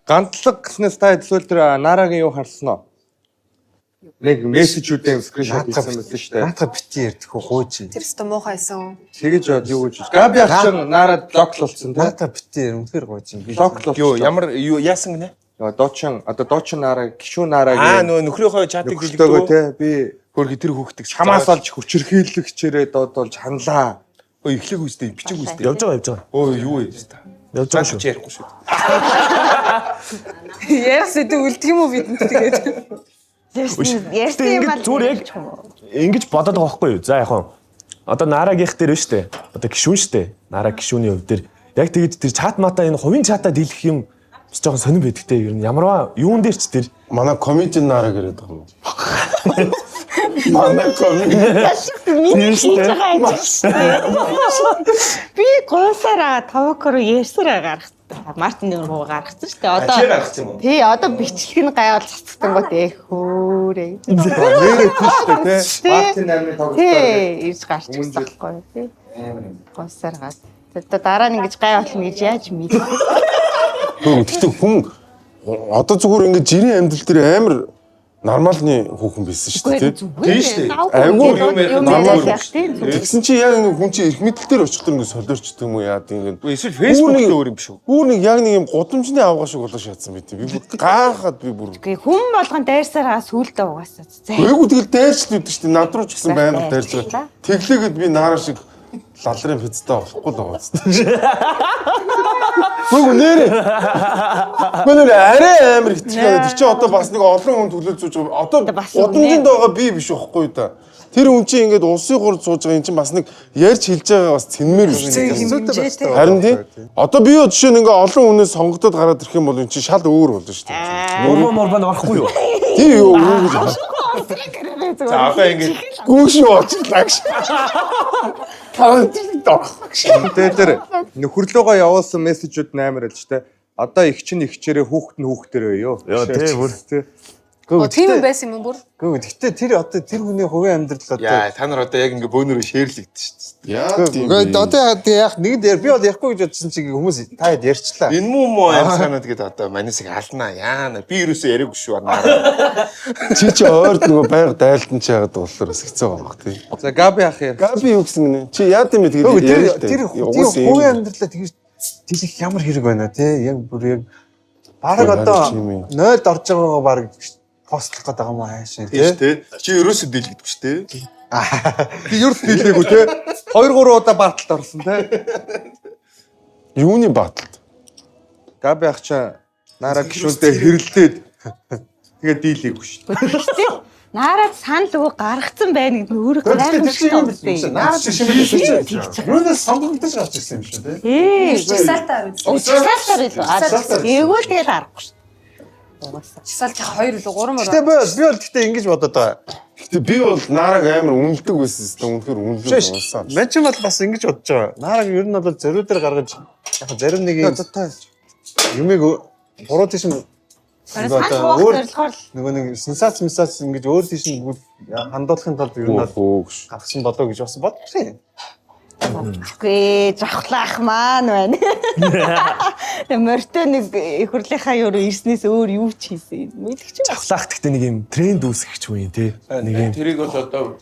Гантлаг гэснээс та эсвэл тэр Нарагийн юу харсан уу? Нэг мессежүүдийн скриншот хийсэн байсан шүү дээ. Наатаа бити ярьдах уу хууч. Тэр өстө муухайсан. Тэгэж бод юу гэж. Габи ахчин Нарад блоклолцсон тий. Наатаа бити үнэхээр гооч юм. Блоклолцсон. Юу ямар юу яасан гинэ? Доочин Нараа, гişүү Нарагийн нөхрийнхөө чатыг хэлдэг тий. Би хөргө тэр хүүхдийг чамаас олж хүчирхийлэгчээрээ додолж ханлаа. Өө эхлэх үстэй бичиг үстэй. Явж байгаа. Өө юу вэ? Явж байгаа шүү. Ярихгүй шүү. Яасаа дэ үлдэх юм уу бидэнд тэгээд. Ярьсан юм аа. Зүгээр яг ингэж бодоод байгаа байхгүй юу? За яг хоо. Одоо Нарагийнх дээр шүү дээ. Одоо гişүүн шүү дээ. Нараг гişүүний хувь дээр яг тэгэж тэр чат мата энэ хувийн чатаа дийлэх юм бас жоохон сонирн байдаг те. Ер нь ямарваа юун дээр ч тэр манай комеди нараа гэдэг юм. Манай комеди. Би гонсараа тавкор ярьсараа гаргах. Мартин дээр руу гаргацсан шүү дээ. Одоо гаргацсан юм уу? Тий, одоо бичлэг нь гайвал цацсан гот хөөрэй. нэрээ тийш тий. Мартин амны тоглолтоор. Тий, ирж гарчихсан байхгүй тий. Гонсараа. Одоо дараа нь ингэж гай болно гэж яаж мэдээ. Гэхдээ хүн одоо зүгээр ингээд жирийн амьдрал дээр амар нормалны хүүхэн байсан шүү дээ тий. Тийм шүү дээ. Айгуу юм нормал. тийм. Тэгсэн чи яг ингээд хүн чи их мэдэл дээр очихдоо ингээд солиорчдөг юм уу яа тийм ингээд. Эсвэл фэйсбүүк дээр өөр юм биш үү? Бүр нэг яг нэг юм гудамжны авгаа шиг болоо шатсан байт. Би гайхаад би бүр. Гэхдээ хүн болгон дайрсараа сүулдэ угаасаа. Эйгүү тэгэл дайрч л үүдэн шүү дээ. Над руу ч гэсэн байнга дайрч байгаа. Тэглээгээд би наараа шиг лалрын пиццтай болохгүй л байгаа зү. Гүг нэрээ. Гүнээр арай амар хитрхээ. Тэр чи одоо бас нэг олон хүн төлөөлж сууж байгаа. Одоо удамжинд байгаа би биш байхгүй да. Тэр хүн чинь ингээд улсын гур сууж байгаа юм чинь бас нэг ярьж хэлж байгаа бас цэнмэр биш. Харин тийм. Одоо би жишээ нь ингээд олон хүнээс сонгогдоод гараад ирэх юм бол эн чинь шал өөр болно шүү дээ. морбан орохгүй юу? Тийм юу гэж. За одоо ингэж Гүүш уучлаа гэж. Тэгээ тэр нөхөрлөгөө явуулсан мессежүүд 8 л ч тий. Одоо их чинь ихчээрээ хүүхэд нь хүүхдэрээ юу. Яа тий бүр тий. Тийм юм байсан юм бүр. Гэхдээ тэр одоо тэр хүний хувийн амьдрал одоо яа та нар одоо яг ингэ бөөнөрөө шеэрлэгдэж шүү дээ. яа тийм. Одоо яг нэг дээр би бол ярихгүй гэж бодсон чинь хүмүүс таад ярьчлаа. Энэ муу амьсгаанууд гээд одоо манисыг алднаа яана. Би юусоо яриаггүй шүү анаа. Чи ойрд нөгөө байга дайлтан ч яагаад болохоор бас хэцүү байгаа бох тий. За Габи ах яа. Габи юу гэсэн гинэ? Чи яа тийм бэ тэгээд Тэр хувийн амьдралаа тэгж тэлэх ямар хэрэг байна те яг бүр яг баг одоо 0-д орж байгаагаа баг постлох гэдэг юм аа хаашаа тий. Чи юусоо дийлгдэх шүү дээ. Би ерөөс дийлээгүй тий. 2-3 удаа барталд орсон тий. юуны баталд? Габи ах чаа Нараа гişүүнтэй хэрэлдээд тэгээд дийлээгүй шүү. Гэхдээ наарад санал өгөө гаргацсан байна гэдэг нь өөрөө гайхамшигтай юм байна. наад чи шимэлсэн. Юунаас сонгогдож гарч ирсэн юм шүү те. Чагсаалтаа үү? Чагсаалтаар илүү. Ээгүүл тэгэл арахгүй шүү. Чагсаалт 2 илүү 3 Гэтэ би бол гэхдээ ингэж бодоод байгаа. Гэтэ би бол Нараг амар үнэлдэг байсан юм. Үнэхээр үнэлж байсан. Мен ч бол бас ингэж бодож байгаа. Нараг ер нь бол зөрүүдээр гаргаж яг зарим нэг юмыг буруу тийш нь өөр нөгөө нэг сенсац ингэж өөр тийш нь хандуулахын тулд ер нь гаргасан болоо гэж бас бодсон. Гэ жавхлаах маань байна. Тэгээ морьтой нэг их хурлынхаа юу ирснээс өөр юу ч хийсэн. Мэдчих ч Завхлаах гэхдээ нэг юм тренд үүсгэж үе тий. Нэг юм Тэрийг бол одоо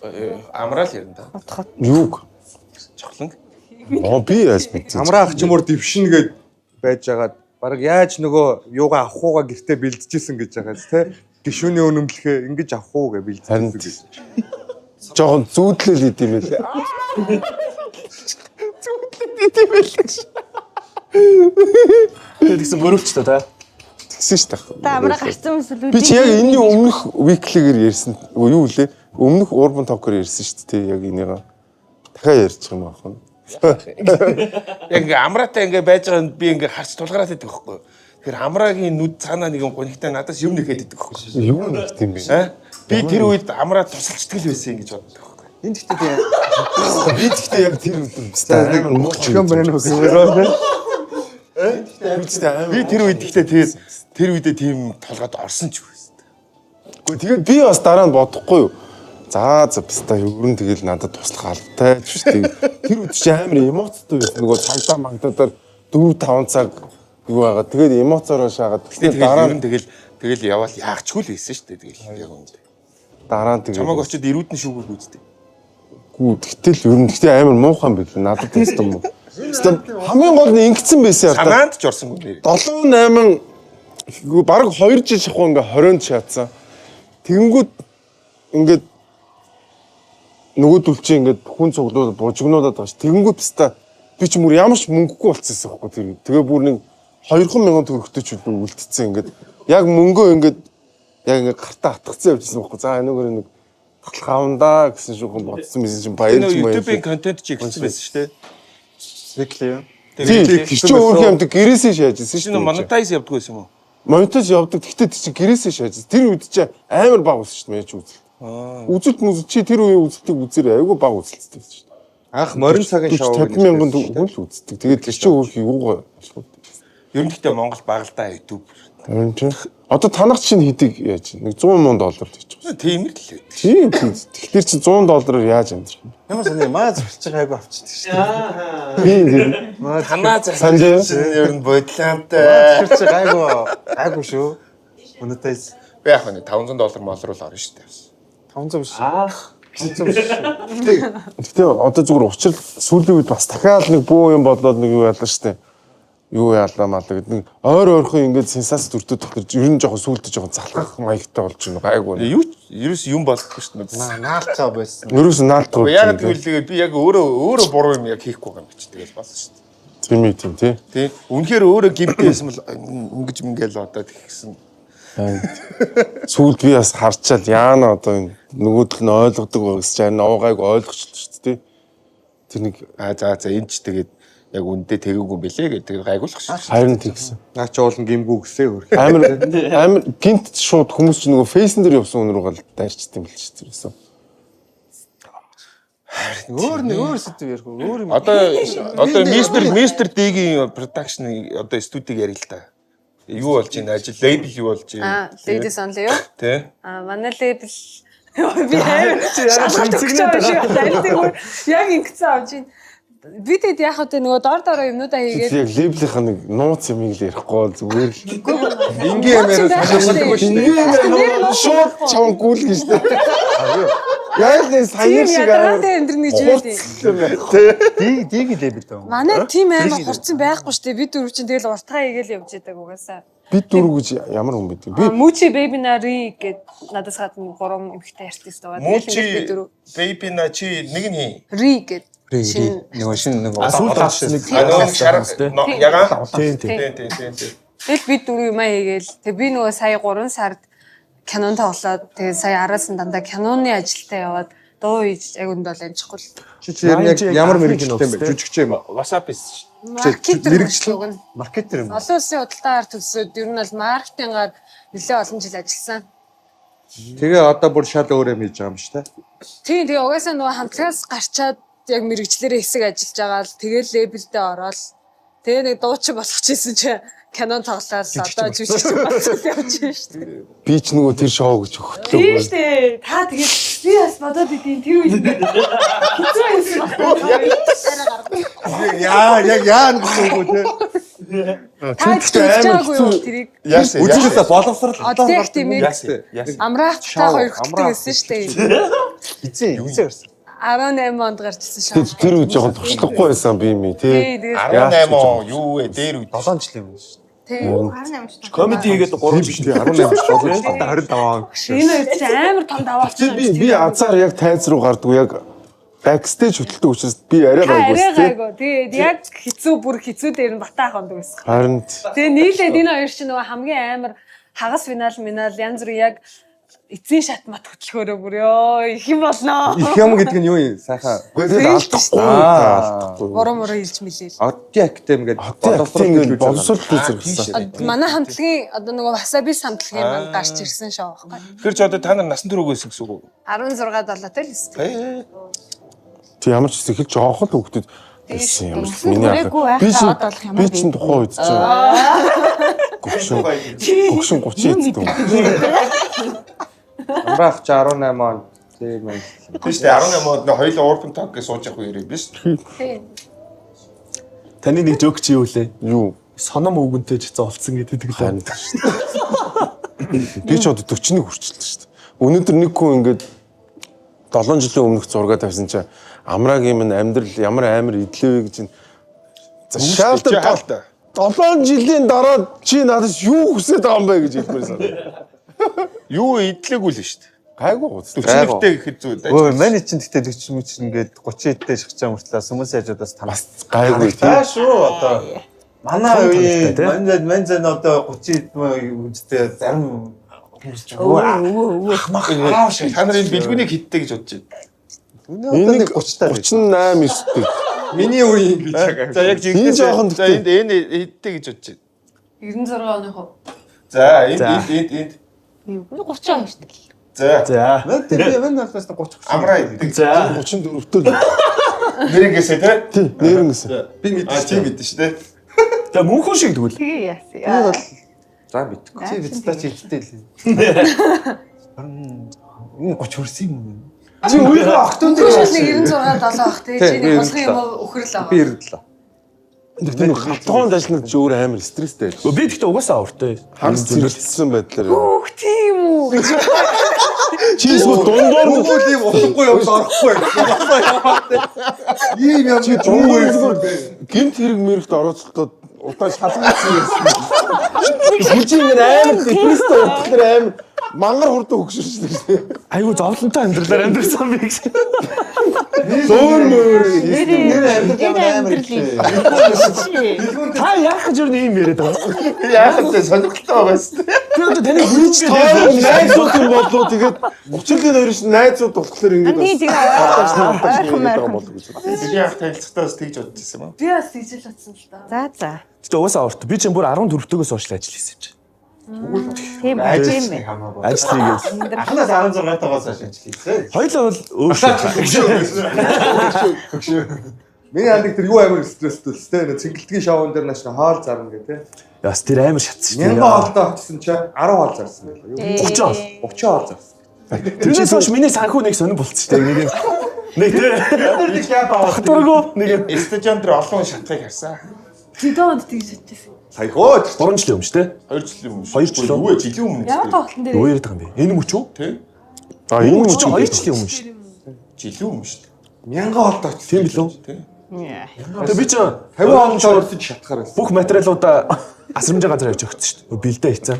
амраал ярина да. Юуг? Чухлан. Би яаж мэдсэн. Амраа ах чимөр дэвшин гээд байж байгаад баг яаж нөгөө юугаа авах уугаа гэртээ бэлдэжсэн гэж байгаас те гişүүний өнөмлөхөө ингэж авах уу гэж бэлдсэн гэж. Жохон зүүдлэл идэм байлээ. тэгсэн мөрөвч та. Тэгсэн шүү дээ. та амраа гарцсан юмсэл Би чи яг энэний өмнөх weekly-гээр ярьсан. Юу лээ? Өмнөх Urban Talk-оор ярьсан шүү дээ. Яг энийгээ дахиад ярьчих юм аах нь. Яг ингээ амраатай ингээ байж байгаа би ингээ харч тулгараад байдаг байхгүй. Тэр амраагийн нүд цаанаа нэг юм гонхтой надаас юм нэхэд байдаг байхгүй. Юу нэг тийм бэ? Би тэр үед амраа тусалцдаг л байсан гэж боддог байхгүй. Энд гэхдээ яг тэр өдөр амар Чигэн байна уу гэмээр. Би тэр үед ихтэй тэр үедээ тийм толгойд орсон ч байсан. Гэхдээ тэгээд би бас дараа нь бодохгүй юу. За пста ер нь тэгэл надад туслах албатай ч тийм. Тэр үед чи амар эмоцтой байсан. Нөгөө цагдаа магдадаар 4-5 цаг юу байгаа. Тэгээд эмоцоор шаагаад Тэгээд дараа нь тэгэл яваал яагчгүй л байсан шүү дээ. Тэгэл яг үнэ. дараа нь тэгээд Чамаг очиод эрүүд нь шүүгүүг үзтээ. гүү тэгтэл ер нь гэхдээ амар муухан байлаа. Надад тест юм. Хамгийн гол нь ингэсэн байсан юм. Санаанд ч орсон юм нэр. 7-8 бараг 2 жил шахуу ингээ 20-нд шаацсан. Тэгэнгүүт ингээд нөгөөдөл чи ингээд хүн цуглууд бужигнуудад байгаа ш. Тэгэнгүүт пста би ч мөр ямар ч мөнгөгүй болчихсон байхгүй тэр. Тэгээ бүр нэг 2,000 төгрөгтэй ч үлдээ үлдчихсэн ингээд яг мөнгөө ингээд яг ингээд гартаа атгацсан явжсэн байхгүй. За энэгээр нэг татлах авандаа гэсэн шүүхэн бодсон байсан чинь баярч Энэ маяг. YouTube-ийн контент чи ихсэн байсан шүү дээ. Реклам. Тийм чи өөрөө юм гэрээсээ шаажсэн шүү Шинэ дээ. монетайз явдаг байсан юм уу? Монитор явдаг. Гэхдээ чи гэрээсээ шаажсэн. Тэр үед чи амар баг ус шүү дээ чи үзэл. Үзэлт мүзэл чи тэр үеийн үзэлтийг үзэрэй. Айгу баг үзэлттэй шүү дээ. Анх морин цагийн шоу 50,000 хүн л үздэг. Тэгээд тэр чи өөр юугаа болох вэ? Ер нь гэхдээ Монгол багалдаа YouTube. Харин чи одоо танах чинь хэдийг яаж нэг $100,000 хийж байгаа. Тийм л лээ. Тийм. Тэгэхээр чи $100 яаж амьдрах юм? Ямар сони маа зөвлөж байгаа айгу авчдаг шүү дээ. Тийм. Танаа Санжаа. ер нь бодлоомтой. Тэр чи гайгүй шүү. Монетайз Би яг нэг $500 молрол орно шүү дээ. 500 биш. 500 биш. Гэтэ одоо зүгээр учрал сүүлийн үед бас дахиад нэг бөө юм бодлоод нэг юу яалаа штэ. Юу яалаа маа гэдэг нэг ойр ойрхон ингээд сенсац дүртүүд тохир ер нь жоохон сүултээ жоохон залхах маягтай болж байна гайгүй. Юу ерөөс юм болохгүй шүү дээ. Наалтаа байсан. Ерөөс наалтгүй. Яг тэгвэл би яг өөрөө буруу юм яг хийхгүй байгаа юм чи тэгэл болсон шүү дээ. Тийм тий. Тий. Үнэхээр өөрөө гимтээсэн бол ингэж мингээл одоо тэгсэн. Сүүлд би бас харчаал яана одоо энэ нөгөөдөл нь ойлгодог байгаас чинь уугайг ойлгочлоо шүү дээ. Тэр нэг За энэ ч тэгээд яг үндэ тэгээгүй бэлээ гэдэг гайгуулах шүү. харин тэгсэн. Наа чи уулын гимгүү гэсээ хөр. Амар гинт шууд хүмүүс чинь нөгөө фейсэн дээр явсан өнөр гал дайрчт юм л ч тэрсэн. Өөр сэдв ярих уу? Өөр юм. Одоо мистер Д-гийн продакшн одоо студиг ярил л та. Юу болж байна? Ажил лейбл юу болж байна? Ladies Only юу? Тэ? Манай лейбл би яг ингэсэн авч ийн. Би тэгэд яг одоо нөгөө дор юмнуудаа хийгээд Яг лейблийнх нэг нууц юм л ярихгүй бол зүгээр л. Ингийн юмэр Шууд чам гүйлгэн шүү дээ. Яг л саяар шиг ядаргатай амьдрын гэж үү. Дэг лейбл дөө. Манай тим амар хурцсан байхгүй шүү дээ. Бид дөрөв чинь тэгэл уртгаа хийгээл явж байдаг угаасаа. бид дөрөв гэж ямар хүн байдаг. Би Мучи Baby Nari гэд надаас гадна 3 эмэгтэй артист байгаа. Мучи Baby на чи нэг нь хий. Ри гэд. Нөгөө шинэ нөгөө Сүүлд гарсан нэг Нөгөө шар ягаа. Тийм. Тийм. Тэгэл бид дөрөв юмаа хийгээл. Тэг би нөгөө сая 3 сард кинон тоглоод тэгээ сая араас нь дандаа киноны ажилдаа яваад дуу хийж агунд бол амжихгүй л. чи яг ямар мэрэгчлээ юм бэ? Жүжигч юм. WhatsApp-с. Маркетер маркетер юм. олон улсын худалдаагаар төлсөд ер нь бол маркетингаар нэлээд олон жил ажилласан. Тэгээ одоо бүр шал өөр юм хийж байгаа юм шүү дээ. Тийм тэгээ угаасаа нөгөө хамтлагаас гарчаад яг мэрэгчлэрээ хэсэг ажиллаж байгаа л тэгээ лейблдээ ороод тэгээ нэг дуучин болох гэсэн чи кинон тоглоод одоо жүжигч болчихсон явж байна шүү дээ. би ч нөгөө тэр шоу гэж өгтлөө. Тийм шүү дээ. Та тэгээд би бас бодоод идэв тэр үед хэцүү байсан байна. Яа нүггүй те. Та чигчаагүй юу тэрийг Яасан. Үжиглээ боловсрал. одоо яг тийм ээ Яасан. амраах та хоёр хөтөлдөг гэсэн шүү дээ. Эзэн гарсан. 18 онд гарчсан шаа. Тэр үед жоохон туршлахгүй байсан би юм тий. Тэгээд 18 он юу вэ? Дээр үед 7 жил юм шүү. тийм. комеди хийгээд 3 биш тий 18 болов 25 он гэж. Энэ үед чи амар том даваач. Би азар яг тайз руу гардгүй яг бэкстейж хөтөлдөг учраас би арай гайгүй Арай тий. гайгүй. Тэгээд яг хэцүү дээр нь батаах ондог байсан. Харин Тэгээд нийлээд энэ хоёр чинь нөгөө хамгийн амар хагас финал янз бүр яг эцсийн шат мат хөтлөхөөрөө бүр ёо их юм болно. Их юм гэдэг нь юу юм? Сайхан. алдахгүй. Бороо хэлж мэлээл. Одди актем гэдэг Боловсрол боловсрол зэрэгсэн. Манай хамтлагийн одоо нөгөө Wasabi хамтлагийн маань гарч ирсэн шоу байхгүй. Тэгэхээр ч одоо та нар насан турш байсан гэсэн үг үү? 16 далаатай л өстэй. Тэг ямар ч ихэл жоохон л хөвгдөд байсан ямар ч миний Хүрээгүй ах. байхад болох юм Би чинь тухайн үед чинь гөгшин 30 эддэг. Амраах чи 18 он Биш дээ 18-нд нөө хоёул Urban Talk гэж сууж явах үеэр биш. Тийм. Таны нэг жок чи юу лээ? Юу? Соном өвгөнтэй ч золцсон гэдэг л Харин шүү дээ. Би ч одоо 41 хүрчихлээ шүү дээ. Өнөөдөр нэг хүн ингээд 7 жилийн өмнөх зураг тавьсан чинь амраагийн минь амьдрал ямар амар идлээ вэ гэж за шаалтар 7 жилийн дараа чи надаас юу хүсэж байгаа юм бэ гэж хэлмээр санаа. Юу идлээгүй л шүү дээ. Гайгүй гоц. 40-тэй гэхэд зүү дээ. Өө манай чинь тэгтээ 40 мөч ингээд 30-тэй шахчаа мөртлөө сүмээс яжудаас Бас гайгүй тийм. Таа шүү одоо манай үе манзан одоо 30 үедээ зарим Та нарын бэлгүүнийг хиттэй гэж бодож байна. энэ нэг 30 таа 38 9-тэй. миний үе гэж байгаа. За яг Энэ жоохон за энэ хиттэй гэж бодож байна. 96 оны хов. За энд 30 шүү дээ. за За. Мэн надаас 30. амраа иддэг. За. 34-тэй л. Нэрнгээсээ тий. Тийм, нэрнгэсэн. Би мэдээ тийм мэдээ шүү дээ. За мөнхөн шиг тэгвэл. Тэгээ яасан. За мэдгүй. Чи бидтэй чи ихтэй л. Энэ 30 хүрсэн юм уу? Чи өөрөө охтон дээр Түүшээс нэг 96 7 ах тий. Чи нэг босгох юм уу өхрөл байгаа. Би ирлээ. Тэр нэг хатгоон дажнад ч өөр амар стресстэй байж. Би тэгтээ угаасаа уртай. Ханс зэрэгцсэн байдлаар. Хөөх тийм үү гэж. Чи эсвэл дундуур нь Бүгд ийм утгагүй явж орохгүй. Ийм юм чи гинт хэрэг мэрэгт орооцолтод удаа шалгацсан байсан. Хүчиг амар депресстэй утгаар амар мангар хурдан хөгшөрчтэй. Айгу зовлонтой амьдралаар амьдсан би гэж. Зөөр мөр. нэр амьдрал Та яах гэж ийм яриад байгаа? Яах вэ сонирхолтой байгаа шүү дээ. Би одоо таны хүлээж Найзууд юм болоо тэгээд 30-ийн хоёрын найзууд болохоор ингэж Би тэгээ болов гэж. Би яах танилцахтаас тэгж бодож ирсэн юм. Би бас тийж л утсан л да. За. Тэгтээ угаасаа урт. Би ч бүр 14-төгөөс хойш ажил хийсэн чинь. Тийм үү. Тийм ээ. Ажил хийгээд. Анхнаас 16-таагаас хойш ажилласан. Хоёлаа бол өөр. Миний хандаг тэр юу амар стресстэй л тэ цэнгэлтгийн шоуун дээр нааш хаал зарна гэ тэ. Яс тэр амар шатсан шүү дээ. 1000 хоолтой очсон чи 10 хоол зарсан байлаа. 30 хоол. 30 хоол зарсан. Тэрнээс хойш миний санхүү нэг сонир болчихсон шүү дээ. Нэг тэ. Тэр яг аваад Дургу нэг Стадион дээр олон шатхыг харсан. Тэдөөнд тэгж шатчихсан. Саяхоо 3 жилийн өмнө шүү дээ. 2 жилийн өмнө. 2 жилийн Юу вэ жилийн өмнө? Ямар тоглолтын дээр Юу яриад байгаа юм бэ? Энэ мөч үү? Тий. А энэ Мөч мөч 2 жилийн өмнө шүү. Жилийн өмнө шүү дээ. 1000 хоолтой очсон. Тийм билүү? Тий. Тэгээ би ч 50 хоолтой орсон шатхаар байсан. бүх материалуудаа асрамжаа газар явж өгсөн шүү дээ. Бэлдээ хийцэн.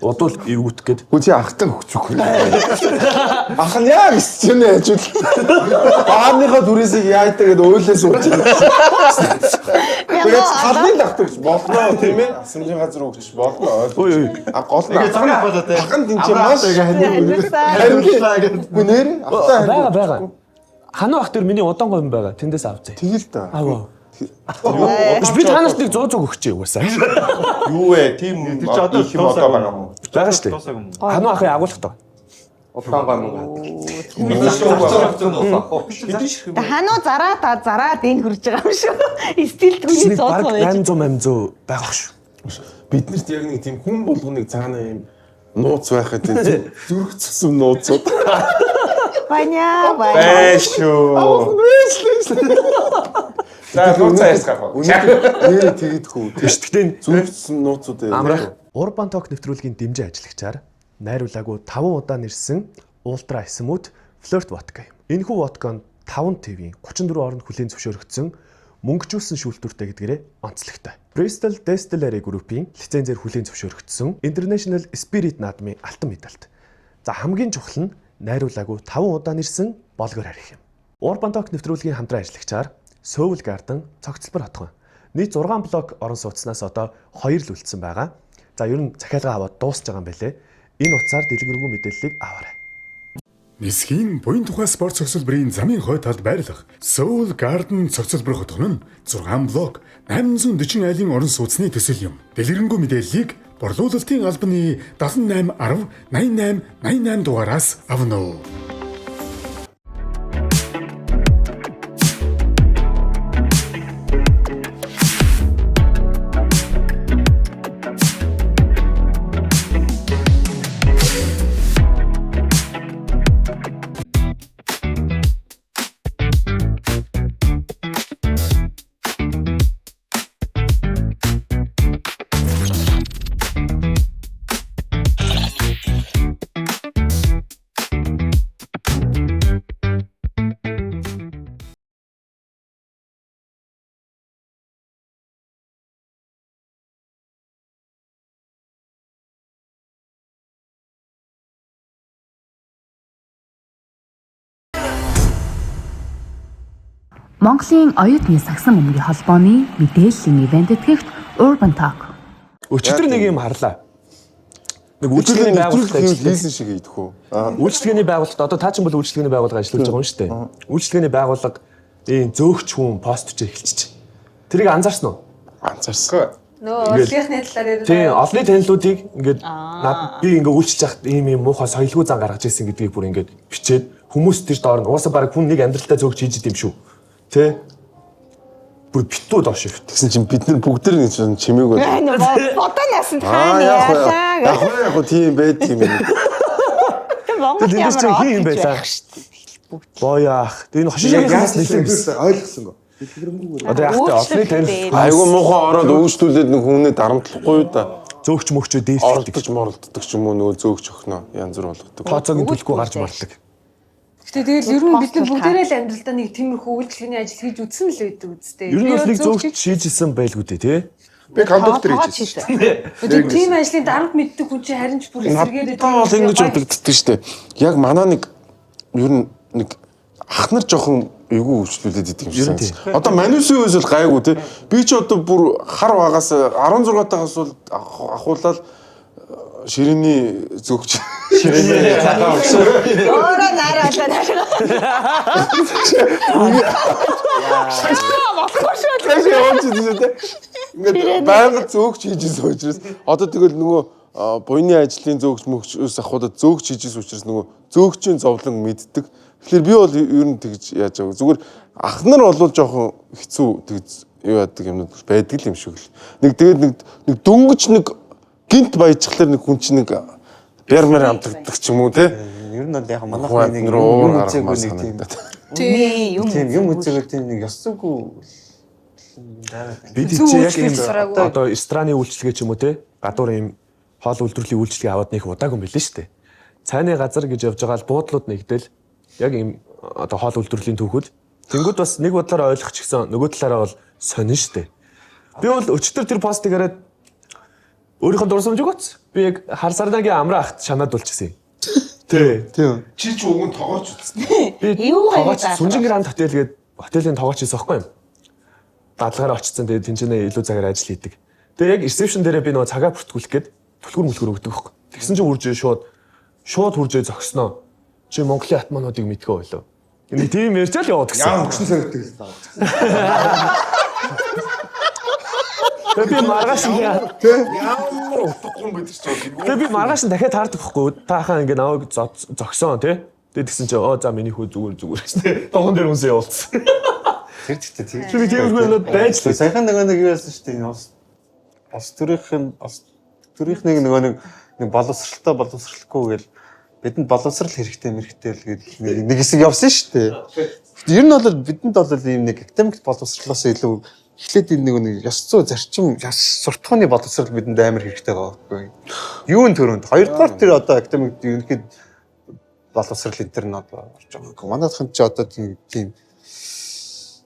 Удвал эвгүүтэх гээд. Гү чи ахтай хөгжөх үү? Ах нь яа гэж юм яажул. Бааныхаа дүрээсийг яайтаа гэд ойлоо сууж байна. Тэгээд халны давтагч болно тийм ээ. Асрамжийн газар өгч болно. Ой. А гол нь цагаан болоо тэ. ахын тэнцээ маш харин гүнээр ахтай Бага. Ханаа ах тэр миний удаан гом байгаа. Тэндээс авцээ. тэгэл та. Аа. Би танаас нэг 100 өгчээ угаасаа. Юу вэ? Тийм чи одоо их юм одоо байгаа юм уу? Бага шүү дээ. Ханаа ахыг агуулах таа. Удаан гом. Хануу зараад энд хүрж байгаа юм шүү. Стил түүний Баг зооцоо байж. 800 байх шүү. Биднэрт яг нэг тийм хүн болгоныг цаана юм нууц байхад тийм зүрх цэсэм нууцууд. Баня. Байшгүй. За нууцаа ясгах. Нэр тэгэд хүү. Тэгтээ Зүрх цэсэм нууцууд амрах Urban Talk нэвтрүүлгийн дэмжин ажиллагчаар найруулаагүй 5 удаа нэрсэн Ultra Smooth Flirt Vodka юм. Энэхүү водканд 5 TV 34 орнд хүлээн зөвшөөрөгдсөн мөнгөжүүлсэн шүүлтүүртэй гэдгээрээ онцлогтой. Bristol Distillery Group-ийн лицензээр хүлээн зөвшөөрөгдсөн International Spirit наадмын алтан медальт. За хамгийн чухал нь найруулаагүй 5 удаа нэрсэн болгоор харих юм. Urban Talk нэвтрүүлгийн хамтран ажиллагчаар Soul Garden цогцлбор хотгон нийт 6 блок орон сууцнаас одоо 2 л үлдсэн байгаа. За ер нь захиалга аваад дуусж байгаа юм байлээ. Энэ утсаар дэлгэрэнгүй мэдээллийг аваарай. Нисхийн буян тухай спорт цогцлборын замын хой талд байрлах Soul Garden цогцлбор хотгон нь 6 блок 840 айлын орон сууцны төсөл юм. Дэлгэрэнгүй мэдээллийг борлуулалтын албаны 78 10 88 88 дугаараас авна. Монголын оюутны сагсан бөмбөгийн холбооны мэдээллийн ивент этгэгч Urban Talk. Өчигдөр нэг юм харлаа. Нэг үйлчлэгээний байгууллагад хийсэн шиг идэх үү? Үйлчлэгээний байгууллагад одоо та чинь бол үйлчлэгээний байгууллага ажиллаж байгаа юм шүү дээ. Үйлчлэгээний байгууллага ийм зөөгч хүн пост ч эхэлчих. Тэрийг анзаарсан уу? Анзаарсан. Нөө орлынхны талаар ярьж Тийм, олонний танилуудыг ингээд би ингээд үйлчилж яхад ийм муухай соёлгүй зан гаргаж ирсэн гэдгийг бүр ингээд бичээд хүмүүс тэр доор нь уусаа баг хүн нэг амьдралтаа зөөгч хийж идэм шүү. Тэ? Бүр битүү доош ив. Тэгсэн чинь бид нар бүгд нэг чимээг бол. Бодоо насан таа яалаа. Яг тийм байд юм. Монгол ямар юм байлаа. Боёах. Тэр энэ хошин шагнаас нэлээд ойлгосон гоо. одоо яг тэ олонний танил Айгу муухай ороод өгөөжтүүлээд нэг хүмүүний дарамтлахгүй юу да. зөөгч мөгчөө дээшлдэг. Оролдож моролддог ч юм уу нөгөө зөөгч өхнөө янз бүр болгодог. Тооцоогийн төлөвгүй гарч мардаг. Гэтэ тэгэл ер нь бид нар бүгдээрээ л амьдралдаа нэг тиймэрхүү үйлчлэгээний ажил хийж үзсэн л байдаг үстэй. Ер нь бол нэг зөөгч шийдсэн байлгүй дээ тий. Би кондуктор хийжсэн. Тэгээд тийм ажлын дарамт мэддэг хүн чинь харин ч бүр эсэргээрээ Бол ингэж бодогддог штэ. Яг манаа нэг ер нь нэг ах нар жоохон эйгүү хөвчлүүлээд идэг юм шиг санагдсан. Одоо манусын үеэс бол гайгүй тий. Би ч одоо бүр хар багаас 16 тагаас бол ахуулаад ширээний зөөгч ширээний хатаа өгсөн. Өөрөө нараа Ингээд байнга зөөгч хийжсэн учраас одоо тэгэл нөгөө буйны ажлын зөөгч мөгчөөс ахуудад зөөгч хийжсэн учраас нөгөө зөөгчийн зовлон мэддэг. Тэгэхээр би бол ер нь тэгж яаж байгаа. Зүгээр ах нар бол жоохон хэцүү тэгж юу яадаг юмнууд байдаг юм шиг л. Нэг тэгээд нэг дөнгөж нэг гинт баяжхлаар нэг хүн чинь нэг бэрмэр амтагддаг ч юм уу те. Ер нь бол яг манайх нэг юм үзээгүй нэг тийм юм үзээгүй тийм нэг ёс зүйгүй бид чи яг ийм одоо страны үйлчлэгээ ч юм уу те гадуур ийм хоол үйлдвэрлэлийн үйлчлэгээ аваад нэг удаагүй юм билээ шүү дээ. Цайны газар гэж явж байгаа л буудлууд нэгдэл яг ийм одоо хоол үйлдвэрлэлийн түүхүүд тэнгууд бас нэг бодлоор ойлгох ч гэсэн нөгөө талаараа бол сонин шүү дээ. Би бол өчтөр тэр постыг хараад өөрийнхөө дурсамжийг гоц. Би яг хар сарнагийн амраа ахт шанаад болчихсон юм. Тийм. Чи ч уг нь тоогооч үзсэн. Би тоогооч Сүнжингэр хамт хотелийн тоогооч хийсэн байхгүй юм. Дадлахаар очсон. Тэгээд тэнцэнэ илүү цагаар ажил хийдэг. Тэгээд яг ресепшн дээрээ би нөгөө цагаа бүртгүүлэх гээд түлхүүр өгдөг байхгүй. Тэгсэн чинь үржээ шууд хүржээ зогсноо. Чи Монголын атмануудыг мэдгүй байлаа. Энд тийм ярьчаал яваад гисэн. Яа өгсөн санагддаг л таа. Би маргааш Ямар утгагүй юм бэ ч юм. Тэгээ би маргааш дахиад таардаг байхгүй. Та хаа ингэ наваг зогсон тий. Тэгээд тэгсэн чинь за миний хүү зүгээр гэсэн. Тогон дээр үнсээ явуулсан. тэр гэхдээ тийм. Би тиймэрхүү юмуд байж л. Саяхан нэг юу яасан шүү дээ. Ос төрийнхнийг нэг боловсралгүй гэл бидэнд боловсрал хэрэгтэй мэрэгтэй л гэдэг нэг хэсэг явсан шүү дээ. Ер нь бол бидэнд бол ийм нэг академик боловсралаас илүү эхлээд нэг ёс зүй зарчим суртахууны боловсрал бидэнд амар хэрэгтэй байгаа байхгүй. Юун төрөнд хоёрдугаар тэр одоо академик ерөнхийд боловсрал энэ нь одоо орж байгаа. Манайхан ч одоо тийм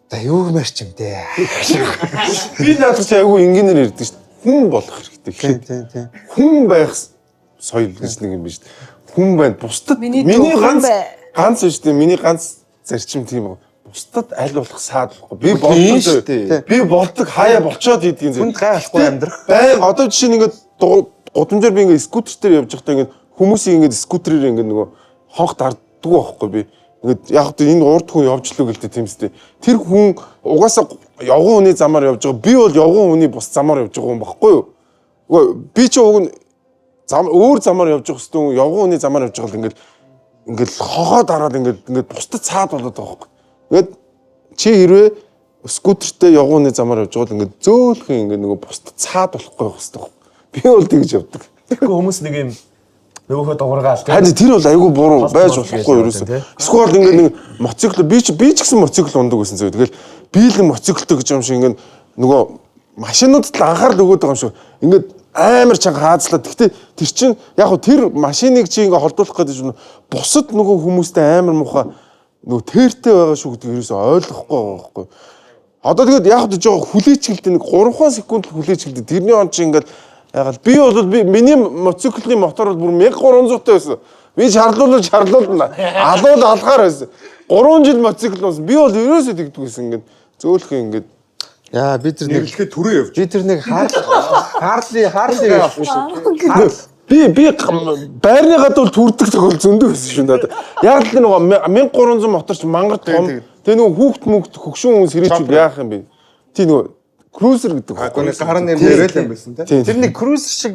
да юу мэрч юм дээ. Би надад ч айгүй инженеэр ирдэг шүү дээ. Хүн болох хэрэгтэй. Тийм. Хүн байх соёл гэж нэг юм биш. Хүн байна. Бусдад миний ганц шүү дээ. Миний ганц зарчим тийм байна. Бусдад аль болох саад болохгүй. Би болдог хаяа болчоод идэх юм. Хүнд гайхахгүй амьдрах. Баян одоо жишээ нь ингээд гудамжаар би ингээд скутерээр явж байхдаа ингээд хүмүүсийн ингээд скутерээр ингээд нөгөө хонх дарддаг байхгүй би. Ингээд яг одоо энэ урд хүн явж лөө гэлтэй тиймстэй. Тэр хүн угаасаа явган хүний замаар явж байгаа. Би бол явган хүний бус замаар явж байгаа юм баггүй юу? Би ч уг нь өөр замаар явж байгаа хэвээр явган хүний замаар явж байгаа л ингээд хогоо дараад ингээд бусдад цаад болоод байгаа байхгүй. Ингээд чи хэрвээ скутертэй явган хүний замаар явж байгаа л ингээд зөөлхөн ингээд нөгөө бусдад цаад болохгүй байх хэвээр. Би бол тэгж явдаг. Тэгэхгүй хүмүүс нэг юм нөгөөхөө дуургаал тийм. Харин тэр бол айгүй буруу байж болохгүй ерөөсөө. Эсвэл ингээд нэг моцикл би ч гэсэн моцикл ундаг гэсэн зүйл. Тэгэл би л моциклтэй гэж юм шиг ингээд нөгөө машинуудад л анхаарал өгöd байгаа юм шиг. Ингээд амар чанга хаацлаа. Гэхдээ тэр чинь яг хөө тэр машиныг чи ингээд холдуулах гэдэг чинь бусад нөгөө хүмүүстэй амар муухай нөгөө тэртэй байгаа шүү гэдэг ерөөсөө ойлгохгүй байгаа байхгүй. Одоо тэгээд яг хөө жоо хүлээчгэлтэй нэг 3 секунд л хүлээчгэлтэй. Тэрний он чи ингээд ягаад би миний моциклын мотор бол бүр 1300 таа байсан. Би шарлуулна. Алуул алгаар байсан. 3 жил мотоцикл уусан. Би бол ерөөсөө тэгдэг байсан ингээд зөөлхөө ингээд Яа бид тэр нэг нэрлэхэд түрээ явж. би тэр нэг Харли авсан шүү. би байрны гадуул түрдэг тохиол зөндөө байсан шүү надад. Яг л нэг 1300 моторч мангар том. Тэгээ нөгөө хүүхд мөнгө хөгшин хүмүүс хэрэгжүүл яах юм бэ? Тий нөгөө крузер гэдэг. Гүн гарын нэрэл юм байсан те. Тэр нэг крузер шиг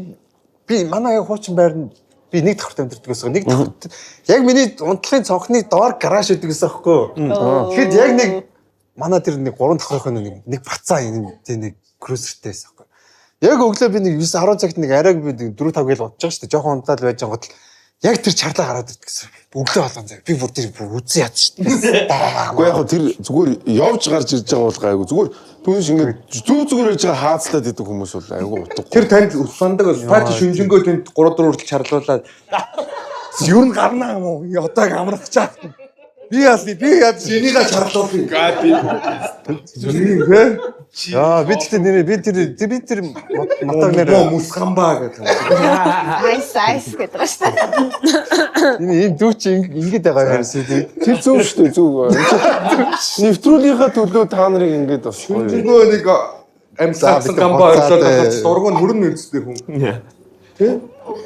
би манай яг хуучин байранд би нэг давхарт амьдэрдэг байсан. Нэг давхарт яг миний унтлахын цонхны доор гараж өгдөг гэсэн аахгүй. Тэгэхэд яг нэг манай тэр нэг 3 давхрын нэг бацаа юм тийм нэг крузертэй байсан аахгүй. Яг өглөө би нэг 9 10 цагт нэг арайг би 4 5 гээл удаж байгаа шүү дээ. Жохон унтаад байж байгаа гот яг тэр чарлаа гараад ирдэг гэсэн. Өглөө болгон зав. Би бүр тэр үзэн яд шүү дээ. Уу яг тэр зүгээр явж гарч ирж байгаа бол гайгүй зүгээр түүнш ингээд зүгээр ирж байгаа хаацлаад идэг хүмүүс бол айгүй утгагүй. Тэр танд усландаг пати шүнжэнгөө тэнд 3 4 хүртэл чарлуулаад юу н гарнаа юм уу? Одоо амрах чаа. Би яад энийгээ чарлуулах. Яа би тэр мотог нэр мусхамбаа гэдэг. Айс гэдэг шүү дээ. энэ дүүч ингэж байгаа юм шиг. Тэр зөв шүү дээ зөв. Нэвтрүүлгийнхаа төлөө та нарыг ингэж бас гоё. Шүнжэнгөө нэг амьсгалсан гамбаа орлоод дургуун мөрөн нэрцтэй хүн. Тэ?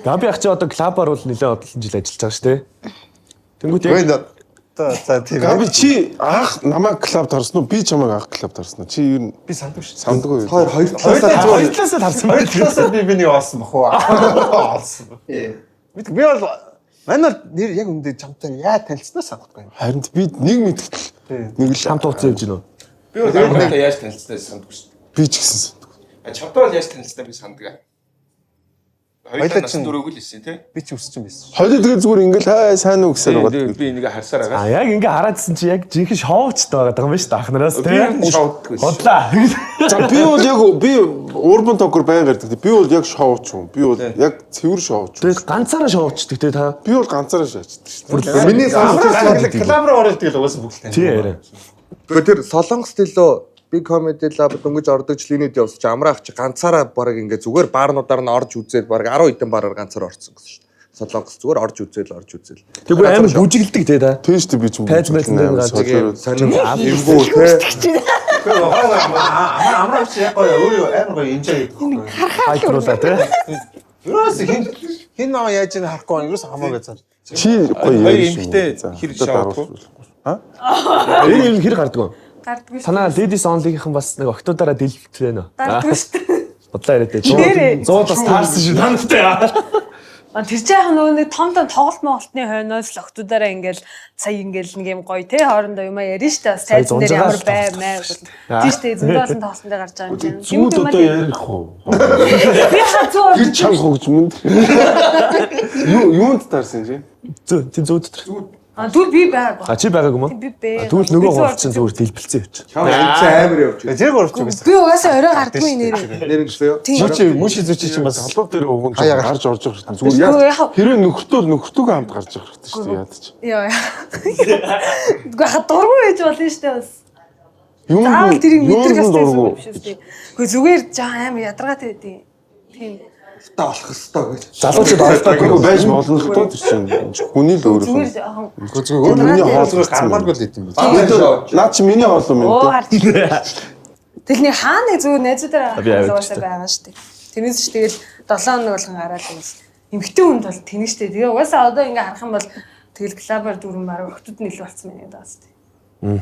Габи ах чи одоо клабаар бол нэлээд олон жил ажиллаж байгаа шүү дээ. Тэнгүүт яг за тийм. Габи чи анх намайг клабд харсан уу? Би чамайг анх клабд харсан уу? Чи ер нь Би сандгүй шүү. сандгүй. хоёр талаасаа харсан байх. Хоёулаасаа би олсон бах уу? Олсон. Би бол манай нэр яг үндэ чамтай яа танилцснаа санахгүй юм. Харин би нэг мэдгэтэл нэг л Хамт ууцсан явж гинөө. Би бол амраатай яаж танилцсан сандгүй шүү би ч гэсэн дээ. Чамтай бол яаж танилцсан би сандгаа. Хоёулаа нас дөрөв л хэлсэн тий. Би ч өсч юм байсан. хоёул тэгээ зүгээр ингээл хай сайн уу гэсээр байгаа. Би энийг харсаар байгаа. А яг ингээ хараадсэн чи яг жинхэнэ шоучтай байгаа юм байна шүү дээ ахнараас тий. Шоуддаг байсан. Бодлаа. За би бол яг би урбан токер байнга ирдэг. Би бол яг шоуч юм. Би бол яг цэвэр шоуч. Тэгээд ганцаараа шоучдаг тий та. Би бол ганцаараа шаачдаг шүү. Миний сонсож Клаб руу ороод тэгэл угаасаа бүгд тань. Тий яриа. Гэхдээ тэр Солонгос төлөө Big Comedy Lab дөнгөж ордог жилийнүүд явсч амраах чи ганцаараа бараг ингээ зүгээр баарнуудаар нь орж үзээд бараг 10 хэдэн баараар ганцаар орсон гэсэн шүү дээ. Солонгос зүгээр орж үзээл. Тэгвэл амар бүжиглдэг тий та. Тийм шүү би ч юм. Тайз мэдэн Тэгээ сонин эвгүй те. Амраач яг гоё амар гоё инжээ хийх. Хайтруулаа тий. Юус хин наа яаж ин харахгүй юус хамаагүй цаа. Чи гоё Хоёр яа. эмхтэй хэр шоуддаг. Энэ юм хэр гардаг вэ? Гардгүй шүү. Танаа Ladies Only-ийнхэн бас нэг октоудаараа дэлбэлт байна уу? Гардгүй шүү. Бодлоо яриад дээ. Нэрээ. 100 бас таарсан шүү тантай. Тэр жаахан нөгөө нэг том тоглолт моголтны хойноос л октоудаараа ингээл сая ингээл нэг юм гоё те хоорондоо юм ярина штэ бас тайзан дээр ямар баймаа гэл тийм штэ зөндөө олон тоглолтонд гарч байгаа юм чинь. Зүуд одоо ярих уу? Би хазуу Тэр чанга хөгжмөнд. Юунд таарсан чи? Тийм зүүд дотор. Түл би байгааг. А чи байгаагүй юм уу? Би бэ. Тэгвэл нөгөө гурвчин зүгээр дэлбэлцэн явчих. амар явж. Тэр гурвч юм байсан. Би угаасаа орой гардгүй нэрээ. Нэр гэсэн юу? Чи мөши зүчи чи бас Халуун дээр өгөн гарч орж байгаа шүү. Зүгээр яа. Хэрэг нөхөртөө хамт гарч байгаа хэрэгтэй шүү яад чи. Яа. Гэхдээ дургүй байж болно штэ бас. Юм Заавал тэрийг мэдрэх хэрэгтэй дургу. юм шүү дээ. Гэхдээ зүгээр жаа амар ядаргаатай байдیں۔ Тийм. Та болох хэвээр гэж. Залуучууд оролдоогүй байж болно л тоо тэр чинь. Хүний л өөр. Зүгээр жоохон. Зүгээр миний хоолой гармааргүй л идэм. Наа чи миний хоолой юм Оо дээ. харж. Тэгэл нэг хааны зүгээр найзуудаараа Би аваад хаваасаа байгаа штэ. Тэрнээс ч тэгэл 7 хоног болгон гараад байвал эмхтэн хүнд бол тэнэг штэ. Тэгээ угаасаа одоо ингээ харах юм бол тэгэл клабар дүүрэн бараг охтууд нь илүү болсон байна даа штэ. Юу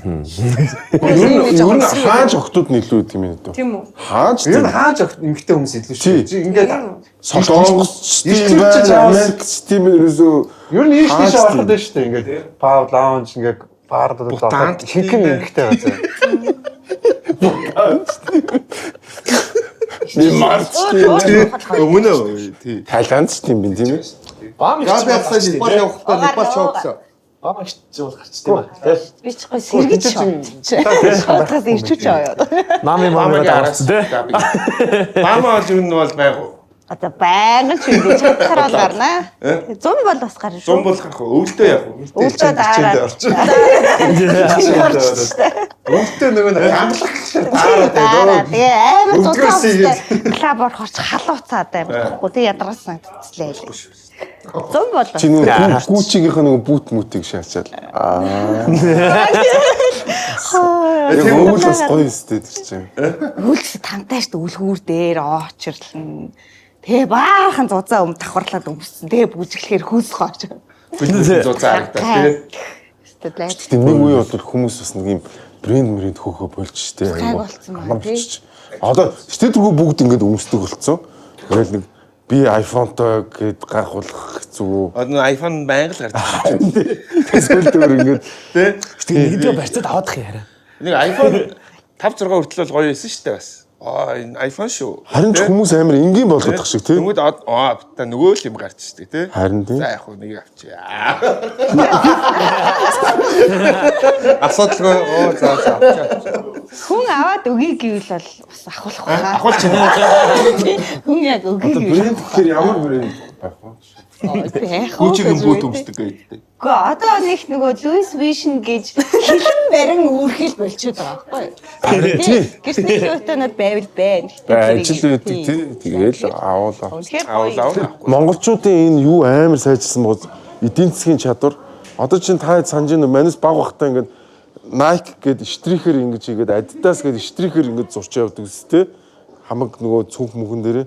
н хааж охтууд нь илүү идэм юм дээ. Тийм үү? Хааж Ер нь хааж эмхтэй хүмүүс илүү шүү. Чи ингээд Солонгос стил байна, Америк стил ерөөсөө ер нь ийш тийш ороход байна шүү дээ. Ингээд паб лаунж ингээд баард одоо хинхэн эмхтэй байгаа. би марч Өмнө үү? Тий. Тайланд стил юм тийм ээ. Баам их Яг яасан Непал явахдаа Непал шоугсан. баам их ч бол гарч тийм аа. Тэ. Би ч гоё сэргэж шоо. Отгоос ирчүүч аваад. Мами дараасан тий. Баамаа л юу нь бол байгуу. Одоо байнга ч үгүй чадхаар бол гарнаа. Зум бол бас гарна шүү. Зам болох ах өвөлдөө яах вэ? Өвлөө дараа. Өвдөө нөгөө амлах гэж Дараа. Тэгээ амар дутаа. Клаб орохоор ч халууцаад амар тахгүй. Тэг ядарсан гэдэлээ. 100 болоо. Чи нөгөө гүүчигийнх нөгөө бүүт мүтийг шаачаал. Яг өвөл бас гоё өстэй тэр чинь. Үлс тамтай шүү дээ үлгүүр дээр оочрлон. Тэгээ баахан зузаа давхарлаад өмссөн. Тэгээ бүжиглэхээр хүйс хооч. Бидний зузаа харагдаа тий. Гэтэ нэг үе бол хүмүүс бас нэг юм брэнд хөөхө болж штэ. Амар болцсон. Одоо стедэргүй бүгд ингэж өмсдөг болцсон. Тэгэл нэг би iPhone-той гээд гайхуулах зүг. Одоо iPhone байнга л гарч ирж Эсвэл дөр ингэж тий. Тэгээ видео барьцаад аваадах юм яриа. Нэг iPhone 5 6 хүртэл бол гоё байсан шүү дээ бас. Энэ iPhone шүү. харин ч хүмүүс амар энгийн болгох шиг тий. Тэгмүүд та нөгөө л юм гарч штэ тий. Харин тий. За яг хөө нэг авчи. Асуудалгүй за авчаа. Хүн аваад өгье гэвэл бол бас ахуулах байна. Ахуулч юм. Хүн яг өгье гэвэл. Брэнд гэхээр ямар брэнд байх вэ? Гүүчийн бүүт өмсдөг гэдэг. Гэхдээ одоо нэг нөгөө Louis Vuitton гэж хилэн барин үүрхэл болчиход байгаа байхгүй юу? Гэрсний луутанууд байвал байна. Ажил үүдэг тий. Тэгээл авуулаа. Аваа. Монголчуудын энэ юу амар сайжирсан бол эдийн засгийн чадвар. Одоо чинь та санаж байна манус баг бахтаа ингээд Nike гэдэг штрихер ингэж игээд Adidas гэдэг штрихер ингэж зурч явдаг үстэй. Хамаг нөгөө цүнх мөхөн дээрээ.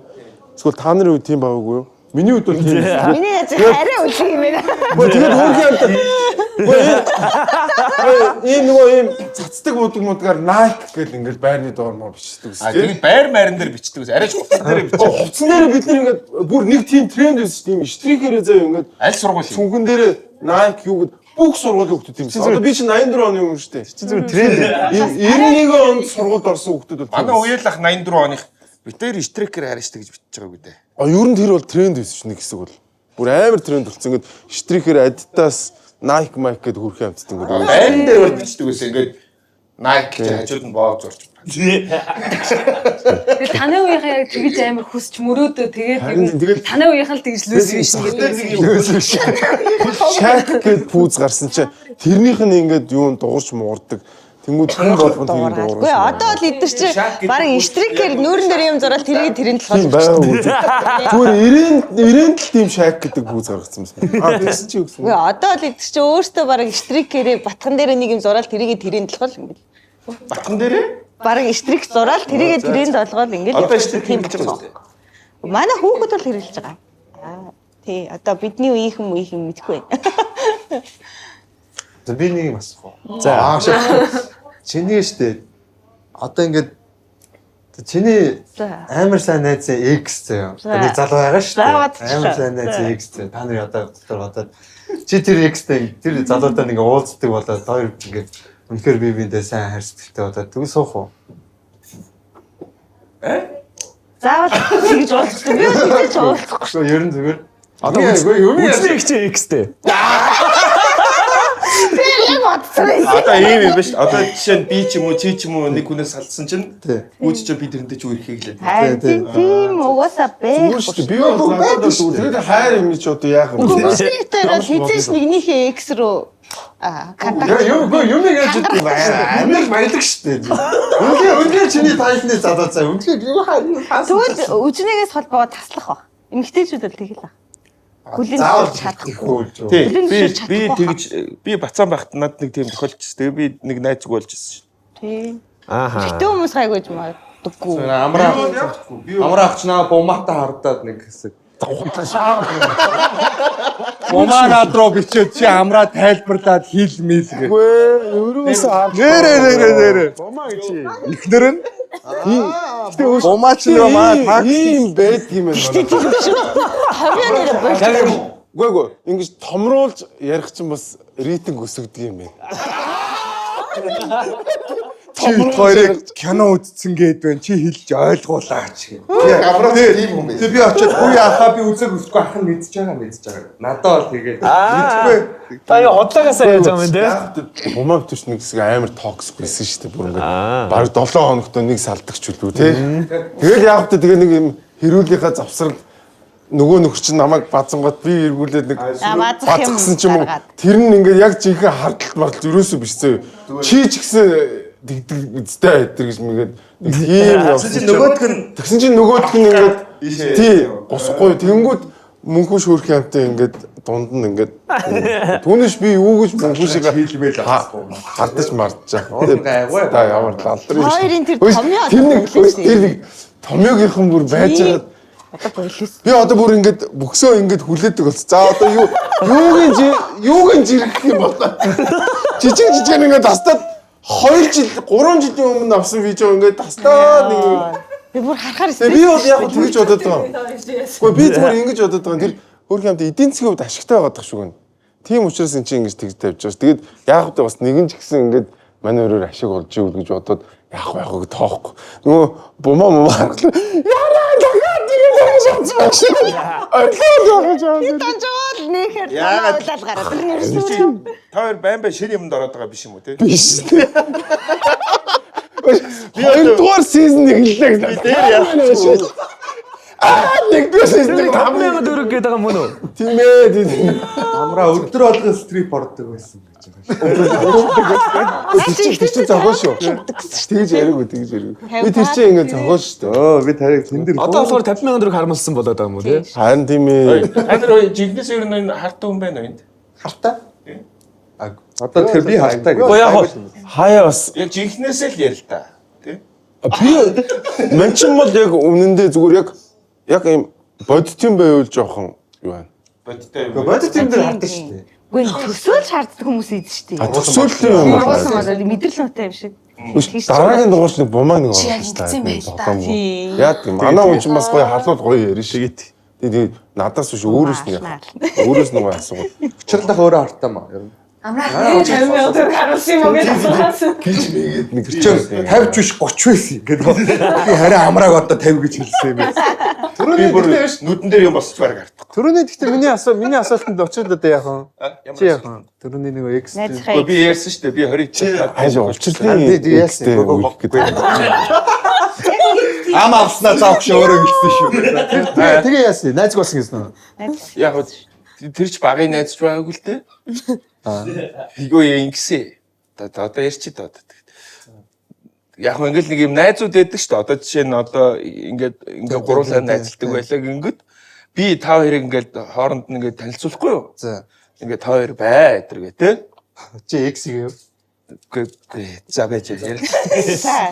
Эсвэл та нарын үед тийм байгаагүй юу? Миний үед бол тийм. Миний яаж хараа үгүй юм байна. Тэгээд хөөрхөн ийм нөгөө ийм цацдаг муудгаар Nike гэл ингээд байрны доормоор бичдэг үстэй. Тэгээд байр марин дээр бичдэг ус. Арайч хувцсан дээр бичдэг. Хувцсан дээр бид нэг ингээд бүр нэг тийм тренд байсан тийм штрихерээ заяа ингээд Аль сургууль юм? цүнхэн дээрээ Nike юу гэдэг бүх сургууль хүүхдүүд юм. Одоо би чинь 84 оны хүн шүү дээ. Чи зүгээр тренд 91 онд сургуульд орсон хүүхдүүд бол. Манай уяалах 84 оных битээр штрикер харьцдаг гэж бичиж байгаагүй дээ. Ер нь тэр бол тренд байсан шүү нэг хэсэг бол. Бүр амар тренд болсон. Ингээд штрихер Adidas, Nike гэдэг хүрхэн амтдаг ингээд. Байран дээр бол бичдэг ус ингээд Nike гэж хажууд нь боог зурч. Тэгээ таны үеийнхээ яг тэгж амар хүсч мөрөөдөө тэгээд таны үеийнх нь тэгж лүүс биш гэдэг. Шак гэд пүүз гарсан чинь тэрнийх нь ингээд юун дуурч муурдаг. Тэнгүүд хүн болгонд тийм дуурах. Үгүй одоо л эдгэр чи барин штрикер нүүрэн дээр юм зураад тэрийг тэрэнд л болгож. Зүгээр 90-нд л тийм шак гэдэг пүүз гаргацсан байна. Тэгсэн чи юу гэсэн. Үгүй одоо л эдгэр чи өөртөө барин штрикерээ батхан дээр нэг юм зураад тэрийг тэрэнд л ингээд. Батхан дээрээ? Барин штрик зураад тэрийг тэрэнд олгоод ингээд. Одоо штрик юм гэж байна. Манай хүүхэд бол хэрэглэж байгаа. Тий одоо бидний үеийнхэн мэдхгүй байна. За би нэг юм асуух. За чиний штэ одоо ингээд чиний амар сайн найз X заяа. Нэг залуу байгаа штэ. Амар сайн найз X заяа. Та нарын одоо дотор бодоод чи тэр X-тэй тэр залуутай нэг уулздаг болоод хоёр ингээд үнэхээр би биндээ сайн харьцдаг болоод түг суух уу? Заавал тэгж уулздаг. Би тэгж уулзахгүй. Ер нь зүгээр. Одоо Үзний их чи X-тэй. Одоо ийм юм биш. Одоо жишээ нь би ч юм уу чи ч юм уу нэг хүнээс салдсан чинь үүч чи би тэрнтэй ч үерхийг лээ. Тийм угаасаа бэ. Би бол надад тэгээд хайр юм чи одоо яах юм бэ? Тэр хизээш нэгнийхээ X рүү контакт. Юм яаж гэдэг байна? Амар баялаг штэ. Үнэхээр чиний тайлны залуу цаа. Үнэхээр юу хаасан. Тэгвэл үжнээс холбоо таслах ба. Эмэгтэйчүүд л тэгэл аа. Хүлэн чадахгүй. Би тэгж би бацаан байхад над нэг тийм тохиолдчихс. Тэгээ би нэг найз зүг болж ирсэн шүү. Тийм. Ааха. Гэтэ хүмүүс хайгууж магадгүй. Амраа авчнаа бумаатай хардаад нэг хэсэг. Бумаа над руу бичээд чи амраа тайлбарлаад хил мэл гэх. Ерөөсөө нэрэ. бомаа гэж. Ихнэр нь бумаа ч нөө маа ийм байдаг юм байна. Хавьяа нэр болчих. Үгүй ингэж томруулж ярих чинь бас рейтинг өсөгдөг юм байна. Чи хоёрыг кино үзсэн гээд байна. Чи хэлж ойлгуулаач гэх. Амраа тийм юм бэ. Тэг би очиод үе ахаа би үзэг үзэхгүй ах нь мэдж байгаа. Надад бол тэгээд мэдгүй. Та яа хотлоогаас яаж байгаа юм бэ? Бумаа битүүч нэг хэсэг амар токсик байсан шүү дээ. Бүр ингээд баг 7 хоногт нэг салдагч үлээ тий. Тэгээд яг та тэгээ нэг юм хэрүүлийнхаа завсрал нөгөө нөхөр чинь намайг базангууд би эргүүлээд нэг базгсан ч юм уу. Тэр нь ингээд яг жинхэнэ хардталт мартал ерөөсөө биш зөө. Чи ч гэсэн дэгдэг үстэй тэр гэж мэгээд тийм явсан чинь нөгөөх нь тэгсэн чинь нөгөөх нь ингээд тий усахгүй тэнгүүд мөнхөш хөрх юмтай ингээд дунд нь ингээд түүнээс би юу гэж мөнхөшийг хийлмэл хардаж мардаж Уур гайгүй. та ямар лалдрын Хоёрын тэр томьёо тэр нэг томьёогийнхан бүр байж байгаа. одоо болис. Би одоо бүр ингээд бөксөө ингээд хүлээдэг болсон. За одоо юугийн жиргэх юм бол жижиг ингээд тастаад 2 жил 3 жилийн өмнө авсан видео ингээд тастаад нэг Би бүр харахаар би бол яг тэгж бодоод байгаа. Гэхдээ би зүгээр ингэж бодоод байгаа. Тэр хөрх юмд эдийн засгийн хувьд ашигтай байгаа дах шүү гэн. Тийм учраас эн чинь ингэж тэгж тавьж байгаа ш. Тэгээд яг хөтэ бас нэгэн ч гэсэн ингээд манай өрөөр ашиг болж ивэл гэж бодоод яах вэ хөөг тоохгүй. Нөгөө бумаа харахлаа. Яараа дахиад тийм шанс байна. би таньжаад нэхэр таалал гараад ирсэн. Та хоёр байн шир юмд ороод байгаа биш юм уу те? Биш. Хоёрдугаар сизон эхэллээ. Би дээр яасан. Нэгдүгээр сизон 5000 төгрөг гээд байгаа мөн үү? тийм ээ. Амраа өдөр болгон стрип ордог байсан гэж байгаа. Тэр чинь зохион шүү. Тэгж яриаггүй. Би тэр чинь ингээд зохион шүү дээ. Өө би тариг тэн дээр Одоо болохоор 50,000 төгрөг харамлсан болоод байгаа юм уу тий? Харин тийм ээ. Ханаар жигнэс ер нь хартай хүн байна уу энд? хартаа. Одоо тэгэхээр би хартаа гэж. Хаяа бас Яг жигнэсээ л ярил та. Тэ? би манчин бол яг үнэндээ зүгээр яг юм бодит юм байвал жоохон юу байна. Бодтой юм. Бодит юм дээр хартаа шүү дээ. Үгүй төсөөл шаарддаг хүмүүс идэв шүү дээ. Төсөөлөл юм байна. Уусаа болоод мэдрэл нутай юм шиг. Дараагийн дугаарч нэг бумаа нэг хэлсэн байл та. Яад юм. Манай хүн чинь бас гоё халуул гоё ярина шигэт. Тэгээд надаас биш өөрөөс нь гоё асуув. Учирлах өөрөө хартаа маа. Ер нь. Амраа 50,000 төгрөг харуулсан юм уу гэж асуусан. Гэж мэгээд нэг Чи 50 биш 30 байсан гэдэг. Би харин амрааг одоо 50 гэж хэлсэн юм байна. Би бүр нүдэн дээр юм босч бараг хартах. Төрөний гэхдээ миний асуултанд очиод одоо яах вэ? Чи яах Ямар. вэ? Төрөний нэг X Гэхдээ би ярьсан шүү дээ. Би 20 хайж улчлалын яасан. үйл гэдэг. Ам авснаа заавч өөрөө хэлсэн шүү. Тэгээ яасан. Найзг болсон гэсэн үү? Яг тэр ч багын найзч байгаагүй л дээ. Хигөө ингэсэн. Одоо ярьчих доо. Яг ингээл нэг юм найзууд байдаг шүү дээ. Одоо жишээ нь одоо ингээд гурлаа найзалдаг байлаа гингүүд би та хоёрыг ингээд хооронд нь ингээд танилцуулахгүй юу? За. Ингээд та хоёр бай гэтэргээ те. Чи X-ийг юу? Үгүй за байж яриа.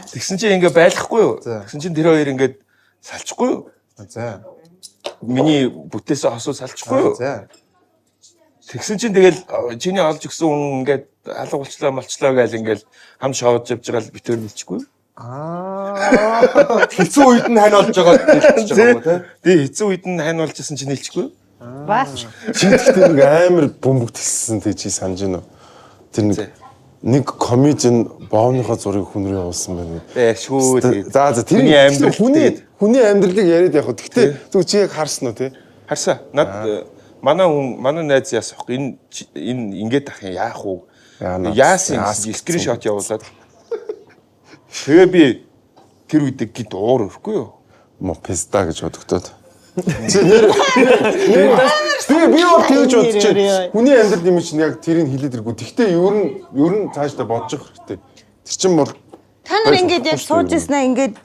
Тэгсэн чинь ингээд байлахгүй юу? Тэгсэн чинь тэр хоёр ингээд салчихгүй юу? За. Миний бүтээсээ хосоо салчихгүй юу? За. Тэгсэн чинь тэгэл чиний олж өгсөн хүн ингээд алга болчлоо гээл ингээд хам шоодж явж байгаа л битээр хэлчихгүй. Хэцүү үед нь хань олж байгаа хэлчихэж байгаа юм тий. Би хэцүү үед нь хань болж исэн чинь хэлчихгүй. Бас Чи тэгтээ нэг амар бөмбөг тэлсэн тий чи санаж байна уу? Тэр нэг комедиан боовныхоо зургийг хүн рүү явуулсан байна. Шүү. За тэр хүний амьдралыг яриад явах. Тэгтээ зүг чи яг харсан уу тий? Харсаа. Над манай найз яасах энэ ингээд ах юм яах уу? Яасан скриншот явуулаад. Тэгээ би тэр үед гид уур өрөхгүй юу? Мо песта гэж бодогдоод. Би бол тэгж бодож байна. Хүний амьдрал юм чинь яг тэрийг хэлээд иргүү. Тэгтээ ер нь цаашдаа бодож явах хэрэгтэй. Тэр чинь бол та нар ингээд яг сууж ирснаа ингээд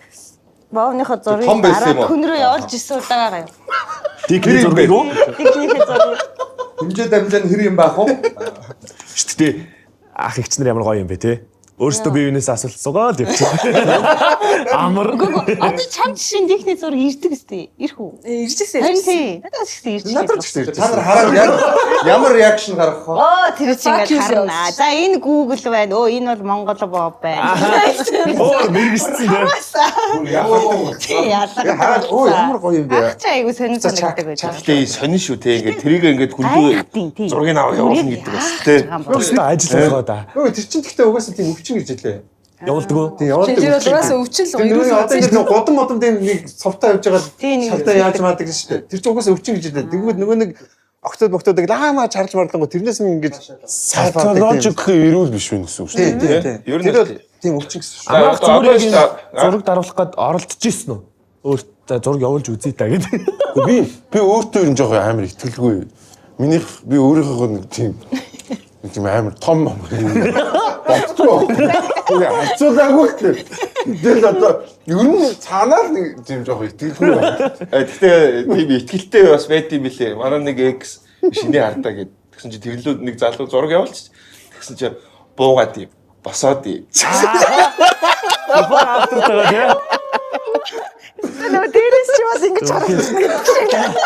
боовныхоо зургийг Том байсан юм уу? хүн рүү явуулж ирсэн удаага юм. Техник зургийг юу? Техникээ зургийг. Хэмжээд амлан хэр юм байх вэ? Шүү дээ. Ах ихч нар ямар гоё юм бэ те? Өөрөөсөө бие биенээс асуулт сугаад явчих. Амар. Одоо чамд шин техник зураг ирдэг өстэй. Ирэх үү? Иржсэн. Харин тий. Надад ч гэсэн ирж Надад ч гэсэн та нар хараад ямар реакшн гаргах вэ? оо тэр чинь ингээд харна. За энэ Google байна. Өө энэ бол Монгол боб байна. Оо мэрэгсэн те. Яалаа. Оо ямар гоё юм бэ? Ачаа айгу сонир санагддаг байж байгаа. Тэгээ сонин шүү те. Ингээд тэрийг ингээд хүлдээ зургийг аваа явуулна гэдэг бас те. Өөрөөсөө ажил болгоо да. Өө тэр чинь гэхдээ угаасаа тийм өвчин гэж хэлээ. Явуулдаг уу? Тийм яваад. Тэр бол угаасаа өвчин л Тэр гоё. одоо ингэ годон модон тийм нэг совтаа явж байгаа. Тийм, нэг Совтаа яаж маадаг шүү дээ. Тэр чинь угаасаа өвчин гэж хэлээ. Тэгвэл нөгөө нэг октод лаамаа чарлж марлангу тэрнээс нь ингэж psychological эрүүл биш вэ гэсэн үг шүү дээ. Тийм. Ер нь Тэр бол тийм өвчин гэсэн шүү. Амрах зүгээр зураг даруулах гээд оролдож ирсэн үү? Өөртөө зураг явуулж үзье та гэдэг. Би өөртөө ер нь жоохон амар итгэлгүй. Би өөрийнхөө нэг тийм амар том Үгүй хацуулаагүй гэх. Тэгэл одоо ер нь цаанаар нэг юм жоох итгэлгүй байна. Гэхдээ тийм ихтгэлтэй бас байт юм билээ. Манай нэг экс шинэ хардаа гэд. Тэгсэн чи тэрлүүд нэг залуу зураг явуулчих. Тэгсэн чи буугаад юм. Босоод юм. Нөө дээрээс чи бас ингэж харагдана.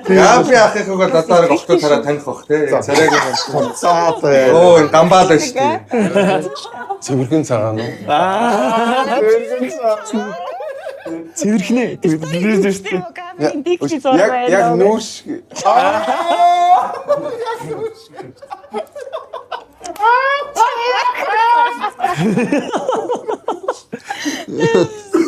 Яаби ахихыг бол одоо октод тараа таних бах те. Царайг юм. Оо энэ гамбаал байна шүү дээ. Цэвэрхэн цагаан уу? Цэвэрхнээ. Яг нүүш.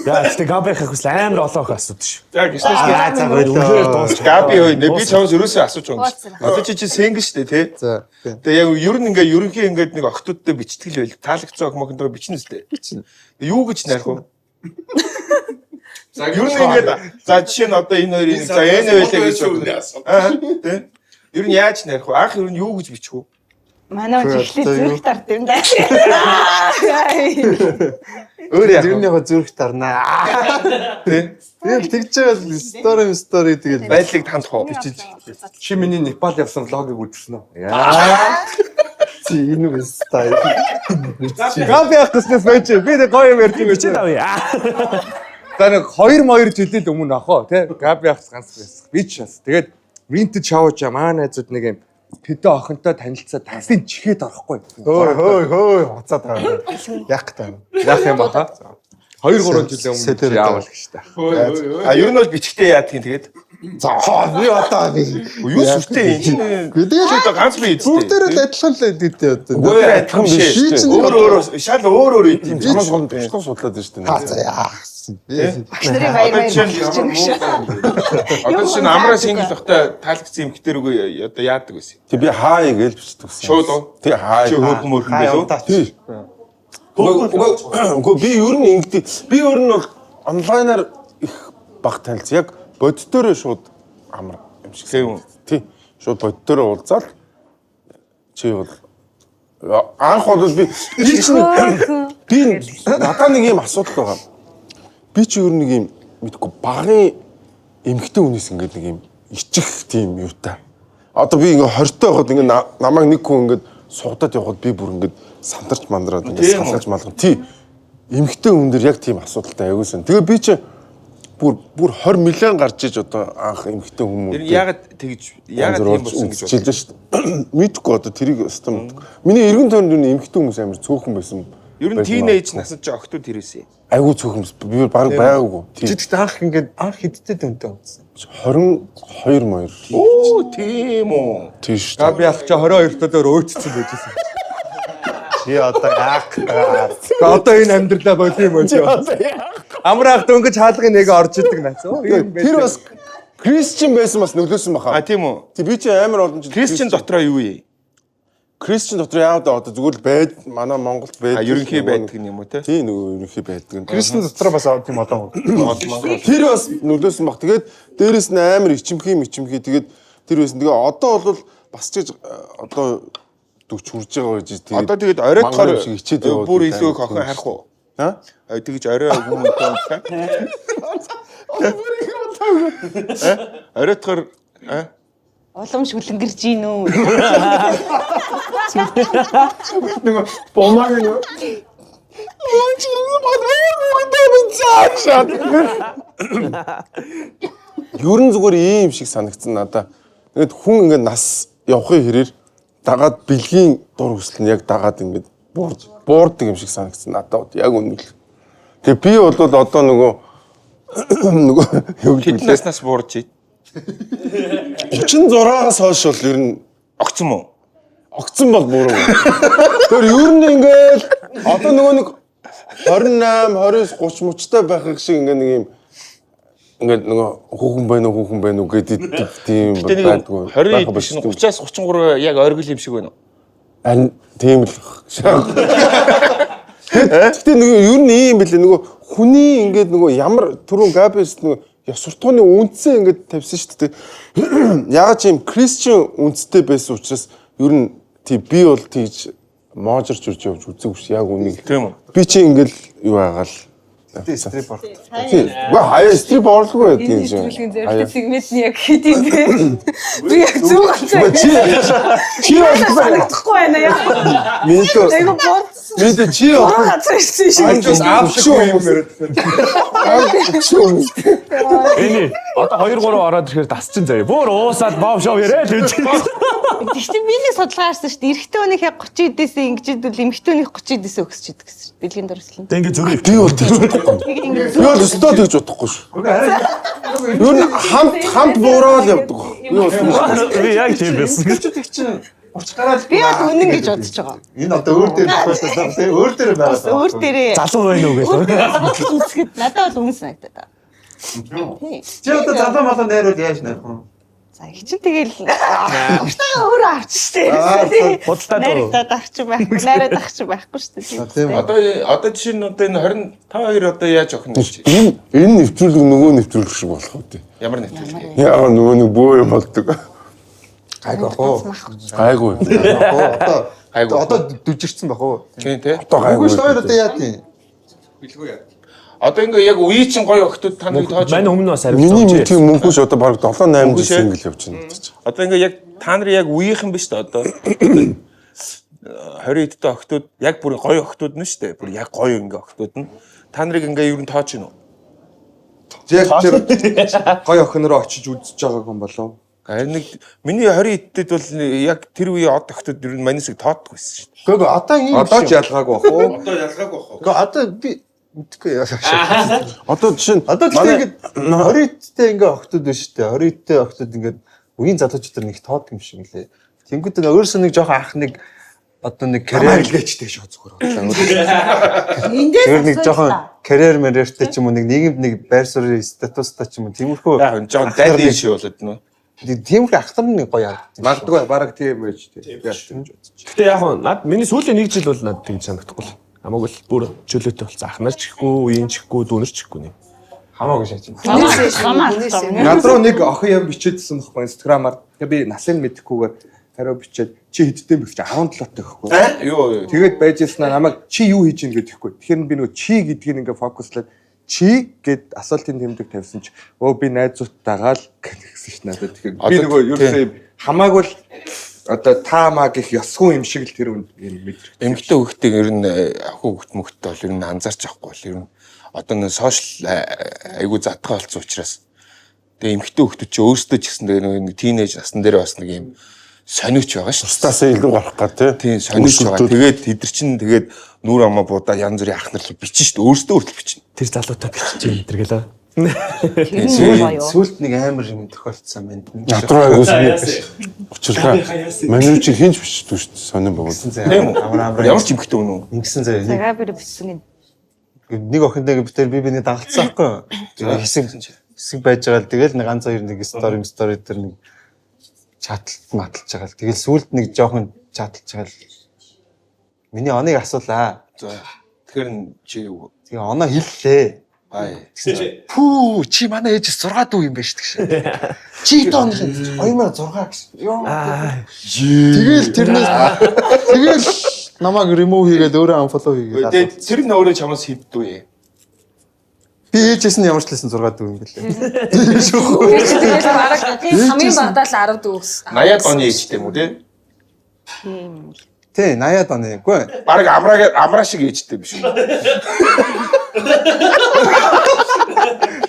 Яа, тэгтээ Габих хүсэл амар олоох асуудал шүү. За гişнээс Габи ой би чамс ерөөсөө асууж байгаа юм шүү. Одоо чи сингл шүү дээ тий. За. Тэгээ яг ер нь ингээ ерөнхий ингээд нэг охтуудтай бичтгэл байл. Таалагцсан охмохонд бичнэ үстэй. Бичнэ. Юу гэж найрах вэ? За ер нь ингээд за жишээ нь одоо энэ хоёрын за энэ байлаа гэж бодно. Тий. Ер нь яаж найрах вэ? Анх ер нь юу гэж бичих вэ? Манай чихлээ зүрх тард юм да. Өөр яг зүрх тарнаа. Тэгэл тэгж байгаа стори тэгэл Байдлыг тандах уу? Чи миний Непал явсан влогийг үзсэн үү? чи энэ үе стайл. Габи ахснаас байж би нэг гоё юм ярьж байгаа чи. За нэг 2 жилийн өмнө ахоо тий Габи ахс ганц байсан. Би ч бас тэгээд Vintage шоуж маа найзууд нэг юм тэдэн охинтой танилцаад тасын чихээд орохгүй. Хөөй хуцаад байгаа. Яг таа. Яах юм бата? 2-3 жилийн өмнө яавал гэж та. А ер нь бол бичгтээ яадаг юм тэгээд. За би одоо Юу сүртэй юм. тэгэл Одоо ганц би эцтэй. бүгдээр л адилхан л эдтэй одоо. Өөр адилхан биш. Өөр шал өөр ийм юм. Чамаас гол бичлэг судлаад байна шүү дээ. За яа. Ахнарын баяр хийж байна шүү. Одоо чинь амраа сингл бахта таалагдсан эмхтэр үгүй одоо яадаг байсан. Тэг би хаа гэж бичдэг гэсэн. Шууд уу? Тэг хаа. Чи хөөхөн мөрхөн байлуу? Тий. Үгүй би ер нь ингэдэг. Би ер нь бол онлайнаар их баг танилцсан. Яг боддороо шууд амар юм шиг. Тий. Шууд боддороо уулзаад чи бол анх бол би надад нэг юм асуудал байгаа. Би чи ер нь нэг юм мэдгүй багын эмгтэн хүнээс ингээд нэг юм ичих тийм юутай. Одоо би ингээ 20-той байхад ингээ намайг нэг хүн ингээд сугадаад явхад би бүр ингээд сандарч мандраад ингээд салгаж малгав. Тий. Эмгтэн хүн дээр яг тийм асуудалтай аягүйсэн. Тэгээ би чи бүр 20 миллион гарч иж одоо анх эмгтэн хүмүүс. Яагаад тийм болсон гэж бодсон шүү дээ. Мэдгүй одоо тэрийг өстө мэдгүй. Миний эргэн тойронд нь эмгтэн хүмүүс амар цөөхөн байсан. Ер нь тийнейж насанд ч охтууд ирээсэй. Айгуу цөөхөн би баг байгаагүй. Жидэгт анх ингээд анх хэдтэй дүнтэй унтсан. 22 моёр. Оо тийм үү. Тийш. Габи ах чи 22 дээр өөчсөн байжсэн. Чи одоо яах вэ? Одоо энэ амьдралаа болов юм байна. Амраах дөнгөж хаалгын нэг орж идэг наац. Тэр бас Кристиан байсан бас нөлөөсөн баха. А тийм үү. Тэг би чи амар олон жил Кристиан дотроо юу юм? Кристиан дотор яа одоо зүгээр л байд манай Монголд байд. Ерөнхий байдаг юм уу те? Тийм нөгөө ерөнхий байдаг. Кристиан дотор бас тийм одоо тэр бас нөлөөсөн баг. Тэгээд дээрэс нь амар ичимхий. Тэгээд тэр байсан. Тэгээ одоо бол бас ч одоо 40 хүрж байгаа гэж тэгээд одоо тэгээд оройтхоор бүр илүү охин харах уу? Аа? Тэгж орой хүмүүстээ оройтхоор Улам шүлэнгэрж гин үү? Нөгөө бомаг нь Ер нь зүгээр ийм шиг санагдсан надаа. Ингээд хүн ингээд нас явахын хэрээр дагаад бэлгийн дур хүсэл нь яг дагаад ингээд буурдаг юм шиг санагдсан надад. Яг үнэн л. Тэгээ би бол одоо нөгөө хэдэн наснаас буурч ий. 36-аас хойш бол ер нь огцсон мó. Огцсон бол буруу. Тэр ер нь ингээд одоо нөгөө нэг 28, 29, 30 мөчтэй байх шиг ингээд нэг юм нөгөө хүүхэн байна уу гэдэг тийм байдгүй. 20 биш 30-аас 33 яг оргил юм шиг байна уу? Ань тийм л. Гэтэ нөгөө ер нь ийм билээ нөгөө хүний ингээд нөгөө ямар түрүүн Габис нөгөө ёс суртахууны үндсээ ингээд тавьсан шүү дээ. Ягаад ч юм Кристиан үндстэй байсан учраас ер нь тий би бол тийж моожорч үрж явж үзээгүй ш. Яг үнийг. Тийм үү? Би чи ингээл юу байгаал. Стрип орох. Тий. Хаяа стрип орлого байдгийн Энэ чинь. нэвтрүүлгийн зорилт сегментний яг хэд юм бэ? Би яг зөв Чи чи санагдахгүй байна яа. Минто Айгу бод. минто чи Газар ирсэн шиг. Анчус аавшгүй юм яриад. Эний одоо 2 3 ороод ирэхээр дасчин заяа. Бүр уусаад бов шоу яриад л үү. Тэгтээ миний судалгаа харсан шүү дээ. Эрэгтэй хүнийх яг 30 эдээсээ ингэж идвэл эмэгтэй хүнийх 30 эдээсээ өгсөж идэг гэсэн шүү. Дэлхийн дөрвөлт. Тэг ингээ зөрөө. би бол тэгж бодохгүй. Би бол өстөө тэгж бодохгүй ш. Юу н хамт буураад явдаг. Би бол Би яг тийм байсан. Тэг чинь урч гараад Би бол үнэн гэж бодож байгаа. энэ одоо өөр дээр тохиолдсон тийм өөр дээр байгаа. Өөр дээрээ Залуу байна уу гэж. үзэхэд надад бол үнэн санагдаад байна. Тий. Чи одоо залуу малаа найрууд яаж найрах вэ? За их чинь тэгэл автаа өөрөө авчихжээ. Бодлоо. Найраад авчих байхгүй, найраад авчих байхгүй шүү дээ. Тийм үү. Одоо жишээ нь одоо энэ 25 одоо яаж өгөх нь чи? энэ нэвтрүүлэг нөгөө нэвтрүүлэг шиг болох үү? Ямар нэвтрүүлэг? Яа нөгөө нэг бөө юм болдог. Гайгүй хоо. Гайгүй. Одоо дүжирсэн бах уу? Тийм тий. Одоо Гайгүй гайгүй. шүү дээ одоо яа тийм. Одоо ингээ яг үе чинь гоё охтууд та нарыг тоож. Манай өмнө бас Миний хариулж мэдхийн мөнхөш одоо баг 7 8 Мөнхөш жил ээ. ингээл явж байна. Одоо ингээ яг та нар яг үеийнхэн биш үү одоо 20 эдтэй охтууд яг бүр гоё охтууд нь шүү дээ. Бүр яг гоё ингээ охтууд нь та нарыг ингээ юу н тоож гинөө. Яг тэр гой охинороо очиж үзэж байгааг юм болов. Харин нэг миний 20 эдтэд бол яг тэр үеийн од охтууд ер нь манисыг тооддог байсан шүү дээ. Гэхдээ одоо ийм Одоо ч ялгаагүй бах уу? Одоо ялгаагүй бах. Гэхдээ одоо би мэдгүй яа. Одоо жишээ нь Одоо тэгтээ ингээд 20-тэй ингээ охтууд биш шүү дээ. 20-тэй охтууд ингээд үеийн залуучууд нэг тоод юм шиг лээ. Тэнгүүд нэг өөрөөсөө нэг жоохон ах нэг одоо нэг карьер Карьерлээчтэй шоо зүгээр. тэр нэг жоохон карьер мэрэртэй ч юм уу нэг нийгэмд нэг байр суурь статустай ч юм уу тиймэрхүү Яг энэ жоон дайд шиг болоод нөө. тиймэрхүү ахтар нэг гоё харагдсан. Магадгүй баг тийм байж тээ. Гэтэ яг над миний сүүлийн 1 жил бол над тийм санагдахгүй л. Хамаагүй л бүр чөлөөтэй болсон. Ах нар ч ихгүй, үеийн ч ихгүй, дүүнер ч ихгүй нэг. Хамаагүй шаач. Над руу нэг охин юм бичээдсэн байхгүй Instagram-аар. Тэгээ би насыг мэдэхгүйгээр хариу бичээд чи хэдтэй бэ гэж 17 таа гэхгүй. Юу. Тэгээд байж яснаа намайг чи юу хийж ийн гэдэхгүй. Тэгэхээр би нөгөө чи гэдгийг ингээ фокуслаад чи гэд асуултын тэмдэг тавьсан чи өө би найзуудтайгаа л гэсэн ш надад. Тэгэхээр би нөгөө ерөөсөө хамаагүй л одоо таамаа гэх ёсгүй юм шиг л тэр юм мэдрэх. Эмэгтэй хөлтийг ер нь хөвгт мөхтөд бол ер нь анзаарч авахгүй бол ер нь одоо нэг сошиал айгуу задгаа болсон учраас тэгээ эмэгтэй хөлтөд чи өөрсдөө ч гэсэн нэг тийнейж насн дээр бас нэг юм сониуч байгаа шүү. стасаа илүү гарах гад Тийм сониуч байгаа. Тэгээд тэд чинь тэгээд нүур амаа буудаа янз бүрийн ах нар л бичнэ шүү. Өөрсдөө хүртэл бичнэ. Тэр залуутай бичиж энэ төр гэлээ. Сүлд нэг амар юм тохиолдсон байна. Ядраа айгуус учирлаа. Манай чи хинч бичдэг шүү дээ. Сонин богод. Тийм үү? Ямар ч эмэгтэй үнэ үү? Ингэсэн заяа. Цагаа бэр бичсэн Нэг охинтой битэр би биний дагалцсан байхгүй. Хэсэг байж байгаа л тэгэл нэг ганц хоёр нэг стори дээр нэг чаталт маталж байгаа л тэгэл сүлд нэг жоохон чаталж байгаа л миний оныг асуулаа. За тэгэхээр чи юу? Тэгээ оноо хэллээ. Бай. Пүү чи манай ээж 6 дүү юм байна шүү дээ. Чи хэд оны 2006 гэсэн. Йоо. Тэгэл тэрнээс тэгэл намайг ремов хийгээд өөрөө unfollow хийгээд. Тэгээд тэр нь өөрөө чамаас хийддүү. Би ээжээс нь ямар ч лсэн 6 дүү юм бэлээ. Тэгээд бараг хамгийн багадаа л 10 дүүс. 80-аад оны ээжтэй юм уу те? Тий, 80-аад оны. Үгүй. Бараг амраа шиг ээжтэй биш үү?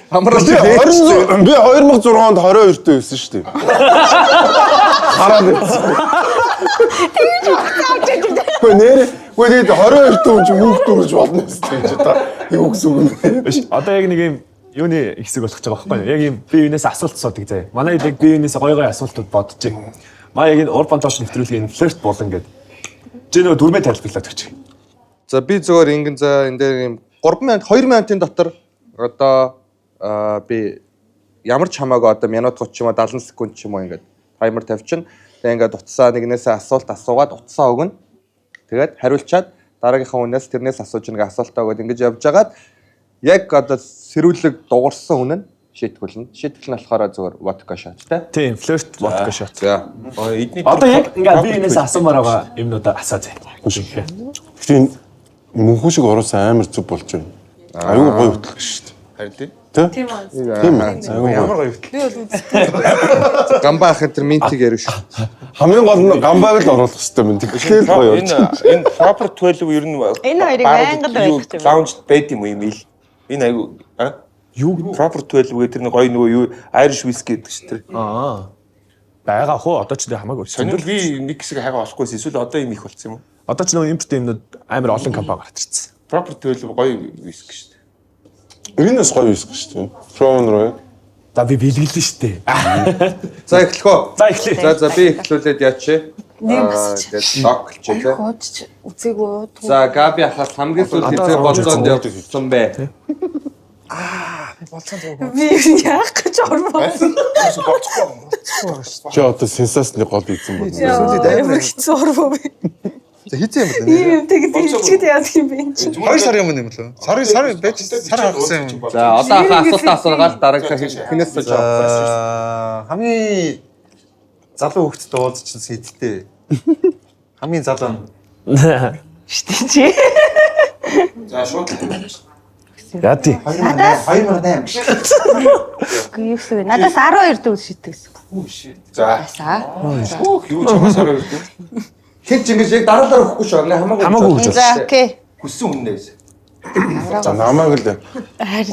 Хамраа Би 2006 онд 22 дэх байсан шүү дээ. Хараад байсан. Гэхдээ нэр тэгээд 22 дэх юм чи хүүхдүү гэж болно гэсэн чи та юу гэсэн үг юм. Биш. Одоо яг нэг юм юуны хэсэг болох гэж байгаа байхгүй юу? Яг юм бие биенээс асуулт асуудаг заяа. Манай яг бие биенээс гой асуултууд бодож. Маа яг энэ урбан тоос нэвтрүүлгийн флерт болон гэдэг. Чи нөгөө дүрмээ тайлбарлаад өгч. За би зөвөр ингэн за энэ дээр юм 3000 2000-ын дотор одоо би ямар ч хамаагүй одоо минут 30 ч юм уу 70 секунд ч юм уу ингээд таймер тавьчихна. Тэгээ ингээд утсаа нэгнээсээ асуулт асуугаад утсаа өгнө. Тэгээд хариулчаад дараагийнхаа хүнээс тэрнээс асууж нэг асуултаа өгөөд ингэж явж байгаад яг одоо сэрүүлэг дуурсан хүн нь шийтгүүлнэ. Шийтгэл нь болохоор зөвхөн водка shot тий. Тийм, флирт водка shot. За. Эдний Одоо яг ингээ би энэс асуумаар байгаа юмнуудаа асаа зэ. Тэгэхээр мөнхүү шиг оруулсан амар зүг болж байна. Аюу гоё хөтлөх шүү дээ. харин тий. Тийм аа. Тийм ээ. Ямар гоё. Би бол үзтээ. Гамбаа ах энэ минтиг ярив шүү. Хамгийн гол нь гамбааг л оруулах хэрэгтэй юм. Тэгэхээр гоё. Энэ proper 12 ер нь Энэ хоёрыг англ байдаг юм. лаунж байд юм уу юм ил. Энэ айгу юу proper 12 гэдэг тэр нэг гоё нөгөө юу Irish whiskey гэдэг чинь тэр. Байгаа хөө одоо ч хамаагүй. Сонир би нэг хэсэг хайгаа олохгүйс эсвэл одоо юм их болцсон юм уу? Одоо ч нөгөө импорт юмнууд амар олон компани гарч ирсэн. Proper 12 гоё whiskey шүү дээ. Энэс гоё виск шүү дээ. Crown Royal. За би бэлгэлэн штэ. За эхлэх үү? За эхлэе. За би эхлүүлээд яачи. Нэг басч. Тэгээд док ч тий. Хуудч үзээгүй. За Габи ахаас хамгийн сүүлд хизээ болцоонд явсан бэ. Би яах гэж орвоо. Чи одоо сенсацны гол ийсэн бол. Ямар хэцүү орвоо би. За хийцээ юм байна. Ийм тэгээд илчгэд яадаг юм бэ энэ чинь. 2 сарын өмнө юм лөө. Сарын байж сар хагасан юм. За одоо ахаа асуултаа асуугаад дараагийн хинээс сууж авах. Хамгийн залуу хөлтөд уулзчихсан сэдвтэй. Хамгийн залуу. Штэ чи. За шууд Яа тий. 2008 биш. Үгүй юу вэ? Надаас 12 дүүс шитгэсэн. за За. юу чамсаар өгдөө. Хэн ч ингэж яг дараалал өгөхгүй шүү. Хамаагүй гэж За окей. Хүссэн үннээс. За намайг л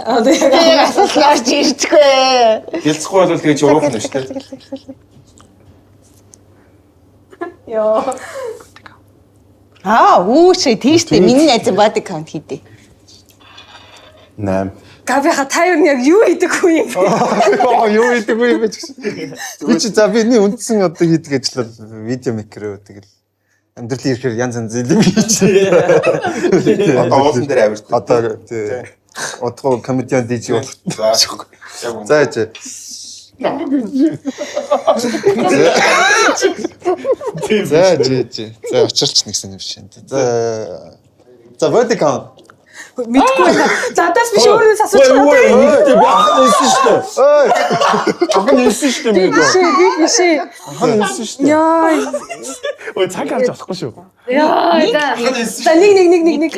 Одоо яг Асуулт орж ирчихгүй. Гэлцэхгүй бол тэгээ чи уух нь шүү дээ. ёо. Үүшээ тийштэй миний найз body count хийдэ. 8. Гавиха та юу яг юу хийдэг вэ юм? Юу хийдэг вэ гэж. Би чи за би үндсэн одоо хийдэг ажлаар видео мейкер тэгэл амьдралын ихээр янз янз юм хийж. Одоо уулан дээр авирт. Одоо тий. Одгоо комедиан DJ болох. За. За чи. За чи. За очирч нэгсэн юм шин. За body count. Мэдгүй байна. Задаас биш өөрөөс асууж байгаа. Ингэхдээ би ахын хэлсэн шүү дээ. Ахын хэлсэн шүү дээ би. Би биш. Ахын хэлсэн шүү дээ. Яа. Ой цаг авч болохгүй шүү. Яа. За нэг.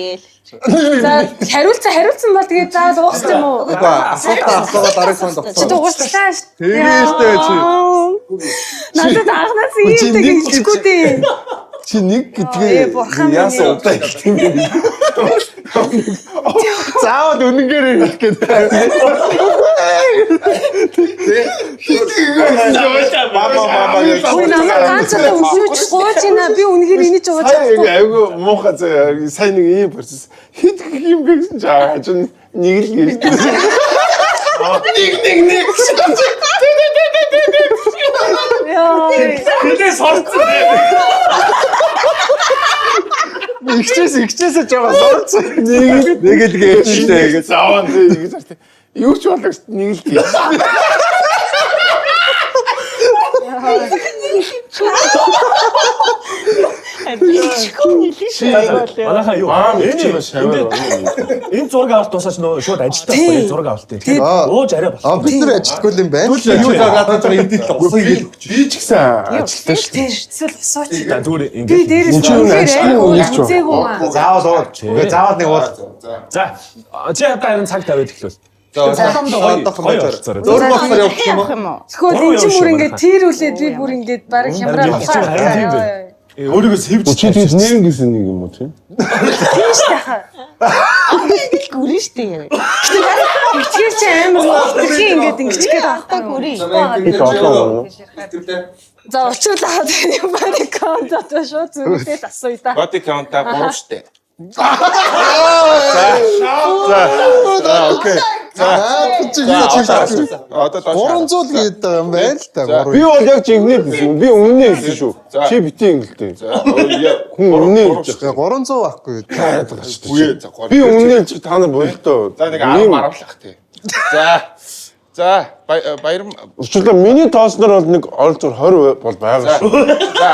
За хариулсан бол тэгээд заавал уухсан юм уу? Үгүй асуултаа асуугаад дараагийн санд Чи дуусчлаа шүү. Тэгээ штэ чи. Надад анхнаас ийм тэгчихгүй дээ. Чи нэг гэдгээ Яасан удаа хэлсэн юм. Заавал үнэнгээр хэлэх гээд. Мама Ой намайг ганцхан өшөөж гооч ийна би үнэхээр энийг ч ууж чадахгүй. айгу муухай сайн нэг ийм процесс хэд юм бэ гэсэн чи хаж нэг л ярьдаг. Нэг. Яа. Хилээс хорцсон. Игчээсээ жоо сорц. Нэг л гээч штэ гэж. Заавал ингэж хартай. Юу ч болоо нэг л гэж. Манайхаа юу? Энэ зураг авалт тусаач нөө шууд ажилтаа байхгүй зураг авалтыг. Ууж арай болох. Бид нар ажилтгүй юм байна. Юу гадаад байгаа эдэл усан гэл өгч. Би ч гэсэн ажилтаа шүү дээ. Эсвэл асууч. За зүгээр Би ингэ. дээрээс үзээгүй маа. Заавал уур. Заавал нэг уур. За чи одоо харин цаг тавиад эхлүүл. За Солонд гоё болцоор. Зураг болохоор явах юм уу? Тэгвэл энэ ч бүр ингээд тэр үлээд би бүр ингээд баг хямраа Харин өөрийгөө сэвж Чи тийм нэр гэсэн нэг юм уу тийм? тийш тахаа. Гүрэн штэ. Тэгэхээр чи амар тэрхий ингээд ингэчгээд байхгүй Гүрэн. За уучлаа тийм баг аккаунт одоо шууд зүгтээ асууя да. Body count-а 3 штэ. Окей. Одоо 300 л гээд байгаа юм байна л та. Би бол яг жигнээ гэсэн. Би өмнөө хэлсэн шүү. Чи битээ ингэлтэй. Хүн өмнөө хэлж байгаа. 300 байхгүй. үгүй за 3. Би өмнөө хэлж та нар болтоо. За нэг 10 маравлах тий. За баяр Учирлаа миний тоосноор бол нэг орол зур 20 бол байгаа шүү. За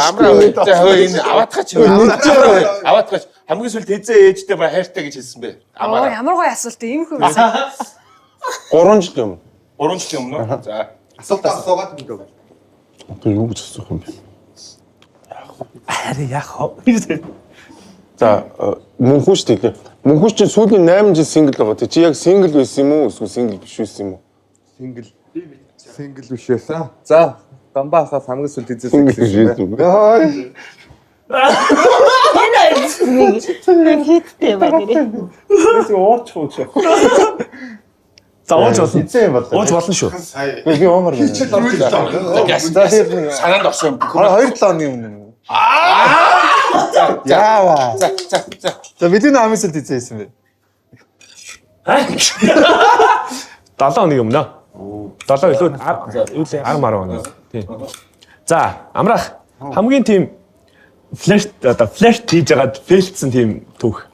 амраа за хөө энэ аваатгач аваатгач хамгийн сүүлд хэзээ ээжтэй ба хайртай гэж хэлсэн бэ? Оо ямар гоё асуулт ийм хөө. 3 жил юм. 3 жилийн өмнө. За. Асуулт асуугаад мэдээ. Одоо юу гэж асуух юм бэ? Ари яах вэ? За мөнхөн шүү дээ. Мөнхөн чинь сүүлийн 8 жил сингл байгаа. Чи яг сингл байсан юм уу? Эсвэл сингл биш байсан юм уу? Сингл биш байсан. За, Гамбаасаас хамгийн сүлд Сингл эзэлсэн биш юм байсан. байна. Хиттэй байна. За ууж болно. Эзэн юм болоо. Ууж болно шүү. Би омор байна. Санаанд орсон юм. 2-7 хоногийн өмнө. За. За бидний хамгийн сүлд эзэн юм бэ. 7 хоногийн өмнө. 7 илүү 10 хоног. Тийм. За, амраах хамгийн тийм флерт хийж байгаад фейлдсэн тийм түүх.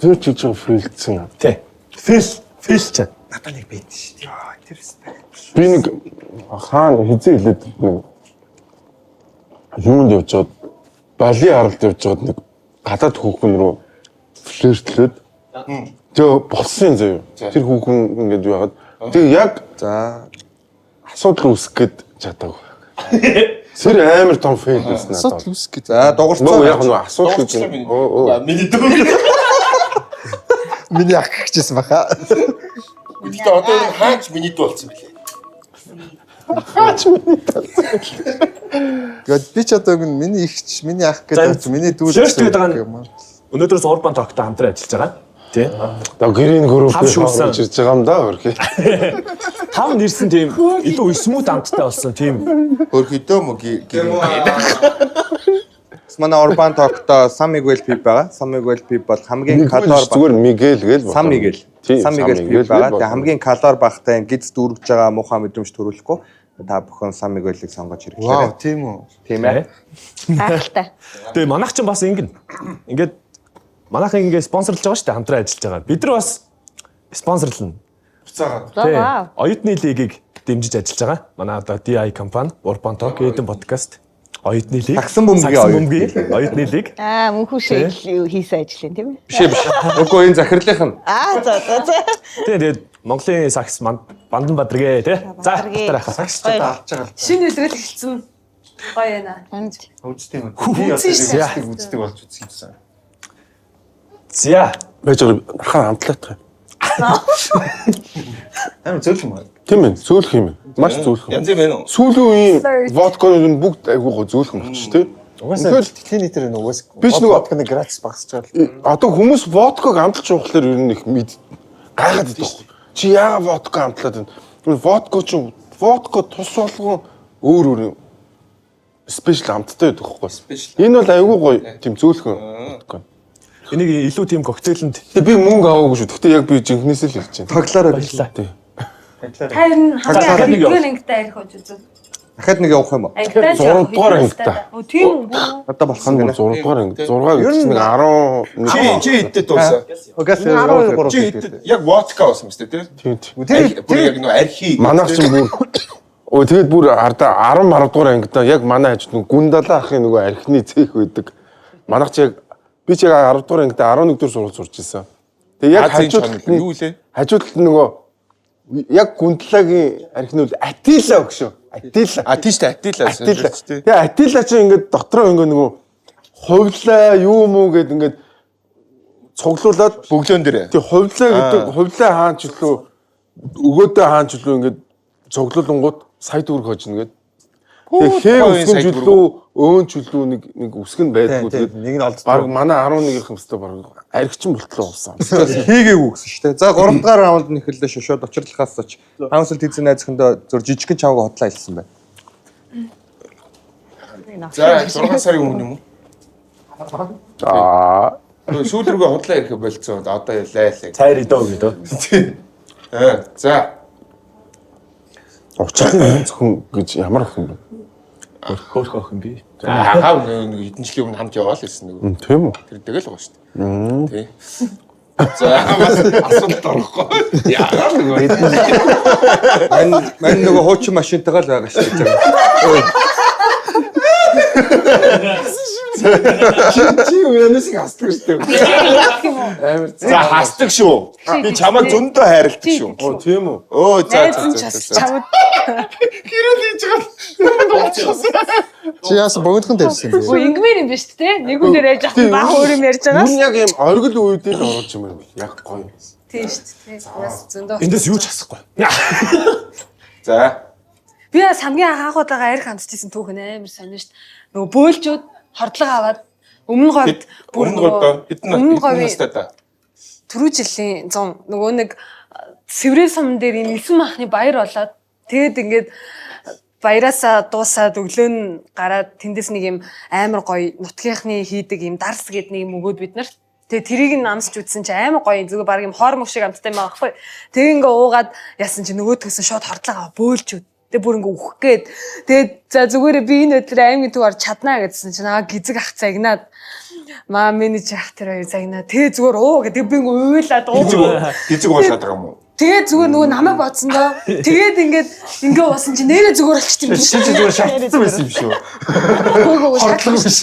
Тэр чи ч фейлдсэн. Тий. Фейлч. Надад нэг байд шүү дээ. Тэрс. Би нэг хаана хизээ хэлээд нэг юунд явжгаад Бали аралд явжгаад нэг гадаад хүүхэн рүү флиртлээд тэгээ болсон заяа. Тэр хүүхэн ингэж байгаад тэгээ яг За, асуудал үүсэх гээд чадаагүй. Тэр амар том фейл байсан надад. Асуудал үүсэх гэж. за дуурцсан. Яг нэг асуудал гэж. Миний дүү. Миний ах гэжсэн баха. Гэхдээ одоо энэ хаач миний дүү болсон бэлээ. Гэвь би ч одоо миний ихч, миний ах гэдэг миний дүү Флерт гэдэг байгаа нь өнөөдрөөс Урбан Токтой хамтран ажиллаж байгаа. Тий. Одоо гэрийн групп Хавшуулсан. ирж байгаа юм да хөрхий. Тав нэрсэн тийм илүү смут амттай болсон тийм. Хөрхөдөө мөг Манай Урбан Токто Сан Мигуэл Пип байгаа. Сан Мигуэл Пип бол хамгийн калор зүгээр Мигэл гэж Сан Мигэл. Сан Мигэл Пип байгаа. Тэгээ хамгийн калор багтай гиз дүүргэж байгаа муухай мэдрэмж төрүүлэхгүй. Та бүхэн Сан Мигуэлийг сонгож Вау, хэрэглээрэй. тийм үү. Тийм ээ. Гайхалтай. Тэгээ манайх ч бас ингэн. Ингээд манайхан ингээ спонсорлж байгаа шүү дээ хамтран ажиллаж байгаа. Бид нар бас спонсорлно. Вау. Оюутны лигийг дэмжиж ажиллаж байгаа. Манай одоо DI компани Урбан Ток Эдэн подкаст оюутны лиг. Сагсан бөмбөгийн оюутны лиг. Мөнхөө шийдэл хийсэн ажил юм тийм ээ. Биш биш. Үгүй энэ захирлынх нь. За. Тэгээд Монголын сакс Бандан Бадргээ тий. За батарах. Сагс ч алж байгаа. Шинэ үлгэл хэлсэн. Гоё яана. Үздэг юм. Би үздэг болж үзсэн. За. Байж хаа хамтлаад. Амар зөвлөх юм аа. Тийм ээ, зөөлөх юм. Маш зөөлөх. Янз юм байна уу? Сүүлийн үеийн водконууд бүгд айгуу зөөлөх юм болчих тий. Угаасаа дэлхийн нийтээр угаас биш нөгөө водканы градус багасч байгаа. Одоо хүмүүс водког амталж уухлаар ер нь их гайхаад байдаг. Чи яагаад водко амтлаад байна? Водко чи водко тус болгон өөр спешиал амттай байдаг байхгүй. Энэ бол айгүй гоё тийм зөөлхөн водко. Энийг илүү тийм коктейлэнд Тэгээ би мөнгө аваагүй шүү. Гэхдээ яг би жинхнээс л хэлж байна. Тоглоорой. баярлаа. Тий. Харин хамгийн нэгэн ангитай арих хож үзэн. Дахиад нэг явах юм уу? Ангитай 6 дугаар ангитай. Тийм үү? Одоо болох юм байна. 6 дугаар анги. 6 гэж нэг 10 Чи хэдэд дуусаа? Угаас Чи хэдэд яг водка уусан юм шүү дээ тий. тийм. Бүр яг нөө архи. Манайх ч бүр тэгээд бүр 10 12 дугаар ангидаа яг манай хажууд нэг Гүндалаа ахын нөгөө архины цех байдаг. Манайх ч яг би ч яг 10 дугаар ангидаа 11 дугаар сургууль сурч ирсэн. Тэгээ яг хажууд юу лээ? хажууд нөгөө яг Гүндалагийн архины үл Атила өгшөө. Атила. А тийш Атила. Тэгээ Атила чи ингээд дотроо ингээд нөгөө хувлаа юу мүү гэд ингээд цуглуулад Бөглөөн дээр. тий хувлаа гэдэг хувлаа хаан ч лөө өгөөдөө хаан ч лөө ингээд цуглуулангууд сая төгрөг хожно гэд. Тэгээ хээр үсгэн жилүү өөн жилүү нэг үсгэн байдгүй тэгээд нэг нь олдсон. баг манай 11-ийн хөмстө баг аригчин болтлоо уусан. Хийгээгүй гэсэн шүү дээ. За 3 дахь раунд нь эхэллээ шүү. Шууд учирлахаас ч. Хаансэл тийзэн найзхандаа зур жижигхэн чамгаа хотлоо хэлсэн байна. За 6 сарын өмнө юм уу? Сүүл рүүгээ худлаа ирэх болцсон. Одоо лайлаа. Цайр идөө гэдэг. За. Учрын зөвхөн гэж ямар охин бэ? Хөөх охин би. Аав нэг хэдэн жилийн өмнө хамт яваа л байсан нэг. Тийм үү? Тэр дэгээл байгаа шүү дээ. Тий. За асуулт орохгүй. Яагаад Мань нөгөө хуучин машинтайгаа л байгаа шүү дээ. Чи өнөөс их хасдаг шүү дээ. Амар. За хасдаг шүү. Би чамайг зөндөө хайрладаг шүү. Оо тийм үү. Оо за Найзан ч бас чамд Чи яасан богинохон тавьсан бэ? Өө ингмэр юм биш үү? Нэг үнээр ярьж авах баг өөр юм ярьж байгаа. Юу яг юм оргил үед л оруулж юм байна. Яг гоё. Тийм шүү дээ. Бас зөндөө. Эндээс юу ч асахгүй. За. Би бас хамгийн анхаагаудаа арх хандчихсан түүх амар сонир шүү дээ. Нөгөө бөөлжүүд хордлого аваад өмнө говьд бүр өмнө говийн түрүү жилийн 100 нөгөө нэг сэврээ сум дээр энэ 9 махны баяр болоод тэгээд ингээд баяраасаа дуусаад өглөө нь гараад тэндээс нэг юм амар гоё нутгийнхны хийдэг юм дарс гэдэг нэг юм өгөөд бид нарт. Тэгээ тэрийг нь амсч үзсэн чи амар гоё зүгээр баг юм хоормог шиг амттай юм аахгүй. Тэгээ ингээ уугаад яасан чи нөгөө төсөн шууд хордлого аваа бөөлжүүд. Тэгээ бүр ингээ үхэх гээд тэгээд за зүгээрээ би энэ өдөр аймгийн төв орж чаднаа гэдсэн чи наа гизэг ах загнаад маа менежер ах тэр хоёр загнаа тэгээ зүгээр уу гэдэг би ингээ уйлаад уугаа Гизэг уулаад байгаа юм уу? тэгээд зүгээр нөгөө намайг бодсон доо тэгээд ингээ басан чи нэрээ зүгээр болчих юм Чи зүгээр шаардсан байсан юм шүү. хордлого биш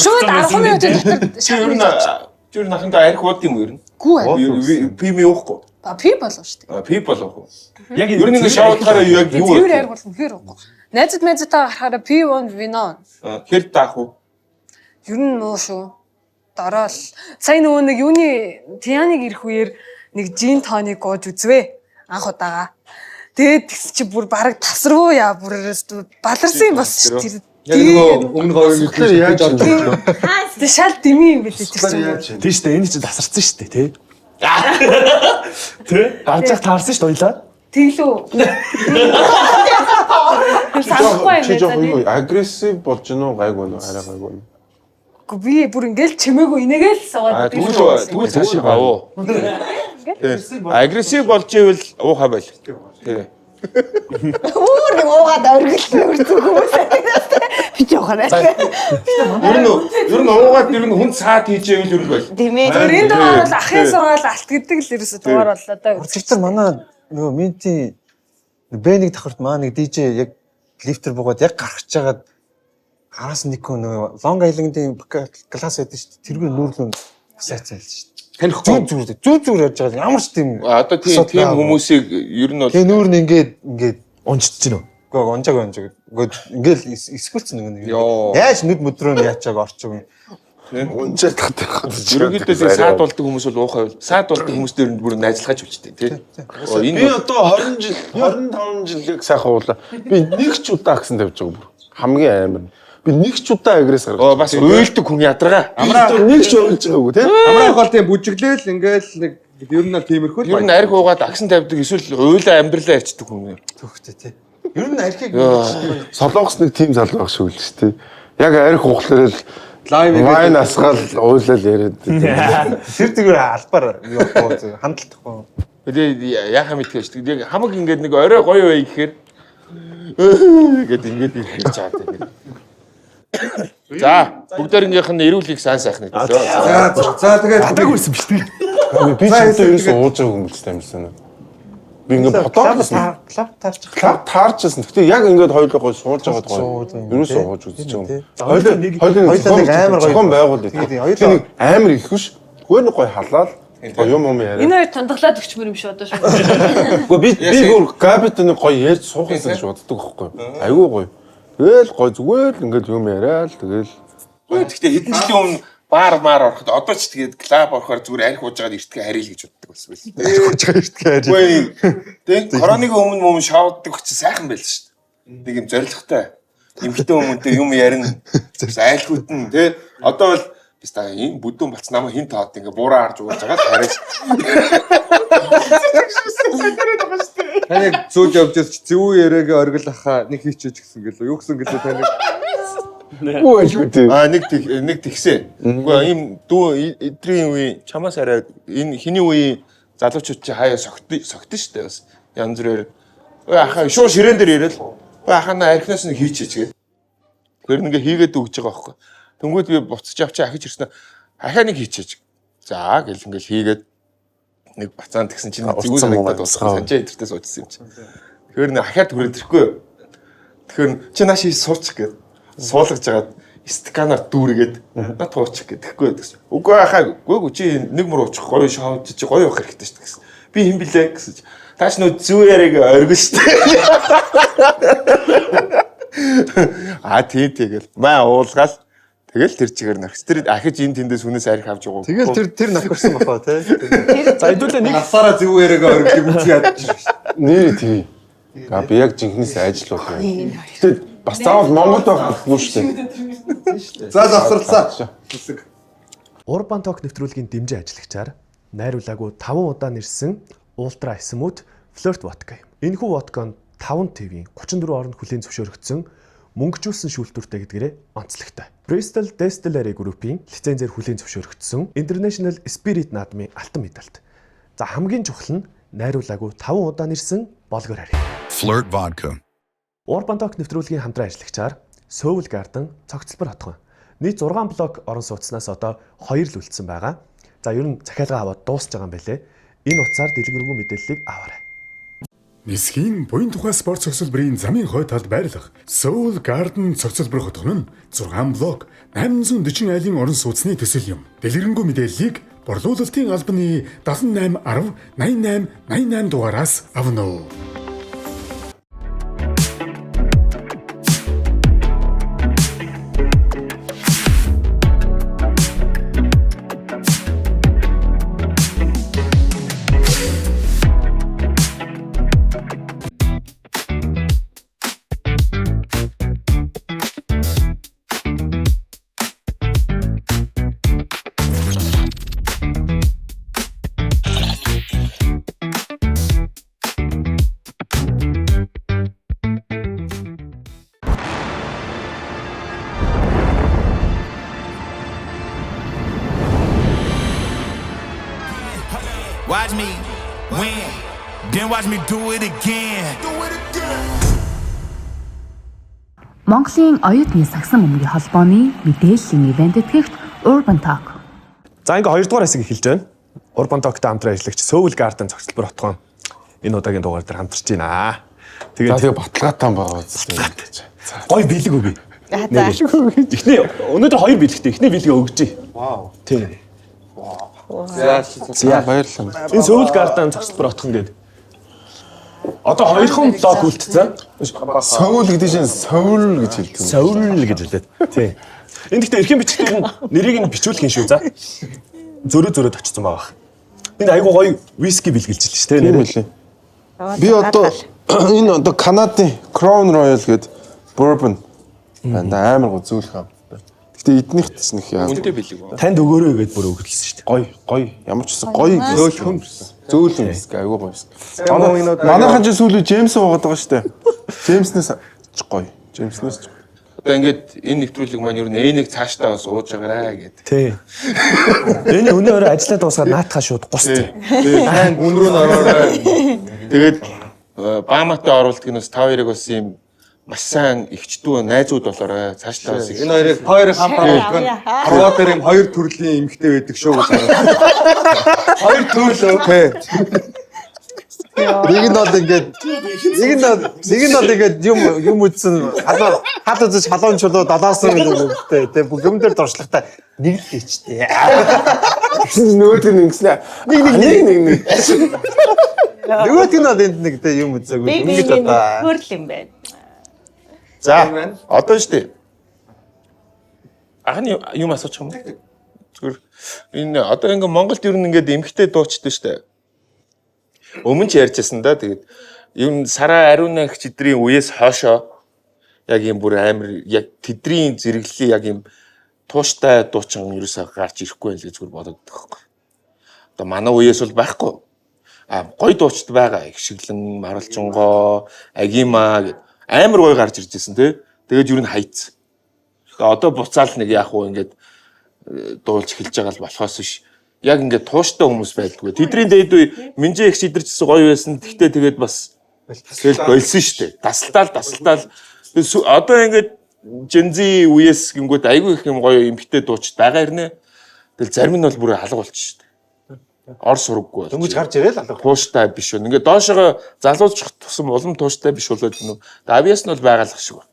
шууд 10 минут дотор Чи ер нь ахында арх ууд юм уу ер нь? гүү Пи ми уухгүй. пи болов шүү дээ Пи болох уу? Яг Ер нь ингээ шоудахаараа яг юу тэр вэ? арга бол үнэхээр уухгүй найзтайгаа гарахаараа пи вон вино Хэр таах уу? ер нь муу шүү дорол сая нөгөө нэг юуны Тианыг ирэх үеэр нэг жин тоник гоож үзвэ анх удаага тэгээд тэгс чи бүр бараг тасруу яа бүр баларсан юм бас тэр Яг нөгөө өмнө говийн мэдээ яаж орж ирсэн. тэг шал дими юм билээ тэр чинь Тийм шүү дээ. Энэ чинь тасарсан шүү дээ, тий. Тэ? Ганцах таарсан шүү дээ, ойлаа. тэглүү тэр санахгүй Чи жоох юм юу агрессив болж гинөө гайгүй нөө арай гайгүй. би бүр ингээл чимээгүй инээгээл суугаад Тэгвэл цаашаа гавуу. Агрессив болж ивэл ууха байл. Тий. Өөр нэг уугаад оргил үрцэг хүмүүс. Би жоохоо. Ер нь уугаад ер нь хүн цаад хийж ивэл ер нь байл. Тийм ээ. энэ дугаар бол ахын сургаал алт гэдэг л ерөөсө дугаар боллоо да Үргэлжлэн манай нөгөө минти Бэнийг давхарт маа нэг DJ яг лифтер буугаад яг гарах гэж хагаад хараас нэг нөгөө Long Island-ийн класс байдаг шүү дээ. Тэргээр нүүрлэн сайцсан л шүү дээ. Танихгүй. Зүгээр яаж байгаа ямар ч тийм Одоо тийм хүмүүсийг ер нь бол тэгээ нүүр нь ингээд Унжиж гинөө. Гэхдээ онжааг. Ингээл эсгүүлсэн нэг. Яаж нүд мөдрөө яачааг орчих юм. Унжаад тахтай. ерөнхийдөө саад болдог хүмүүс бол уухай байл. Саад болдог хүмүүс дээр бүр найзлахаж үлчтэй тий. Би одоо 20 жил 25 жилийг сайхан уулаа. Би нэг ч удаа гэсэн тавьж байгаа бүр. Хамгийн амар. Би нэг ч удаа агресс гаргаж. Бас уйлдаг хүн ядаргаа. Амраа нэг ч уйлж байгаагүй тий. Амраа гол тийм бүжиглээл ингээл нэг ер нь тиймэрхүү л Ер нь арх уугаад агсан тавьдаг эсвэл уйлаа амьдралаа ярьцдаг хүн. Төвхтэй тий. Ер нь архийг Солонгос нэг тим залуу ах шүү л шүү тий. Яг арх ухлаар л вайн асгаал уйлал яриад. тэр зүгээр албаар явахгүй хандлахгүй. Тэгээ яхаа мэдгүй шүү дээ. Хамаг ингээд нэг орой гоё бай гэхээр гээд ингээд ирж чаад. За бүгдээрнийх нь эрүүлгийг сайн сайхан хэлээ. За тэгээд Хатаагүй байсан биш тий. Би ч одоо ерөөс ууж байгаа юм гэж амьсан. Би ингээд бодоолсон. клап Таарчсан. Гэтэ яг ингээд хоёулаа гой сууж байгаа гоё. Ерөөс ууж үзэж байгаа юм. Хоёулаа нэг амар гоё зохион байгуул. хоёулаа нэг амар их биш. Гүн гой халаад юм яриа. энэ хоёр тундаглаад өгчмөр юм шүү одоо шүү Гэхдээ би гүр габитны гоё ярьж суух гэсэн гэж боддог байхгүй. Айгүй гоё. Тэгэл гоё зүгээр л ингээд юм яриа л тэгэл. Гэхдээ хэдэн жилийн өмнө баар ороход одоо ч тэгээд клаб орохоор зүгээр арх ууж байгаад эртгээ харил гэж боддог болсон байл. арх ууж байгаа шүү дээ. Үгүй тийм коронавигийн өмнө шоуддаг ч сайхан байл шүү дээ. Нэг юм зоригтой. Эмхтэн хүмүүнтэй юм ярина. Айлхүйтэн тий. Одоо бол бис та энэ бүдүүн бац намайг хин таад ингээ буураа харж ууж байгаа хараач. таныг зүүж явж ирж зөв яриагээ оргил ахаа нэг хийчихэж гисэн гэлөө. Юу гэсэн гэлээ таныг. Нэг тэгсэн. Үгүй ийм дүү эдрийн үе чамаас арай энэ хиний үе залуучууд чи хаяа согтсон шүү дээ бас. Янз бүрээр. Ой ахаа шууд ширээн дээр ирэл. Ой ахаа архинаас нэг хийчихэж гээ. Тэр нэгэ хийгээд өгч байгаа байхгүй. Тэнгүүд би буцаж авчи ахиж ирсэн. Ахаа нэг хийчихэж. За гэл ингээл хийгээд нэг бацаан тэгсэн чинь зүгүүр санагдаад болсон. Санжаа эдэртээ суучсан юм чи. Тэгэхээр нэг ахаад түрээд ирэхгүй. Тэгэхээр чи нааш суучих гээд. суулгаж жагаад сканаар дүүргээд надад туучих гэхгүй байсан. Үгүй хаа үгүй чи нэг мөр уучих гоё шоуж чи гоё явах хэрэгтэй шүү дээ гэсэн. Би хэн блэ гэсэн. Тааш нөө зүү яриг оргил шүү дээ. Тэгэл маа уулгаал тэгэл тэр чигээр нархс. Тэр ахиж энэ тэндээс хүнээс арих авч байгаа. Тэгэл тэр нахарсан бахаа тий. За хэдүүлээ нэг Насаараа зүү яриаг оргил үзье ядчих шүү дээ. Нэр тий. Би яг жинхнээс ажил болов. Гэтэ бас заавал Монгол байхгүй шүү дээ. За завсарлаа. Urban Talk нэвтрүүлгийн дэмжин ажиллагчаар найруулаагүй 5 удаа нэрсэн Ultra Smooth Flirt Vodka юм. Энэхүү водкон 5 TV-ийн 34 орнд хүлээн зөвшөөрөгдсөн мөнгөжүүлсэн шүүлтүүртэй гэдгээрээ онцлогтой. Bristol Distillery Group-ийн лицензээр хүлээн зөвшөөрөгдсөн International Spirit наадмын алтан медальт. За хамгийн чухал нь найруулаагүй 5 удаа нэрсэн болгоор харъя. Flirt Vodka. Urban Talk нэвтрүүлгийн хамтран ажиллагчаар Soul Garden цогцлбор хотгон. Нийт 6 блок орон сууцнаас одоо 2 л үлдсэн байгаа. За ер нь захиалга аваад дуусч байгаа юм байлээ. Энэ утсаар дэлгэрэнгүй мэдээллийг аваарай. Нисхийн буян тухай спорт цогцлборын замын хой талд байрлах Soul Garden цогцлбор хотгон нь 6 блок 840 айлын орон сууцны төсөл юм. Дэлгэрэнгүй мэдээллийг борлуулалтын албаны 78 10 88 88 дугаараас авна уу. Watch me win, then watch me do it again. Монголын оюутны сагсан бөмбөгийн холбооны мэдээллийн ивент этгэгч Urban Talk. За ингээ 2 дугаар хэсэг эхэлж байна. Urban Talk-тай хамтран ажиллагч Soul Garden цогцлбор хотгон энэ удаагийн дугаар дээр хамтарч байна. Тэгээ баталгаатай байгаа үстэй. Гой бэлэг өгье. Эхний өнөөдөр 2 бэлэгтэй. Эхний бэлгээ өгчий. Вау. Тийм. За баярлалаа. Энэ Soul Garden цогцлбор хотгон гэдэг. Одоо 2хан блок үлдсэн. Soul гэдэг чинь Soul гэж хэлдэг. Soul гэж хэлээд. Тийм. Энд гэхдээ эрхэм бичгээр нь нэрийг нь бичүүлэх юм шүү. За. Зөрөө очсон байгаа. Энд айгуу гоё виски бэлгэлж л шүү дээ нэрээ. Би одоо энэ одоо Канадын Crown Royal гэдэг bourbon байна. Амар гоо зөөлх юм. Гэтэ эднийхт ч нэг яа. Үнэтэй бэлэг. Танд өгөөрэй гэдээ бүр өгдөлсөн шүү дээ. Гоё. Ямар ч гэсэн гоё зөөлхөн. Зөөлөн виски айгуу гоё. Манайхан ч сүүлийн Джеймс уугаад байгаа шүү дээ. Джеймснээс гоё. Джеймснээс Одоо ингээд энэ нэвтрүүлэг маань ер нь энийг цаашдаа бас ууж байгаарэ гэдэг. Тий. Энэ өнөө өрөө ажиллаад дуусгаад наатахаа шууд гусцээ. Тэгээд үн рүү н ороорой. Тэгээд Бааматай оруулдаг нь бас та хоёрыг бас юм маш сайн ихчдүү найзууд болоорой. Цаашдаа бас Энэ хоёрыг хамтарсан. Хорвоо дээр юм 2 төрлийн эмэгтэй байдаг шүү гэж. 2 төрлөө. Нэг нь бол ингээд юм үтсэн хад үзэж халуун чулуу далаасан гэдэг тийм бүгдээр дуршлагтай нэг л хийчтэй. нөгөөд нь ингэснэ. Нэг. Нөгөөд нь бол энд нэг юм үзээгүй ингэж одоо хөрл юм байна. За одоо штэ. Ахны юм асуучих юм. Зүгээр энэ одоо ингээ Монголд ер нь ингээд эмхтэй дуучдаг штэ. Өмнө ч ярьжсэн да тэгээд юм Сара Ариуна их чидрийн үеэс хойшоо яг юм бүр амар яг тэдний зэрэглэлийн яг юм тууштай дуучин ерөөсөө гарч ирэхгүй байл гэж зүгээр бодогддог байхгүй. Одоо манай үеэс бол байхгүй. Гой дуучид байгаа. Их шиглэн, Маралжонгоо, Агима гэд амар гой гарч ирж байсан тий. Тэгээд юу н хайц. Одоо буцаал нэг яах вэ ингээд дуулж эхэлж байгаа л болохоос биш. Яг ингээд тууштай хүмүүс байдгүй. Тэдний дээд үе Минжээ их шидэрчсэн гоё байсан. Тэгтээ тэгээд бас тэгэл болсон шүү дээ. Дасалтаал. Одоо ингээд Жензи үеэс гингүүд айгүй их юм гоё эмхтэй дуучид байгаа хэрнээ. Тэгэл зарим нь бол бүр алга болчих шүү дээ. Ор сураггүй. Дөнгөж гарч ирээл алга. Тууштай биш үү. Ингээд доошоо залуучих тусам улам тууштай биш болоод гэнэ. Авиас нь бол байгалах шиг байна.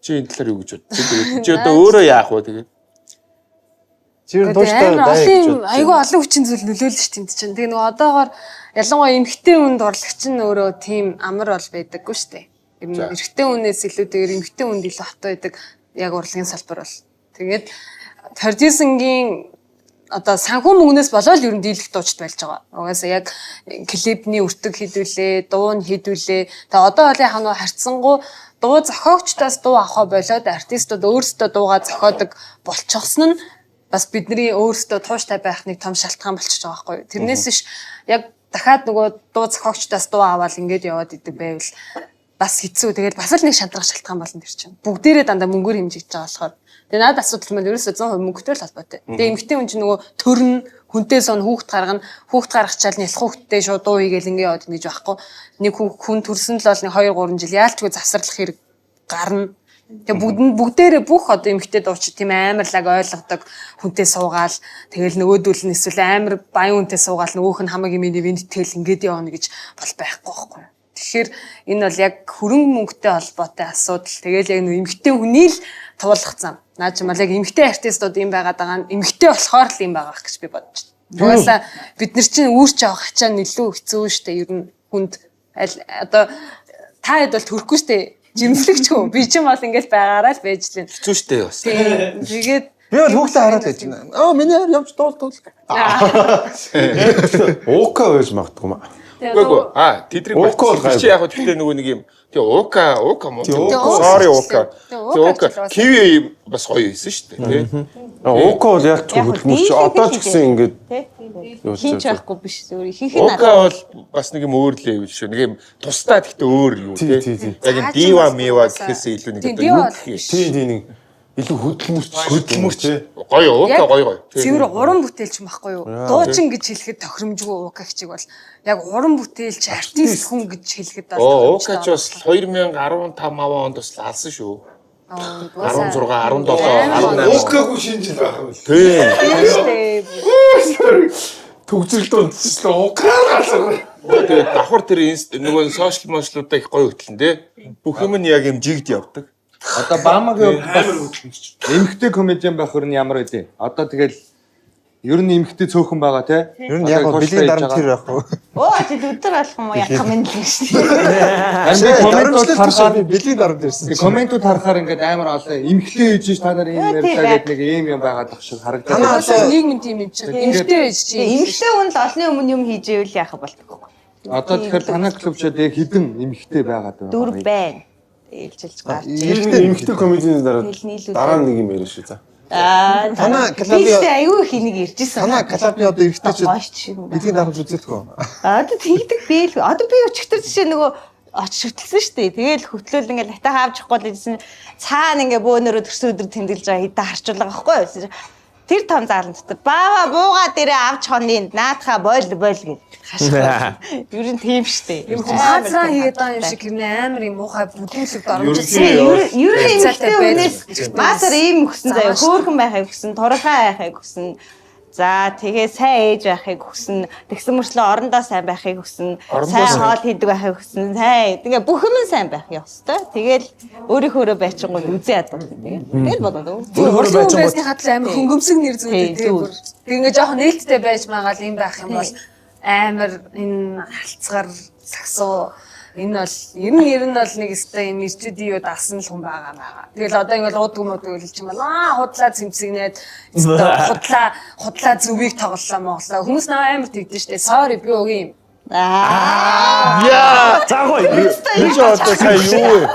Чи энэ талаар юу гэж бодчих? Тэгээд чи одоо өөрөө яах вэ тэгээд? Чи дууштай бай гэж бодчих. Айгүй олон хүчин зүйл нөлөөлж ш тэнд чинь. Тэгээ нөгөө одоогоор ялангуяа эмэгтэй хүнд урлагч нь өөрөө тийм амар бол байдаггүй штэ. Эрэгтэй хүнээс илүүтэйгээр эмэгтэй хүнд илүү хот байдаг яг урлагийн салбар бол. Тэгээд продюсингийн одоо санхүү мөнгнөөс болоод ер нь дийлэх дуучид болж байгаа. Угаасаа яг клипний өртөг хийдүүлээ, дуу нь хийдүүлээ. Тэгээ одоо бол яхаа нөгөө харьцангуй дуу зохиогчдоос дуу авах болоод артистууд өөрсдөө дуугаа зохиодог болчихсон нь бас бидний өөрсдөө тууштай байх нэг том шалтгаан болчихж байгаа байхгүй юу. Тэрнээс биш яг дахиад нөгөө дуу зохиогчдоос дуу аваад ингэж яваад идэг байвал бас хэцүү. Тэгээд бас л нэг шантрах шалтгаан болно тэр чинь. Бүгдээрээ дандаа мөнгөөр хэмжиж байгаа болохоор. Тэгээ надад асуудал нь ерөөсөө 100% мөнгөтэй л холбоотой. Тэгээ эмэгтэй хүн чинь нөгөө төрн хүнтэй сон хүүхд гаргана. Хүүхд гаргачаал нялх хүүхдтэй шууд дуу хийгээл ингэ яваад ингэж байхгүй. Нэг хүн төрсөн л бол нэг 2 3 жил яалтчгүй завсарлах хэрэг гарна. Тэгээ бүгдээрээ бүх одоо эмэгтэй дууч тийм амар лаг ойлгодог хүнтэй суугаал тэгэл нөгөөдөл нь эсвэл амар баян хүнтэй суугаал нөгөөх нь хамаг юм ивэнтэл ингэж явна гэж бол байхгүй байхгүй. Тэгэхээр энэ бол яг хөрөнгө мөнгөтэй холбоотой асуудал. Тэгэл яг эмэгтэй хүний л туулах зам. Наа ч юм бол яг эмэгтэй артистууд юм байгаад байгаа нь эмэгтэй болохоор л юм байгаа гэж би бодож байна. Угаасаа бид нар чинь үүрч авах хачаа илүү хэцүү штэ. Ер нь хүнд одоо та хэд бол төрөхгүй штэ. Жимслэгч хөө. Би ч юм бол ингэж байгаараа л байж лээ. Хэцүү штэ бас. Тэгээд би бол хүүхдээ хараад байж байна. Миний явж дуул. Уука байж магадгүй маа. Үгүй тэдрийг чи яг гэхдээ нөгөө нэг юм тий уука муу. Sorry уука. Тий уука киви бас гоё хийсэн шүү дээ тий. Уука бол яг ч хөдөлмөрч одоо ч гэсэн ингээд хинч байхгүй биш зүгээр ихэнх нь уука бол бас нэг юм өөр левел шүү. Нэг юм тусдаа гэхдээ өөр юу тий. Яг юм дива мива гэхээсээ илүү нэг одоо юу гэх юм. Тий нэг илүү хөдөлмөрч гоё уука гоё. Цэвэр уран бүтээлч юм байхгүй юу? Дуучин гэж хэлэхэд тохиромжгүй уука хичиг бол яг уран бүтээлч артист хүн гэж хэлэхэд бол уука ч бас 2015 онд бас алсан шүү. 16 17 18 уукагүй шинжил байх юм. Тий. Төгсөлт унтсан уука алсан. Тэгээд давхар тэр нөгөө сошиал мошлуудаа их гоё хөтлөн тий. Бүх юм нь яг юм жигд явдаг. Одоо Баамагийн эмэгтэй комедиан байх хөрн ямар байдیں۔ Одоо тэгэл ер нь эмэгтэй цөөхөн байгаа те. Ер нь яг бэлгийн дарамт тэр байх уу? оо чи өдөр алах юм уу яг комент л шүү дээ. Комментууд харахаар бэлгийн дарамт ирсэн. Комментууд харахаар ингээд амар олон эмэгтэй ээж та нар ийм ярьлаа гэдэг нэг ийм юм байгаад тах шиг харагдаад. Нийгмийн тийм юм чинь. Эмэгтэй ээж чинь. Эмэгтэй хүн л олны өмнө юм хийж ивэл яах болтгоо. Одоо тэгэхээр танай клубчод яг хэдэн эмэгтэй байгаад байна? 4 байна. Ээлжилж гарч. Эмэгтэй комедийн дараа нэг юм яриа шүү за. Танай клубын аюу их нэг иржсэн. Танай клубын одоо эргэжтэй бэлгийн дарамт үзүүлдэг үү? Одоо тэгдэг би л. Одоо би өчигдөр жишээ нөгөө очиж хөтлсөн шүү дээ. Тэгээл хөтлөөл ингээл натаа хаавж явахгүй л гэсэн цаана ингээ бөөнөрөө төрсөн өдөр тэмдэглэж байгаа хитэ харчуулга байхгүй юу? Тэр том заалан дотор баава буугаа дээрээ авч хоныг наатахаа бойл гэж хашаа. Ер нь тийм штэ. Хаацаа хийгээд байгаа юм шиг гэрнээ амар юм уухай бүдүүлэг дормжсэн. Ер нь эмэгтэй хүнээс маасар ийм өгсөн заяа. Хөөхөн байхыг өгсөн, турхаа байхыг өгсөн. За тэгээ сайн ээж байхыг хүснэ. Тэгсэн мөрчлөө орондоо сайн байхыг хүснэ. Сайн хоол хийдэг байхыг хүснэ. Сайн. Тэгээ бүх юм сайн байх ёстой. Тэгэл өөрийнхөөрөө байчингууд үзээ яддаг. Тэгэл бодоо. Өөрийнхөө байцны хатал амар хөнгөмсөг нэр зүйтэй тийм. Тэг ингээ жоохон нээлттэй байж магаал юм байх юм бол амар энэ халцгаар сагсуу энэ бол ер нь бол нэг өстой юм ирчүүдийн юу даасан л хүн байгаа. Тэгэл одоо ингээл уудг хэлчих юм байна. Худлаа цэмцэгнээд худлаа зүвийг тоглолоо монголоо. Хүмүүс амар тэгдэж штэ. Sorry би өгье юм. Яа, заагүй. Би ч одоо сая юу вэ?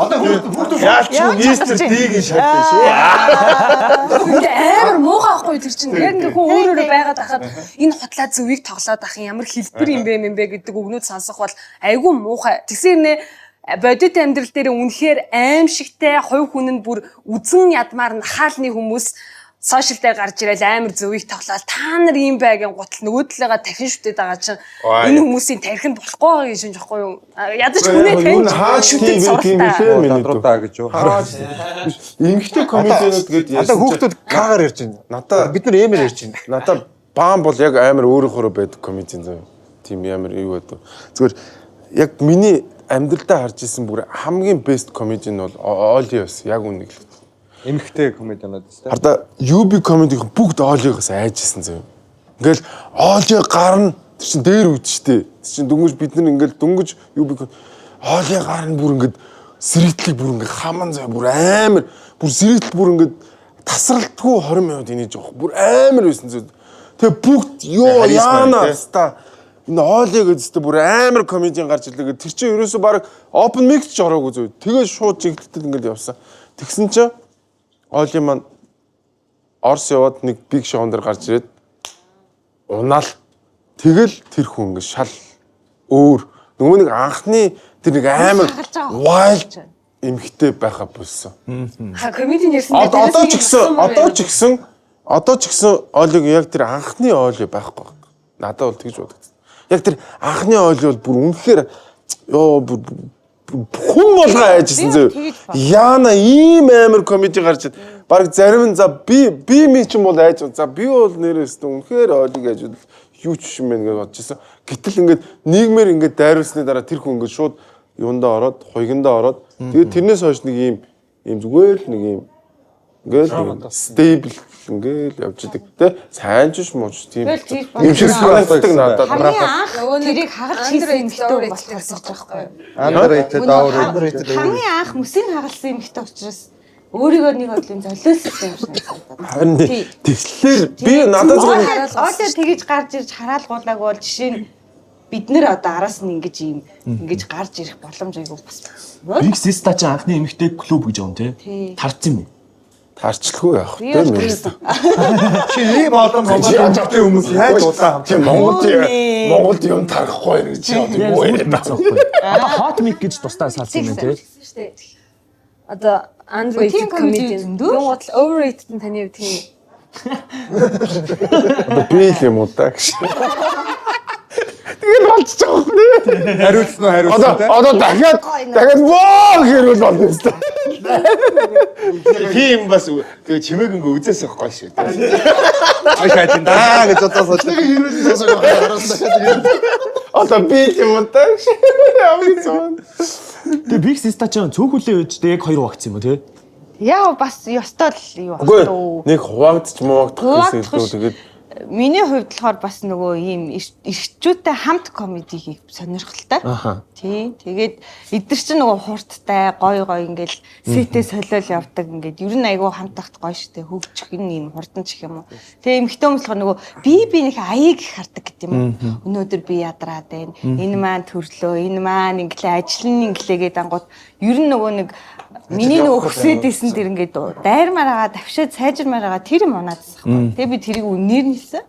Одоо хүүхдүүд яалч мистер Д-ийн шатсан шүү. Амар муухай ахгүй тэр чинь. Яг ингээ хүн өөрөөрөө байгаад ахад энэ худлаа зүвийг тоглоод ах ямар хэлбэр юм бэ гэдэг үгнүүд сонсох бол айгүй муухай. Тэгсэр нэ бодит амьдрал дээр үнэхээр аимшигтай хувь хүн нь бүр үзэн ядмаар нахаалны хүмүүс сошиал дээр гарч ирэл амар зөвийг тоглоод та нар юм байгийн гутал нөгөө талаагаа дахин шүтээд байгаа чинь энэ хүмүүсийн тархинд болохгүй байгаа гэж шинжихгүй юу ядаж хүнээ таньж шүтээд суралцаа гэж юу эмэгтэй комедианууд гэдэг одоо хүүхдүүд кагаар ярьж байна. Надаа бид нар эмээр ярьж байна. Надаа баам бол яг амар өөрөөхөө байдаг комедиан зав. Тийм амар юу гэдэг. Зүгээр яг миний амьдралдаа харж исэн бүр хамгийн best comedian бол Оли бас яг үнэ л. Эмхтэй комедианууд тест. Хараа UB comedy-ийн бүгд Олигоос айжсэн заяа. Ингээл Оли гарна тэр чин дээр үүд штэ. Тэр чин дөнгөж бид нар ингээл дөнгөж UB Оли гарна бүр ингээд сэрэгтлэг бүр ингээд хаман заяа бүр амар бүр сэрэгтэл бүр ингээд тасралтгүй 20 минут инеж явах бүр амар байсан зү. Тэгээ бүгд ёо яана хаста энэ Оли гэдэгт бүр амар комедиан гарч ирлээ. Тэр чинь ерөөсөө баг open mic ч ороогүй зү. Тэгээ шууд жигдэлтэл ингээд явсан. Тэгсэн чинь Оли маань Орос яваад нэг big show-н дээр гарч ирээд унаал тэгэл тэр хүн ингээд шал өөр нөгөө нэг анхны тэр нэг амар wild эмхтэй байхаа болсон. Комедиан ярьсан. Одоо ч гэсэн Олиг яг тэр анхны Оли байхгүй. Надад бол тэгж бодогдсон. Яг тэр анхны Оли бол бүр үнэхээр ёо хүн болгоо айжсэн зөө. Яна ийм амар комеди гарч баг зарим нь за би минь ч юм бол айж за би бол нэрээс үнэхээр Олиг айж юу ч юм бэ гэж бодож байсан. Гэтэл ингээд нийгмээр ингээд дайруулсны дараа тэр хүн ингээд шууд юундаа ороод хуйгандаа ороод тэгээд тэрнээс хойш нэг ийм зүгээр л нэг ийм ингээл стейбл ингээл явж идэг те сайн ч мууч тийм юм шиг санагддаг надад. Хамгийн анх тэрийг хагалж хийсэн эмэгтэй болохоос байхгүй. Underrated overrated. Хамгийн анх мөсийг хагалсан эмэгтэй учраас өөрийгөө нэг бодлын золиослсон юм шиг санагдав. Харин тэгэхээр би надад зүгээр Оли тэгэж гарч ирж хараалгуулаагүй бол жишээ нь бид нэр одоо араас нь ингэж гарч ирэх боломж айгүй бас. Big Sister ч анхны эмэгтэй клуб гэж юм тий. Тарцсан юм. тарчлгүй яах вэ мэн. Чи ийм олон Монголын хүмүүс хайж удаа хамт Монголд юм тарахгүй гэж юу юм бэ? Одоо hot mic гэж тусдаа салсан юм тий. Одоо underrated comedian. Монгол overrated нь таны хувьд тийм. Одоо би л юм уу та гэж. Тэгээд болчих жоох нэ. Хариулсан уу хариулсан те. Одоо дахиад воо хэрүүл болно өстой. Тийм бас тэгээ чимээг ингээ үзээс авахгүй шүү. Ахаа тийм даа гэж бодсоо. Тэгээ хэрүүлсэн сонсоо. Одоо би юм уу та. Явсан. Тэгээ Big Sister ч цөөхөлийн үед яг 2 вакц юм уу тий? Яа бас ёстой л юу байна. Нэг хуваагдчих муугдах гэсэн илүү тэгээд миний хувьд болохоор бас нөгөө ийм эрчүүтэй хамт комеди хийх сонирхолтой. Тий. Тэгээд эдгэр чинь нөгөө хурдтай, гой ингээл сэтээ солиол явдаг ингээд ер нь айгүй хамт тахт гоё штэ хөгжих нь ийм хурдан ч юм уу. Тэгээ эмхтэн хүмүүс болохоор нөгөө би нэг аяыг их хардаг гэдэг юм уу. Өнөөдөр би ядраад байна. Энэ маань төрлөө, энэ маань инглээ ажлын инглээгээд ангууд ер нь нөгөө нэг миний нөгөө хүсэдсэн тэр ингээд дайрмаар байгаа, давшаад сайжирмаар байгаа тэр юм унаадсан. Тэгээ би тэрийг үнээр нэлсэн.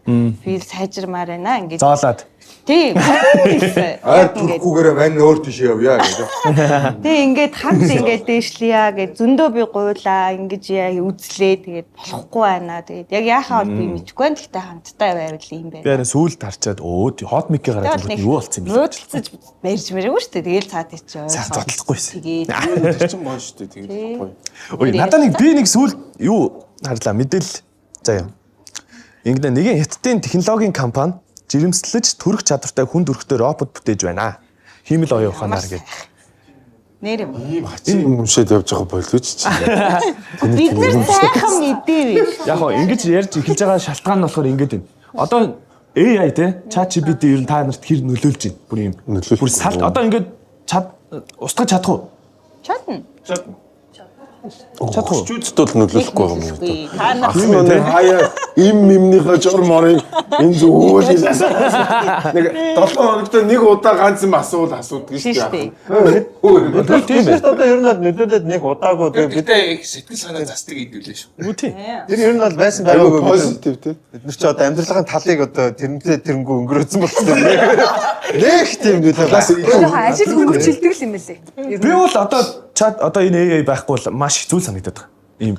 Би сайжирмаар байна ингээд. Заалаад. Тийм. Түрхгүйгээр ван өөр тийш явъя гэдэг. Тэгээ ингээд хамт ингээд дээшлэе гэж зөндөө би гуйлаа ингэж яа үзлээ тэгээд болохгүй байна. Тэгээд яг яахаа бол би мэдэхгүй байна. Гэхдээ хамтдаа байвал юм байна. Би арай сүүлд харчаад hot mic-ийг гараад юу болсон юм бэ? Өөдөлцөж барьж мэрэггүй шүү дээ. Тэгээл цаад ичээ. Сайн зодлохгүйсэн. Тэгээд тэр чинь гоё шүү дээ. Тэгээд гоё. Ой надад би нэг сүүлд юу харлаа мэдээлэл заяа. Ингээд нэгэн хятадын технологийн компани жирэмслэж төрөх чадвартай хүн төрхтэй робот бүтээж байна. Хиймэл оюун ухаанаар гэдэг. нэр юм. Энэ юмшээд явж байгаа боловч чи. Бид нэр сайхан мэдээвэ. Яг гоо ингэж ярьж эхэлж байгаа шалтгаан нь болохоор ингэж байна. Одоо AI те ChatGPT ер нь та нарт хэр нөлөөлж байна. Бүр юм. Бүр салт одоо ингэж устгаж чадах уу? Чадна. Чадах. Чүцэд бол нөлөөлөхгүй байгаа юм уу? Та нар хаяа имнийхээ жор морыг энэ зөвөөл хэлсэн. Нэг 7 хоногт нэг удаа ганц юм асуудаг шүү дээ. Тийм ээ. Одоо ер нь нөлөөлөд нэг удаагүй гэдэг сэтгэл санаа застыг идүүлээ шүү. Үгүй тийм. Тэр ер нь бол байсан байгаагүй позитив тий. Бид нар ч одоо амьдралын талыг одоо тэрнгүү өнгөрөөсөн болчихсон. Нэг тийм нөлөө. Ажил хөнгөлөлдөг юм лээ. Би бол одоо энэ AI байхгүй бол маш их зүйл санагдаад байгаа. Ийм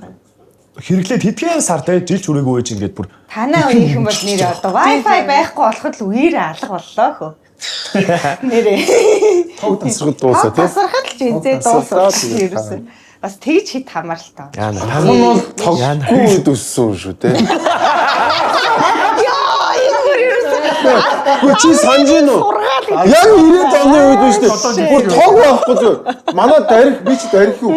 хэрэглээд хэдхэн сар те жил чүрээгүй байж ингээд бүр танаа үеийнхэн бол нэр одоо Wi-Fi байхгүй болоход л үер алга боллоо хөө. Нэрээ. Тог тасрахад дуусаа тий. Тасрахад л зинзээ дуусаад ерөөсөө. Бас тэгж хит хамааралтай. яана. Тань бол тоггүй төссөн шүү тий. Яа, энэ ерөөсөө Гү чи санаж гин үү? Яг 90-ад оны үед биш үү? Бүр тог байхгүй зү. Манай дарих би ч дарих юу?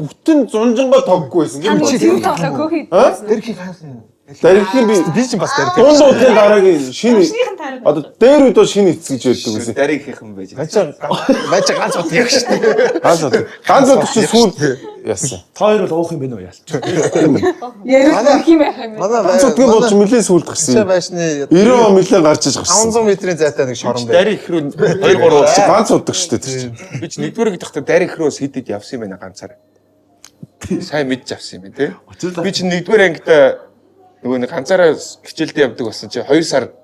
Бүтэн зунжингаа тоггүй байсан. Чи тэр тоглоагүй хэд. Дэрхий хаасан. Дарихын би ч бас дарих. Дунд удаа дараагийн шинэ одоо дээр үед шинэ эцгэж байдаг гэсэн. Дарихийнхан байж. Байж ганц бод яг шүү дээ. Ганц удаа чи сүүл яасан. Та хоёр бол уух юм бэ нөө яалч. Ярих юм байх юм. Ганц удаа болж нэлээд сүүлд гарсан. Чи байшны 90 он нэлээд гарч иж гарсан. 500 метрийн зайтай нэг шорон байна. Дарих руу 2 3 Ганц удаа шүү дээ тэр чинь. би ч нэгдүгээр гэдэгт дарих руу хэдэд явсан юм байна ганцаар. Сайн мэдж авсан юм тий. Би ч нэгдүгээр ангид нөгөө нэг ганцаараа хичээлдээ явдаг болсон чи 2 сар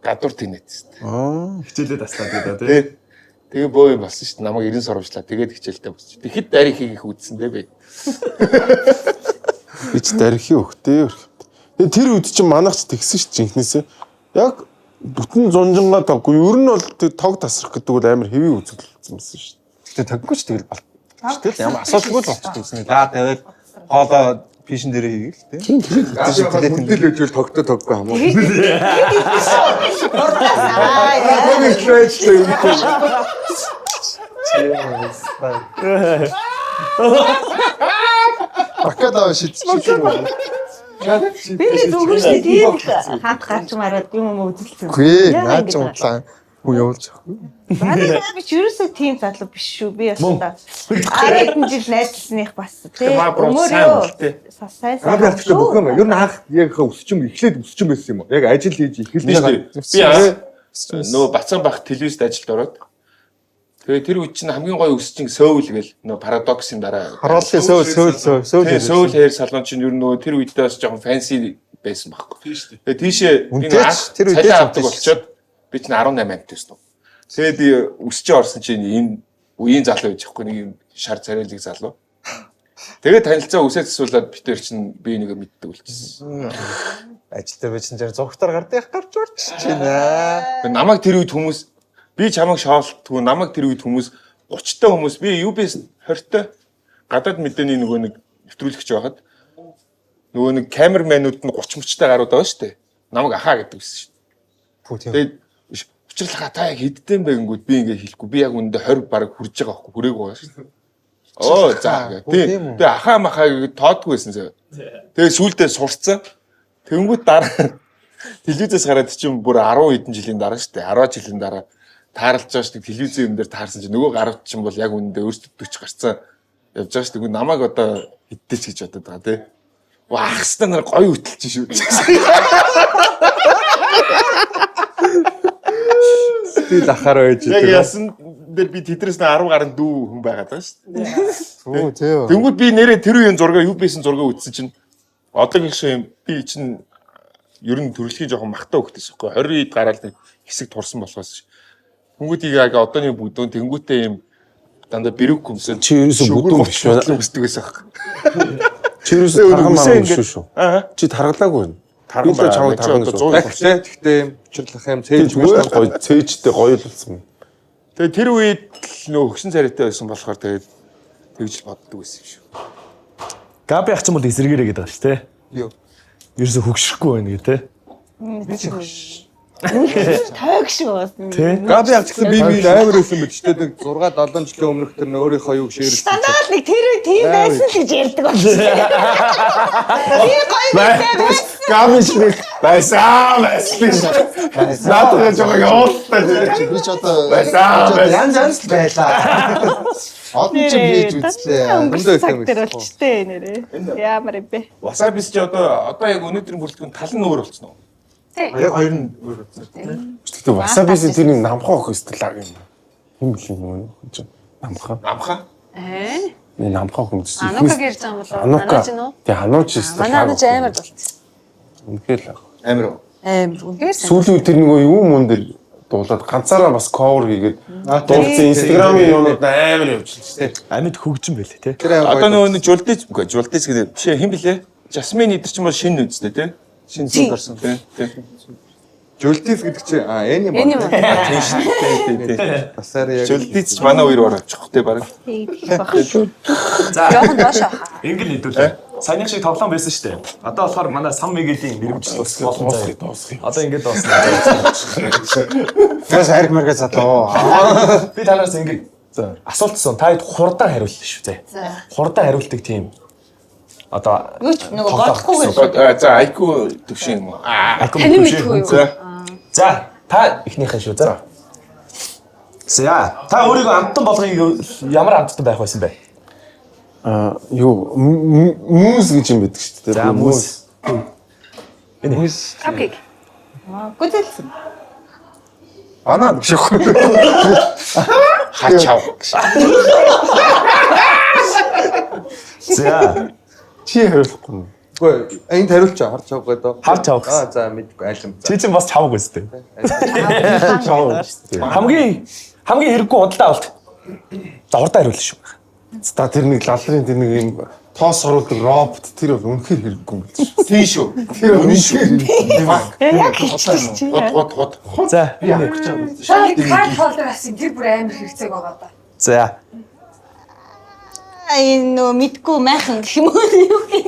гадуур тэнэт. Хичээлээ таслаад гэдэг Тий. Тэгээ боо юм болсон шүү дээ. Намайг 90 сурвчлаа. Тэгээд хичээлдээ босч. Тэгэхэд дарихыг их үзсэн дээ би. Би ч дарихын хөхтэй. Тэгээ тэр үед чинь манайх ч тэгсэн ш жинхнээсээ. Яг бүтэн зунжингаа тоггүй. Ер нь бол тог тасрах гэдэг бол амар хэвийн үзэл болсон ш. Гэтэ таггүй ч тэгэл бол. Тэгэл ямар асуудалгүй л болчихсон гэсэн. За тэгээд хоолоо пишин дээрээ хийгээл тий. Тийм тэр Хүндэл үжил тогтоо тоггүй хамаа. Бакадаа шидчихсэн. Би зүгээр шүү тийм хат гарч мараад юм үзэлцэн. Үгүй наа ч удлаа. Хүү явуулж байгаа. Би ч ерөөсөө тийм залуу биш шүү. Би ястаа 10 жил найзлсных бас тийм. Сайн Аа би ч бүх юм. Ер нь анх яг өсчим эхлээд өсчим байсан юм уу? Яг ажил хийж эхэлсэн. Би нөгөө бацаан бах телевизэд ажилд ороод тэгээ тэр үед чинь хамгийн гоё өсчин сөүл гээл нөгөө парадоксын дараа Харууллын сөүл хэр салон чинь ер нь нөгөө тэр үедээ бас жоохон фэнси байсан байхгүй. Тэгээ тийшээ би тэр үедээ авдаг болчоод би чинь 18 амт байсан. Тэгээд өсчөө орсон чинь энэ үеийн залуу гэж яахгүй нэг юм шар царайлаг залуу. Тэгээд танилцаа үсээ засуулаад битэр чинь би нэг мэддэг болчихсон. Ажилтаа би чинь зургатаар гардаг гарч урч чинь. Намайг тэр үед хүмүүс би чамайг шоолтгүй намайг тэр үед хүмүүс 30 та хүмүүс би UBS 20 та гадаад мэдээний нөгөө нэг нэвтрүүлэгч байхад нөгөө нэг камермэнүүд нь 30 мөчтэй гарууд байгаа шүү дээ. Намайг ахаа гэдэг байсан шүү дээ. Тэгээд учирлахаа та яг хэддэн бэ гингүүд би ингээ хэлэхгүй би яг үндэ 20 бараг хүрж байгаа байхгүй хүрээгүй байгаа шүү дээ. Оо за тийм. Тэгээ ахаа махаа гэж тоодгүй байсан зөө. Тэгээ сүулдээ сурцсан. Тэнгүүд дараа телевизээс гараад чинь бүр 10 хэдэн жилийн дараа шүү дээ. 10 жилийн дараа тааралж байгаа шүү дээ. Телевизэн юм дээр таарсан чинь нөгөө гарууд чинь бол яг үндэ өөртөө 40 гарцсан явж байгаа шүү дээ. Намайг одоо хэддэж гэж бодоод байгаа тий. Вахстаа нар гоё хөтөлж шүү. Стил ахаар байж яг ясан дээр би тэдрээс 10 гаруй дүү хүн байгаад байгаа шүү дээ. Оо тийм. Тэнгүүд би нэрээ тэр үеийн зураг UBS-ийн зураг үзсэн чинь одоогийн шиг би чинь ер нь төрөлхийн жоохон махтаа хөхтэйс байхгүй 20-д гараад нэг хэсэг турсан болохоос тэнгүүдийг яг одооний бүдүүн тэнгүүтээ юм дандаа бэрүүг хүмсэн чи ерөөсө бүдүүн биш байна. Өсдөг байсан аах. Чи ерөөсө тархан маань биш шүү. Чи таргалаагүй байна. Тархан би чамайг тархан гэж Гэхдээ тэгтээ юм учирлах юм цээж зүгээр гоё цээжтэй гоё л болсон. Тэгээ тэр үед нөө хөгшин царайтай байсан болохоор тэгээд тэгж боддог байсан юм шүү. Габи ах ч юм бол эсэргээрээ гэдэг байна шүү те. Юу. Ерөөсө хөгшөхгүй байна гэ те. Тойг шиг байна. Габи ах гэсэн би амар байсан мэт ч тэ 6 7 жилийн өмнөх тэр өөрийнхөө юу ширсэн. Стандарт нэг тэр тийм байсан л гэж ярьдаг болсон. Би гоё байсан. Габи шиг байсан. Наадах жоо явуултаа. Би ч одоо Байсан. янз байлаа. Одон ч хийж үзлээ. Өнгөрсөн цаг дээр болчтой нэрээ. Ямар юм бэ? Wasabi ч одоо яг өнөөдрийн бүрэлдэхүүн тал нь өөр болчихно. Яг хоёр нь өөр үзсэн. Тэгтээ васабис тэр нэг намхаа өх стилаг юм. Хин бил нөгөө чинь намхаа. Намхаа. Нэг намхаа хүмс. Анука гэж байгаа юм болоо. Анаач нь уу? Тэг анууч стилаг. Манай анаач амар болчихсон. Үнэхээр л Амир. Амар үнээр сайн. сүүлийн тэр нөгөө юу мөн дээр дуулаад ганцаараа бас cover хийгээд дуулсан Instagram-ийн юмуд амар явж байна. Амьд хөгжин байлээ те. Одоо нөгөө жулдиз гэдэг биш хэн блэ? Жасмин идэр чинь бол шинэ үстэй тий. Шинэ зүйл гарсан тий. Жултис гэдэг чи энэ юм Энэ юм. Тийм шүү дээ. Басаар яг Жулдиз ч манай хоёр ороочих тий баг. Яахан доош аа. Ингэл нэдүүлээ. Саяны шиг тоглоом байсан шүү дээ. Одоо болохоор манай Сан Мигелийн мэрэгжил болсон заяа. Одоо ингэж доосноо. Бас хайр мэргээ залуу. Би танаас ингэж асуултсан. Та хэд хурдан хариуллаа шүү. За. Хурдан хариултыг тийм. Одоо Юу ч нөгөө бодохгүй За айку төвшин юм уу? Таны мэдгүй юу? За, та ихнийхэн шүү. За. За, та өөрийгөө амттан болгохыг ямар амттан байх байсан бэ? Юу мууз гэж юм байдаг шүү дээ. За, мууз. Энэ Капкейк. гүзэлсэн. Банан гэж яах вэ? Хачаа. За, Чи хариулахгүй. Үгүй энд хариулчаа харж авах гэдэг. харж авах гэсэн. За мэдгүй айлм. Чи чинь бас чавг өстэй. Чаа. Хамгийн хэрэггүй худалдаа авалт. За, хурдан хариулна шүү. Та тэр нэг лалрын тэр нэг юм тоос оруулдаг робот тэр бол үнэхээр хэрэггүй юм байна. Тийм шүү. Тэр үнэхээр Яг хэлчихсэн чи. Хот. За, Карт холдер авсан тэр бүр амар хэрэгцээг байгаа да. за. Энэ нөө мэдгүй майхан гэх юм уу юу гэх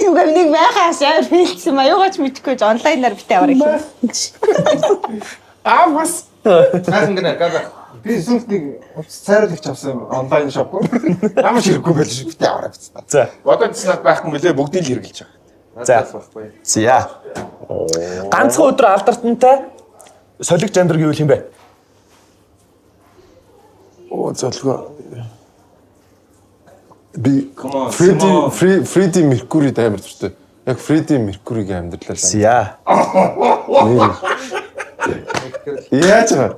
юм. Нэг майхан ашаар хэлсэн маягач мэдгүй ч онлайнаар битээ аваа гэх. бас Цаасан гэнэ гада. би сүлтийг цайруулагч авсан онлайн шоп. Ямар ч хэрэггүй байл шүү. Битээ аваа бицээ. За. Бодож цэцнаад байхгүй мөлий бүгдийг л хэрглэж байгаа. За. Байхгүй. За. Ганцхан өдөр алдартантай солигч амьдрал гэвэл юм бэ? Оо залгаа. Би Come on. Фредди Меркурид амар дуртай. Яг Фредди Меркуригийн амьдралаа. За. Яаж вэ?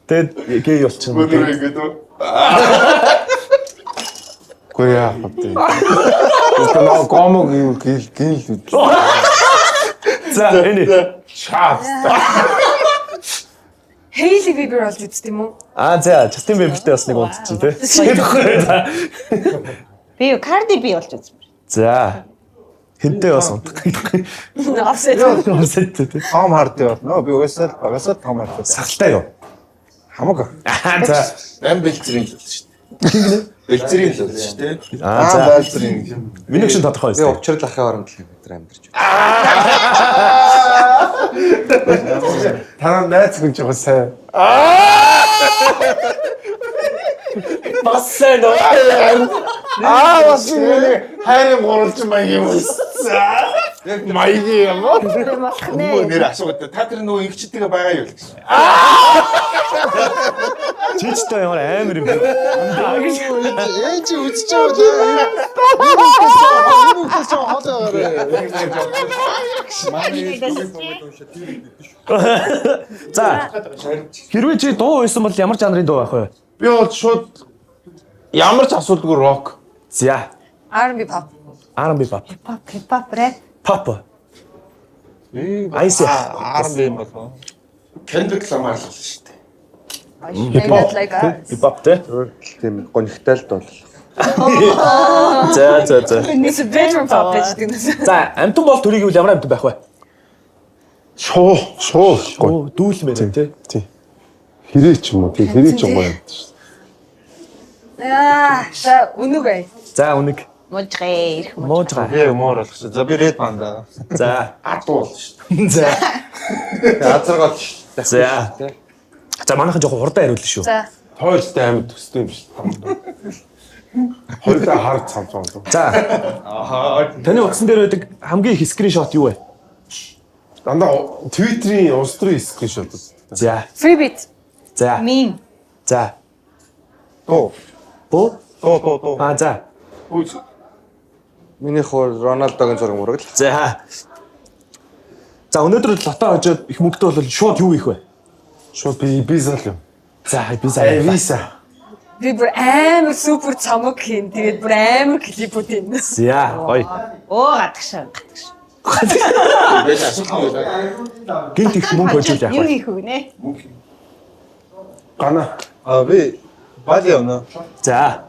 Тэгээд гей болчихно. Ингээд үү? Гүр яах вэ? Нөө гомог гэл. За, энэ. Хейли Бибер болж үзт юм уу? За, Justin Bieber-тэй бас нэг унтчих тий. Би Cardi B болж үзсэн. За. Хинтээ бас унтах. Offset. Offset тий. Том Харди бол нөө би угаасаа Том Харди. Сахалтай юу? Хамаагүй. За. Ам бэлцэрийн л шүү дээ. Бэлцэрийн л шүү дээ. За. Байлзрын. Миний шин тодорхой Би байсан. учрал ахын оронд л өдөр амьдарч Танаа найз хүн жоо сайн. Бас сайн уу? Бас нэг хайрын гурвалж маяг юм уу? Маяг юм уу? Хүмүүс нэр асуугаад та тэр нөгөө ингэчтэйгээ байгаа юу л гэсэн. Чичтэй ямар амар юм бэ? Ээ чи үзэж байгаа. За. Хэрвээ чи дуу байсан бол ямар жанрын дуу байх вэ? Би бол шууд ямар ч асуудалгүй рок. За. R&B pop. R&B pop. Hip-hop rap. Pop. Айсэ. R&B юм болов. Kendrick Lamar л шүү дээ. Hip-hop like us. Hip-hop те. тийм гонхтой л дол. За. It's a bedroom pop гэж гэдэг. За, амтан бол төрийг үл ямар амтан байх вэ? Шуу. Оо, дүүл мэн те. Тий. Хэрэг ч юм уу? Тий, хэрэг ч юм уу? За, үнэгүй. За, үнэг. Мужгаа ирэх мужгаа. Муужгаа. Би муур болгосон. За би Red Panda. За. Адуул шүү дээ. За. Азаргал шүү. За. За, манайхан жоохон хурдан хариулна шүү. За. Тойлтой амьд төстэй юм шүү. Хоёулаа хар цамцсан. За. Таны утсан дээр байдаг хамгийн их скриншот юу вэ? Дандаа Twitter-ийн улс төрийн скриншот. За. Freebit. За. Мим. За. Тоо. Бо? Тоо. За. Минийх Роналдогийн зураг мураг л. За. За, өнөөдөр лото хожоод их мөнгөтэй бол шууд юу хийх вэ? Шууд би бизал юм. За, би сайн. Виса. Би бүр амар супер цамаг хийн. Тэгээд бүр амар клипүүд ийн. За, гоё. Оо гадагшаа. Бид асуухгүй байлаа. Гинт их мөнгө хожиж яах Юу вэ? хийх вэ? Гана. Би Бали явна. За.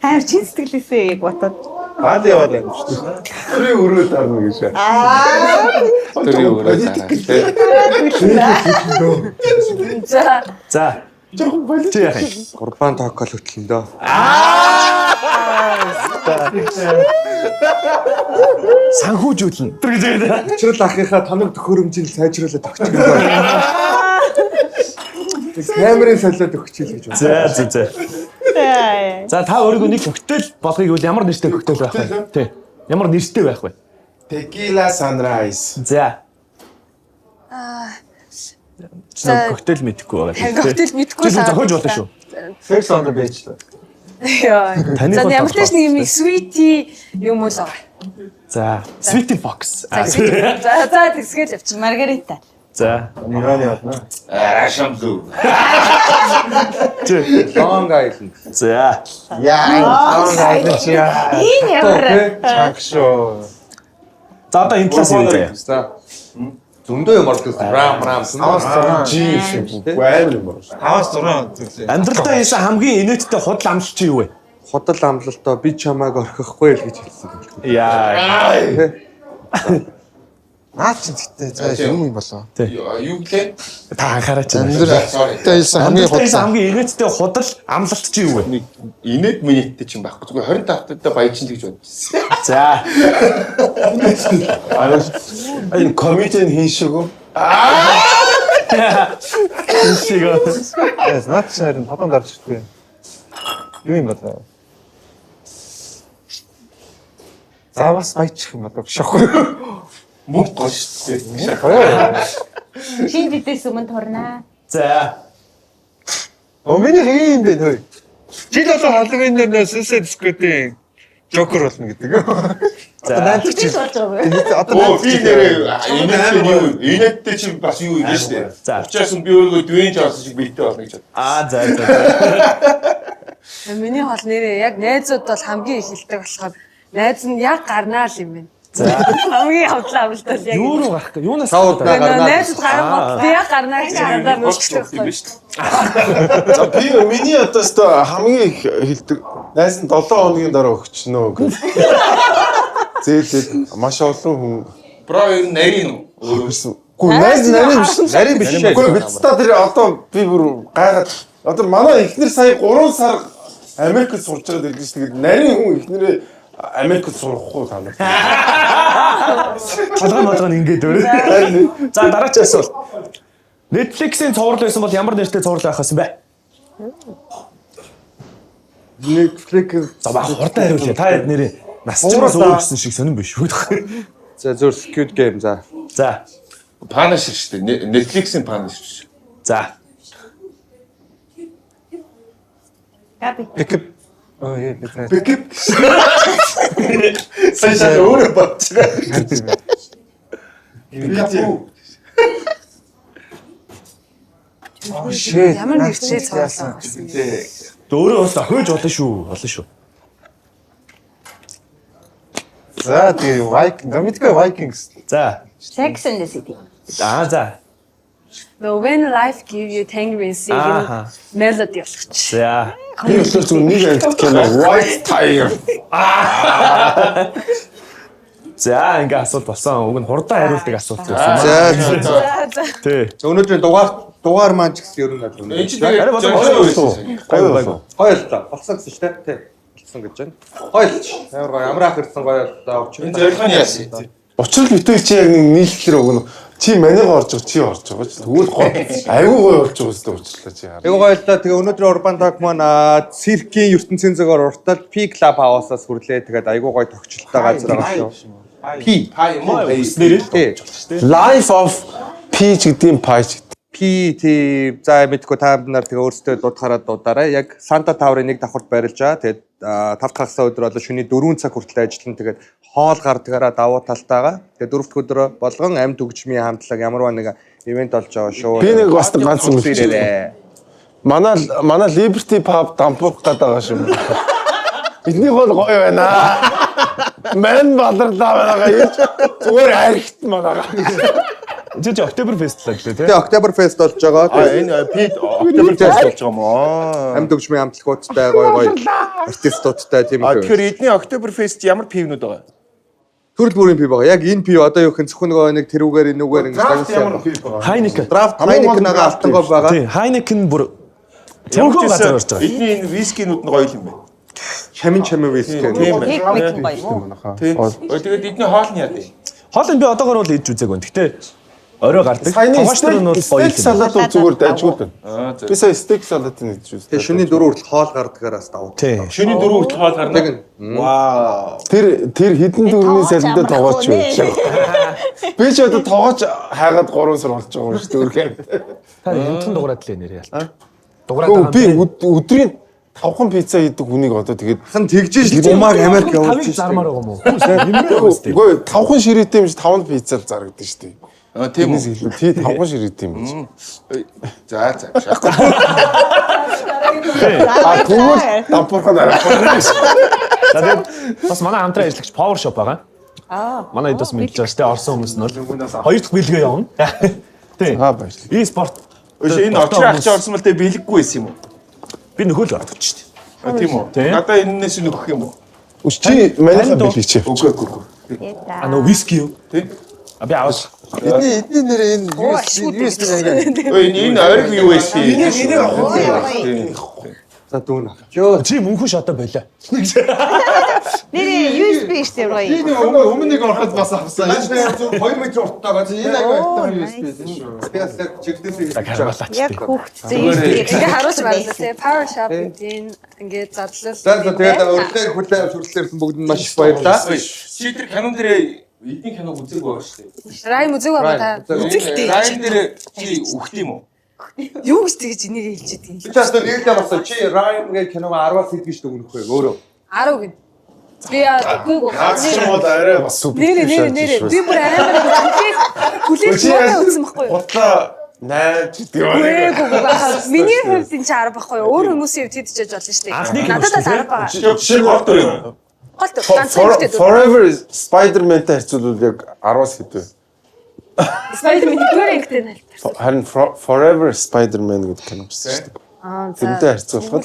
Хайр чин сэтгэлээсээ яг бодоод. Бали яваад байна шүү дээ. Тэрийг өрөө таарна гэж. Тэр юу вэ? За. За. Жохон болоо. Чи яах юм? Урбан токол хөтлөн дөө. Санхүүжүүлнэ. Учрал ахыхаа тоног төхөөрөмжийг сайжруулаад өгчих юм байна. Камерын солиод өгчих гэж байна. За. За та өөрийгөө нэг коктейл болгоё гэвэл ямар нэртэй коктейл байх вэ? Тий. Ямар нэртэй байх вэ? Tequila Sunrise. За. За коктейл мэдэхгүй байгаа. Коктейл мэдэхгүй л зохиож болно шүү. Sex on the beach. Яа. За ямар ч нэг юм sweetie юм уу л байгаа. За, Sweetie Fox. За тэгсгээл явчих. Маргарита. За. Нираны байна. Шамлуу. Long Island. За. Энэ ямар Чангшоо. За одоо энэ талаас юу вэ? За. Зөндөө юм орлуулсан. Рам. Жи шиг. Амар юм байна. 5-6 зүйлээ. Амьдралдаа хийсэн хамгийн инээдтэй худал амлалт чи юу вэ? Худал амлалтаа би чамайг орхихгүй л гэж хэлсэн. Яа. Наа чи гэдэг за юм болоо. Юу гэлээ? Та анхаараач. Амьдралтай хэлсэн хамгийн Хамгийн худал. инээдтэй худал амлалт чи юу вэ? Инээд минуттэй ч юм байхгүй. Зүгээр 25 таа баяжин гэж бодчихсон. За. Энэ комедиан хийн шиг үү? Шиго. Наа чи харин хотон дарж ирдэг. Юу юм болоо. За бас баячих юм болоо. Шохоо. Мөнгө гош шүү. Шинэ дэдэс өмнө турнаа. За. Миний хэм бэ нөө. Жил болоо Halloween дээр Suicide Squad-ийн Joker болно гэдэг. Одоо найдаж Чи болж байгаа. Одоо Оо би нэрээ инээдтэй чи бас юу юм шүү дээ. За. Учраас би өөрөө Dwayne Johnson шиг битээ болно гэж бод. За. Миний хол нэрээ яг найзууд бол хамгийн их хэлдэг болохоор найз нь яг гарнаа л юм байна. За. Хамгийн хавдлаа авалтал яг. Юу руу гарах вэ? Юунаас Сауднаа гарнаа. Найзууд гарах би яг гарнаа гэж хандаа мөрчлөө. За би миний одоос хамгийн их хэлдэг. Найз нь 7 хоногийн дараа өгчнөө гэх. Зээлээд маш олон хүн Бро ер нь нарийн уу? өөрсөн. Гүр найз нарийн биш. Нарийн биш шээ. Гүр бид та тэр одоо би бүр гайхаад одоо манай эхнэр сая 3 сар Америкт сурч байгаа гэдэг чинь тэгээд нарийн хүн эхнэрээ Америкт сурахгүй та нар. толгой ингээд өөр. За дараач асуулт. Netflix-ийн цуврал байсан бол ямар нэртэй цуврал байх байсан бэ? Netflix. За баг хурдан хариулъя. Та хэд нэрээ насчмаас өөр гэсэн шиг сонирн биш үү? За зөв Squid Game за. За. Punisher шүү дээ. Netflix-ийн Punisher. За. Pickup. Оо яа бид. Pickup. Сая өөрөө бодчихоо. Oh shit. Ямар нэртэй цаалаа. Өөрөө бас хөөж болно шүү. За тэгээ Viking, Vikings. За. Sex and the City. За. The When Life Give You Tangerine-ийн melody болгоч. За. Би өдөр зөв нэг анги кино White Tiger. За ингээ асуулт болсон. Уг нь хурдан хариулдаг асуулт байсан. За. Тий. Өнөөдрийн дугаар маань ч гэсэн ер нь л үнэ. Энд чинь гоё Гоё. Гоё л та. Болсон гэсэн шүү дээ. Тий. Болсон гэж байна. Гоё л ч. Амар гоё. Амраах ирсэн гоё л та. Энэ зорилго нь яасан? Учир нь битүүл чи яг нэг нийлхлэр өгнө. Чи манайг орж байгаа чи орж байгаа ч тэгвэл айгүй гоё болж байгаа үстэй уучлаа чи хараа. Айгуу гоё л та. Тэгээ өнөөдрийн Urban Talk маань циркийн ертөнцийн зөөр уртал P Club House-аас хүрлээ. Тэгээд айгуу гоё тогтчлолтой газар байгаа шүү. P юм уу? Life of Peach гэдгийн Peach. P тий за мэдгүй та нар тэгээ өөрсдөө дуудахаараа дуудаарай. Яг Санта Таврын нэг давхурд барилж байгаа. Тэгээд 5 дахь хагасаа өдөр болоо шөнийн 4 цаг хүртэл ажиллана. Тэгээд хоол гардагаараа давуу талтайгаа. Тэгээд 4 дахь өдрөө болгон амт төгжмийн хамтлаг ямарваа нэг ивент болж байгаа шүү. Би нэг бас ганц юм хэлчихээ. Манай Liberty Pub дампуух гэдэг байгаа шүү. Бидний бол гоё байна. Мэн бадарлаа байгаа юм. Зүгээр архит манайгаа. Жиж October Fest л гэлээ тий. Тэгээ October Fest болж байгаа. Энэ Pete October Fest болж байгаа юм аа. Амт төгжмийн хамтлагуудтай гоё артистуудтай тийм үү. Тэгэхээр эдний October Fest ямар пивнүүд байгаа? Төрөл бүрийн пив байгаа. Яг энэ пив одоо юу гэх зөвхөн нөгөө нэг тэрүүгээр энүүгээр ингэж Ямар дагуулсан. пив байгаа. Heineken. Draft Heineken-ага алтан гол байгаа. Тий. Heineken бүр Цөөхөн газар орж байгаа. Эдний энэ вискинууд нь гоё юм байна. Чамин виски. Тийм Пик байна. мик гоё юм уу? Тийм. Тэгээд эдний хоол нь яа дээ. Хоол нь би одоогоор бол идж үзег байна. Гэтэ орой гардаг. Саяны Тоогоочтор нь бол гоё стейк салат бол зүгээр дайжгүй байна. За. Би сая стейк салатыг идэж үзсэн. Тэгээ шөнийн 4 хүртэл хоол гардагаараа давуу. Тийм. Шөнийн 4 хүртэл хоол гарна. Вау. Тэр хідэн дөрвний салдаа тоогооч вэ? Би ч одоо тоогооч хайгаад 3 сар болж байгаа юм шүү дээ. Та юмтхан дуграад л нэр яа. Дуграад би өдрийн 5хан пицца идэг хүнийг одоо тэгээд Хан тэгжиж л гумааг Америк явуулж Тавыг шүү. зармаар байгаа юм уу? Нэмэр үгүй 5хан ширээтэй юм шиг 5 пицца л зарагдсан шүү дээ. Тийм үү. Тий 5хан ширээтэй юм биш. За. Тэгвэл дампуурхан арай. Тэгээд бас манай хамтран ажиллагч Power Shop байгаа. Манай хэд бас мэдж байгаа шүү дээ. Орсон хүмүүс нь бол хоёр дахь бэлгээ явна. Тийм. Баярлалаа. E-sport. Энэ очроо ачаа орсон мэл тэ бэлэггүй байсан юм уу? Би нөхөл ордог шүү дээ. Тийм үү. Надаа энэс нөхөх юм уу? Үс чи манайхаа бэлгийч. Үгүй. А нөө виски юу? Тийм. А би аваад Эдний нэр энэ Энэ ойрог юу байсан? За дүүн. чи мөнхөн шатаа болоо. Нэр USB штэ гоё. өмнөнийг ороход бас авсан. 2 м урттайгаа энэ аяга USB шүү. Тэгэхээр чигдээс Харгалаач. Яг хүүхдтэй USB. Ингээ харуулж байна тий. Power Shop энэ ингээ задлал. За тэгээд урьдчилан хүлээн авчруулсан бүгд нь маш их баярлалаа. Чи тэр канон дээр эдийн киног үзег байгаа шүү дээ. Райм үзег байгаа та. Үзэлтэй. Райн дээр чи үхт юм уу? Юу гэж тэгж энийг хэлж идэг юм. Би чаас нэгдээ басаа чи Ryan гэх киног 10-аас идэж шүү өгөх вэ өөрөө. 10 гин. Би гүү Бол арай бас супер. нэр би бүр амар хүлээж муу үзсэн байхгүй юу? Бодлоо 8 гэдэг байна. Миний хувьд энэ 10 байхгүй юу? Өөр хүмүүсийн хувьд хэдэж болж шүү дээ. Надад л 10 байгаа. Жишээ гол төр юм. Голт ганцхан ихтэй дүү. Forever Spider-Man-тай харьцуулбал яг 10-аас хэдвэ? Spider-Man дөрөв ихтэй нэлтэр. Харин Forever Spider-Man гэдэг кино байсан шүү дээ. Тэрнтэй харьцуулахад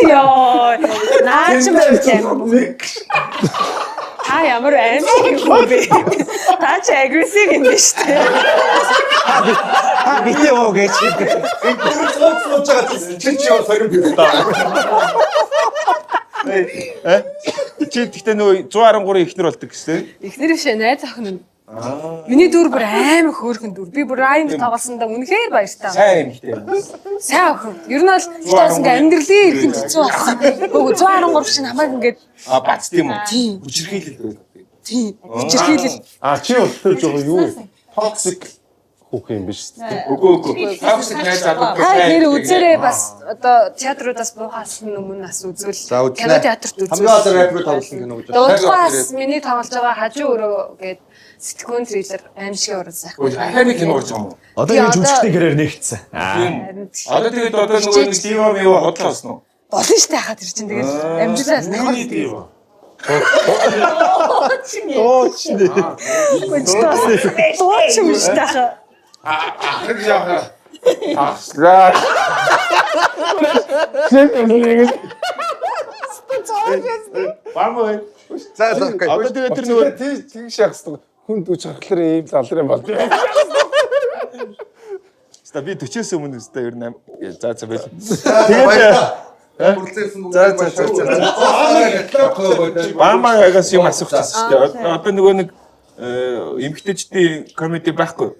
Йоо. Наач юм бэ? Та ямар аимшиг юм бэ? Та ч агрессив юм биш үү? би яа гэж. Сууж байгаа чи юу сорин би та. Чи тэгтээ нөгөө 113 ихнэр болдог гэсэн. Эхнэр бишээ найз охин нь. Миний дүр бүр амар хөөрхөн дүр. Би бүр Ryan тоглосондоо үнэхээр баяртай. Сайн юм ихтэй. Сайн охин. Ер нь бол бас ингээ амьдралын эрхэнд хэцүү болсон. Нөгөө 113 чинь хамааг ингээд Бац тийм үү? Хүчирхийлэл байдаг. тийм хүчирхийлэл. чи бол жоохон юу? Toxic хүүх юм биш үү? Үгүй. Тагсыг найз залуу. Нэр үзээрээ бас одоо театруудаас буухаас өмнө бас үзвэл кино театрт үзвэл Хамгийн одоо рэп рүү тоглосон кино гэж байна. Дуудлагаас миний тоглож байгаа хажуу өрөө гээд сэтгүүн трейлер аимшиг орсон. Ахаа нэг кино болж байгаа юм уу? Одоо ингэж үжигтэй гэрээр нэгтсэн. Одоо тэгээд одоо нөгөө нэг Стива Мио хотлоосон уу? Болно штэ хахад ир чинь тэгээд амжилтаас Миний тийм. дууч юм штэ хаа. Ахад яахаа. Ахлаа. Бамой. За Одоо тэгээд тэр нөгөө тийм шахсан хүнд үч харахлаар ийм лалрын бол. Ста би 40-с өмнө өстэй ер нь за байл. Бамаагаас юм асуучихсан шүү дээ. Одоо нөгөө нэг эмгтээчдийн комеди байхгүй.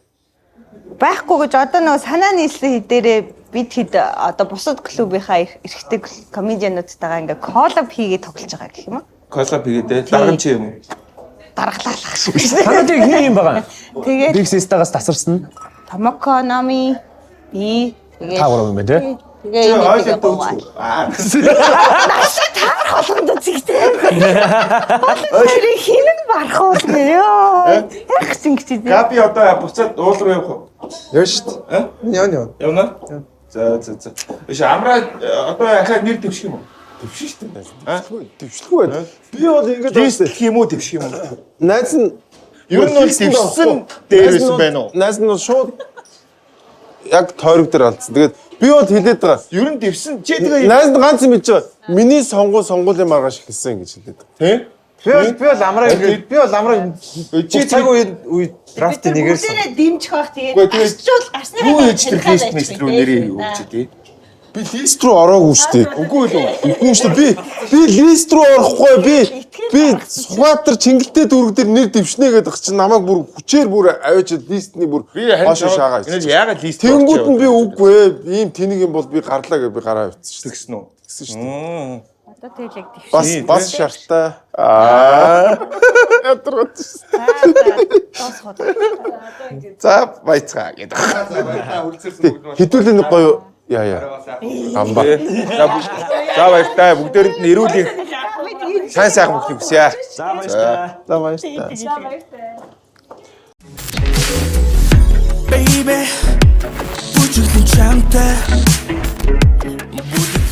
Байхгүй гэж одоо нөгөө санаа нийслэн хэдээрээ бид хэд одоо бусад клубийнхаа эрхтэй комедиануудтайгаа ингээ коллаб хийгээд тоглож байгаа гэх юм уу? Коллаб хийгээд дарамч юм уу? Даргалаалах шиг. Танад яг хин юм байгаа. Тэгээд Big Sister-аас тасарсан. Томоко Нами би тэгээд Та гурав юм байна те. тэгээд нэг байгаа. Холонд зигтэй. Хин нь барах уу ёо. Яг зингчээ. Габи одоо буцаад уул руу явах уу? Яа шүү дээ. Яа. Явна. За. Биш амраа одоо ахаа нэр дэвших юм уу? Дэвшин шүү дээ. Дэвшлгүй байна. Би бол ингэж Дэвших юм уу дэвших юм уу? найз нь Ер нь бол дэвшсэн дээрээс байна уу? Найз нь шууд яг тойрог дээр алдсан. Тэгээд би бол хэлээд байгаа. Ер нь дэвсэн чи тэгээ Найз нь ганц юм хэлж байгаа. Миний сонгуулийн маргааш эхэлсэн гэж хэлээд байгаа. тий? Би бол амраа цаг үед драфт нэгэрсэн. Бүгдээрээ дэмжих байх Үгүй, тэгээд гарчвал гарсны юу ээж тэр лист мэт рүү нэрээ өгч дээ. Би лист руу ороогүй шүү дээ. Үгүй л үү. Үгүй шүү дээ. Би лист руу орохгүй. Би Сугаатар Чингэлтэй дүүрэг дээр нэр дэвшнэ гэдэг чинь намайг бүр хүчээр бүр аваач листний бүр хоош шаагаа. Энэ яагаад лист Тэнгүүд нь би үгүй ийм тэнийг юм бол би гарлаа гэж би гараа авчихсан шүү. тэгсэн үү? Тэгсэн шүү дээ. Одоо тэгэл яг дэвш. Бас шартаа. Ядраад шүү. За байцгаа гэдэг. Хитүүлэн гоё яа. Амба. За баяртай бүгдээрэнд нь эрүүл сайн сайхан бүхнийг хүсье. За баярлалаа. За баярлалаа. Baby, would you be tempted?